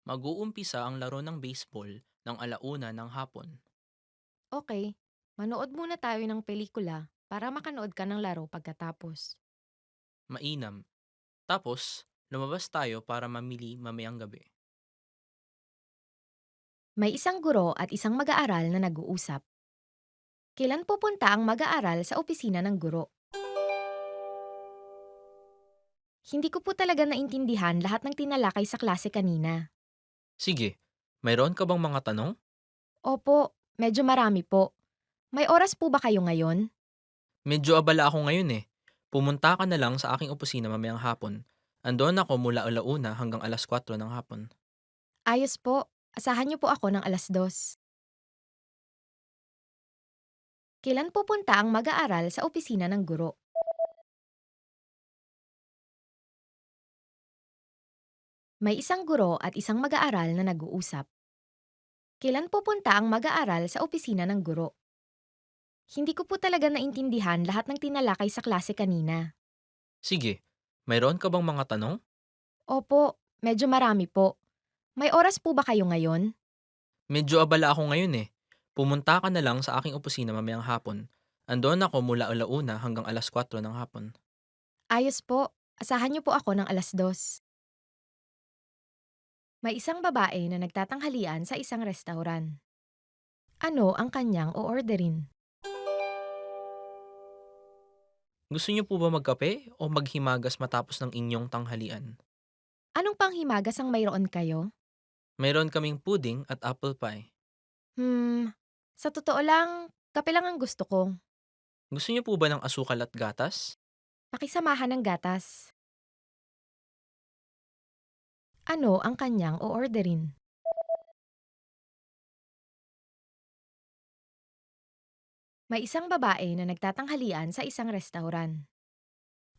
Mag-uumpisa ang laro ng baseball ng 1:00 ng hapon. Okay, manood muna tayo ng pelikula para makanood ka ng laro pagkatapos. Mainam. Tapos, lumabas tayo para mamili mamayang gabi. May isang guro at isang mag-aaral na nag-uusap. Kailan pupunta ang mag-aaral sa opisina ng guro? Hindi ko po talaga naintindihan lahat ng tinalakay sa klase kanina. Sige, mayroon ka bang mga tanong? Opo, medyo marami po. May oras po ba kayo ngayon? Medyo abala ako ngayon eh. Pumunta ka na lang sa aking opisina mamayang hapon. Andoon ako mula alauna hanggang 4:00 ng hapon. Ayos po. Asahan niyo po ako ng 2:00. Kailan pupunta ang mag-aaral sa opisina ng guro? May isang guro at isang mag-aaral na nag-uusap. Kailan pupunta ang mag-aaral sa opisina ng guro? Hindi ko po talaga naintindihan lahat ng tinalakay sa klase kanina. Sige, mayroon ka bang mga tanong? Opo, medyo marami po. May oras po ba kayo ngayon? Medyo abala ako ngayon eh. Pumunta ka na lang sa aking opisina mamayang hapon. Andoon ako mula alauna hanggang 4:00 ng hapon. Ayos po. Asahan niyo po ako ng 2:00. May isang babae na nagtatanghalian sa isang restaurant. Ano ang kanyang o-orderin? Gusto niyo po ba magkape o maghimagas matapos ng inyong tanghalian? Anong panghimagas ang mayroon kayo? Mayroon kaming pudding at apple pie. Sa totoo lang, kape lang ang gusto ko. Gusto niyo po ba ng asukal at gatas? Pakisamahan ng gatas. Ano ang kanyang o-orderin? May isang babae na nagtatanghalian sa isang restaurant.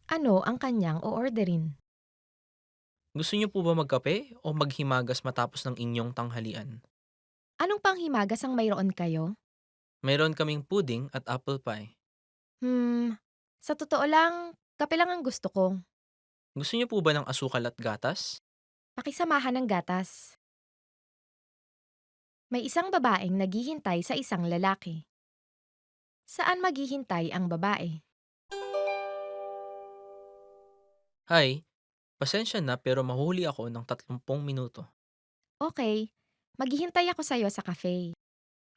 Ano ang kanyang o-orderin? Gusto niyo po ba magkape o maghimagas matapos ng inyong tanghalian? Anong panghimagas ang mayroon kayo? Mayroon kaming pudding at apple pie. Sa totoo lang, kape lang ang gusto ko. Gusto niyo po ba ng asukal at gatas? Pakisamahan ng gatas. May isang babaeng naghihintay sa isang lalaki. Saan maghihintay ang babae? Hi, pasensya na pero mahuli ako ng 30 minuto. Okay, maghihintay ako sa'yo sa cafe.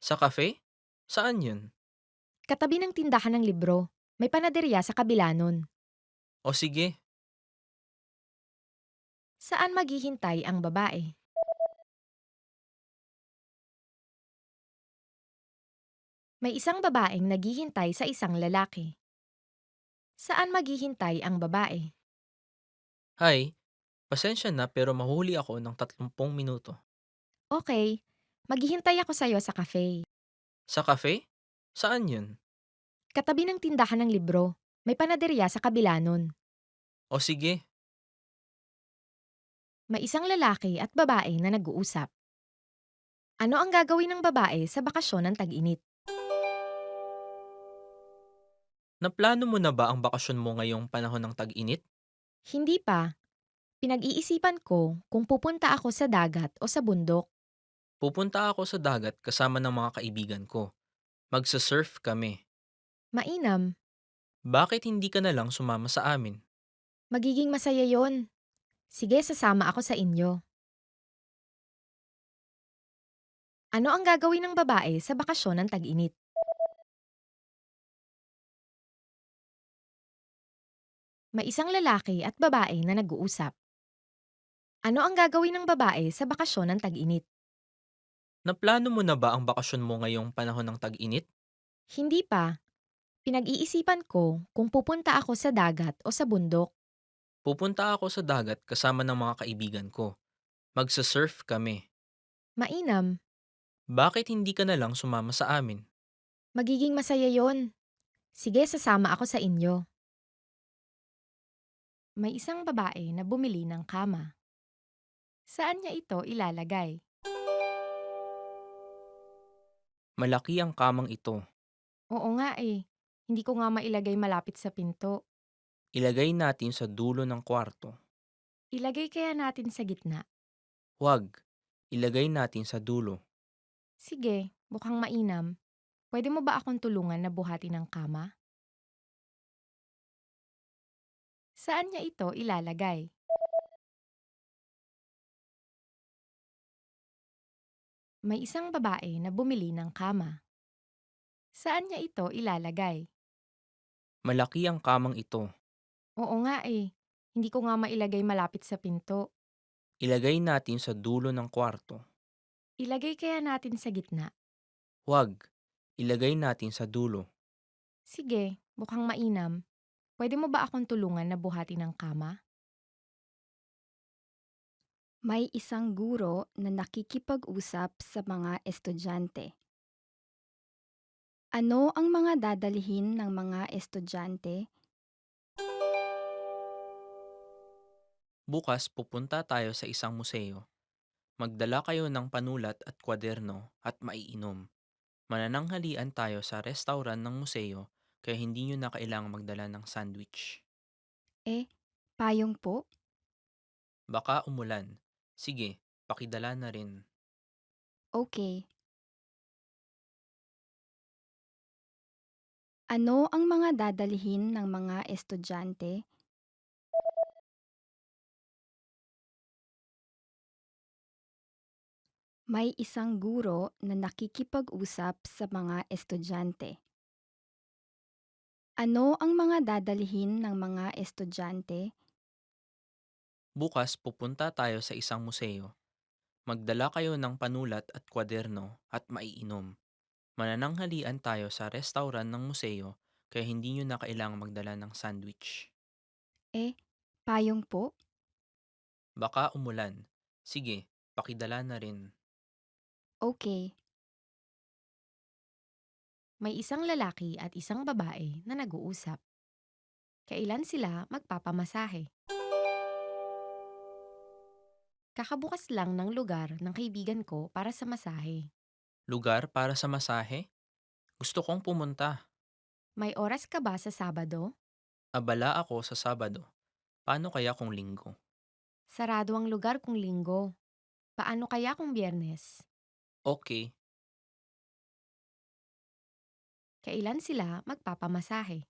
Sa cafe? Saan yun? Katabi ng tindahan ng libro. May panaderya sa kabila nun. O sige, Saan maghihintay ang babae? May isang babaeng naghihintay sa isang lalaki. Saan maghihintay ang babae? hi, pasensya na pero mahuli ako ng 30 minuto. Okay, maghihintay ako sa'yo sa cafe. Sa cafe? Saan yun? Katabi ng tindahan ng libro. May panaderya sa kabila nun. O sige, May isang lalaki at babae na nag-uusap. Ano ang gagawin ng babae sa bakasyon ng tag-init? naplano mo na ba ang bakasyon mo ngayong panahon ng tag-init? Hindi pa. Pinag-iisipan ko kung pupunta ako sa dagat o sa bundok. Pupunta ako sa dagat kasama ng mga kaibigan ko. Magsa-surf kami. Mainam. Bakit hindi ka na lang sumama sa amin? Magiging masaya yon. Sige, sasama ako sa inyo. Ano ang gagawin ng babae sa bakasyon ng tag-init? May isang lalaki at babae na nag-uusap. Ano ang gagawin ng babae sa bakasyon ng tag-init? Naplano mo na ba ang bakasyon mo ngayong panahon ng tag-init? Hindi pa. Pinag-iisipan ko kung pupunta ako sa dagat o sa bundok. Pupunta ako sa dagat kasama ng mga kaibigan ko. Magsa-surf kami. Mainam. Bakit hindi ka na lang sumama sa amin? Magiging masaya yon. Sige, sasama ako sa inyo. May isang babae na bumili ng kama. Saan niya ito ilalagay? Malaki ang kamang ito. Oo nga eh. Hindi ko nga mailagay malapit sa pinto. Ilagay natin sa dulo ng kwarto. Ilagay kaya natin sa gitna. Huwag. Ilagay natin sa dulo. Sige, mukhang mainam. Pwede mo ba akong tulungan na buhatin ang kama? Saan niya ito ilalagay? May isang babae na bumili ng kama. Saan niya ito ilalagay? Malaki ang kamang ito. Oo nga eh. Hindi ko nga mailagay malapit sa pinto. Ilagay natin sa dulo ng kwarto. Ilagay kaya natin sa gitna. Huwag. Ilagay natin sa dulo. Sige, mukhang mainam. Pwede mo ba akong tulungan na buhatin ng kama? May isang guro na nakikipag-usap sa mga estudyante. Ano ang mga dadalhin ng mga estudyante? Bukas pupunta tayo sa isang museo. Magdala kayo ng panulat at kwaderno at maiinom. Manananghalian tayo sa restaurant ng museo kaya hindi nyo na kailangang magdala ng sandwich. Payong po? Baka umulan. Sige, pakidala na rin. Okay. Ano ang mga dadalhin ng mga estudyante? May isang guro na nakikipag-usap sa mga estudyante. Ano ang mga dadalhin ng mga estudyante? Bukas pupunta tayo sa isang museo. Magdala kayo ng panulat at kwaderno at maiinom. Manananghalian tayo sa restaurant ng museo kaya hindi nyo na kailangang magdala ng sandwich. Payong po? Baka umulan. Sige, pakidala na rin. Okay. May isang lalaki at isang babae na nag-uusap. Kailan sila magpapamasahe? Kakabukas lang ng lugar ng kaibigan ko para sa masahe. Lugar para sa masahe? Gusto kong pumunta. May oras ka ba sa Sabado? Abala ako sa Sabado. Paano kaya kung Linggo? Sarado ang lugar kung Linggo. Paano kaya kung Biyernes? Okay, Kailan sila magpapamasahe?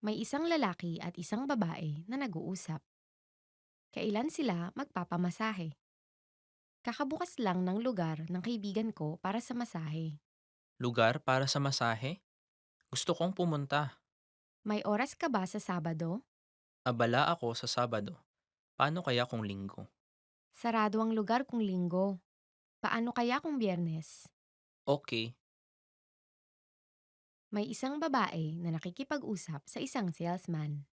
May isang lalaki at isang babae na nag-uusap. Kailan sila magpapamasahe? Kakabukas lang ng lugar ng kaibigan ko para sa masahe. lugar para sa masahe? Gusto kong pumunta. May oras ka ba sa Sabado? Abala ako sa Sabado. Paano kaya kung Linggo? Sarado ang lugar kung Linggo. Paano kaya kung Biyernes? Okay, May isang babae na nakikipag-usap sa isang salesman.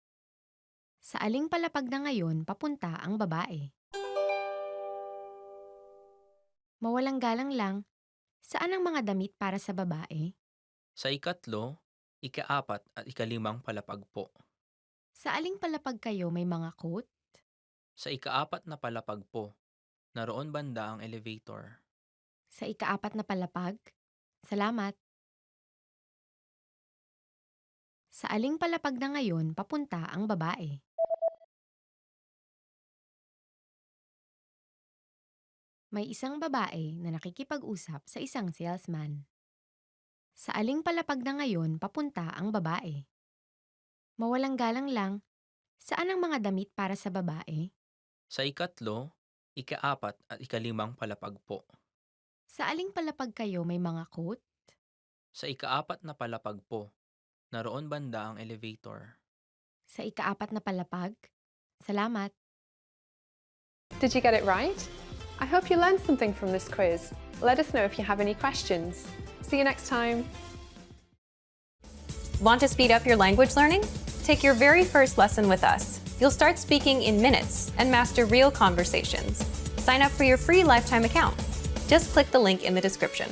Sa aling palapag na ngayon papunta ang babae? Mawalang galang lang, saan ang mga damit para sa babae? sa ikatlo, ikaapat at ikalimang palapag po. Sa aling palapag kayo may mga coat? Sa ikaapat na palapag po, naroon banda ang elevator. Sa ikaapat na palapag? Salamat. Sa aling palapag na ngayon papunta ang babae? May isang babae na nakikipag-usap sa isang salesman. Sa aling palapag na ngayon papunta ang babae? Mawalang galang lang, saan ang mga damit para sa babae? Sa ikatlo, ikaapat at ikalimang palapag po. Sa aling palapag kayo may mga coat? Sa ikaapat na palapag po, naroon banda ang elevator. Sa ikaapat na palapag? Salamat. Did you get it right? I hope you learned something from this quiz. Let us know if you have any questions. See you next time. Want to speed up your language learning? Take your very first lesson with us. You'll start speaking in minutes and master real conversations. Sign up for your free lifetime account. Just click the link in the description.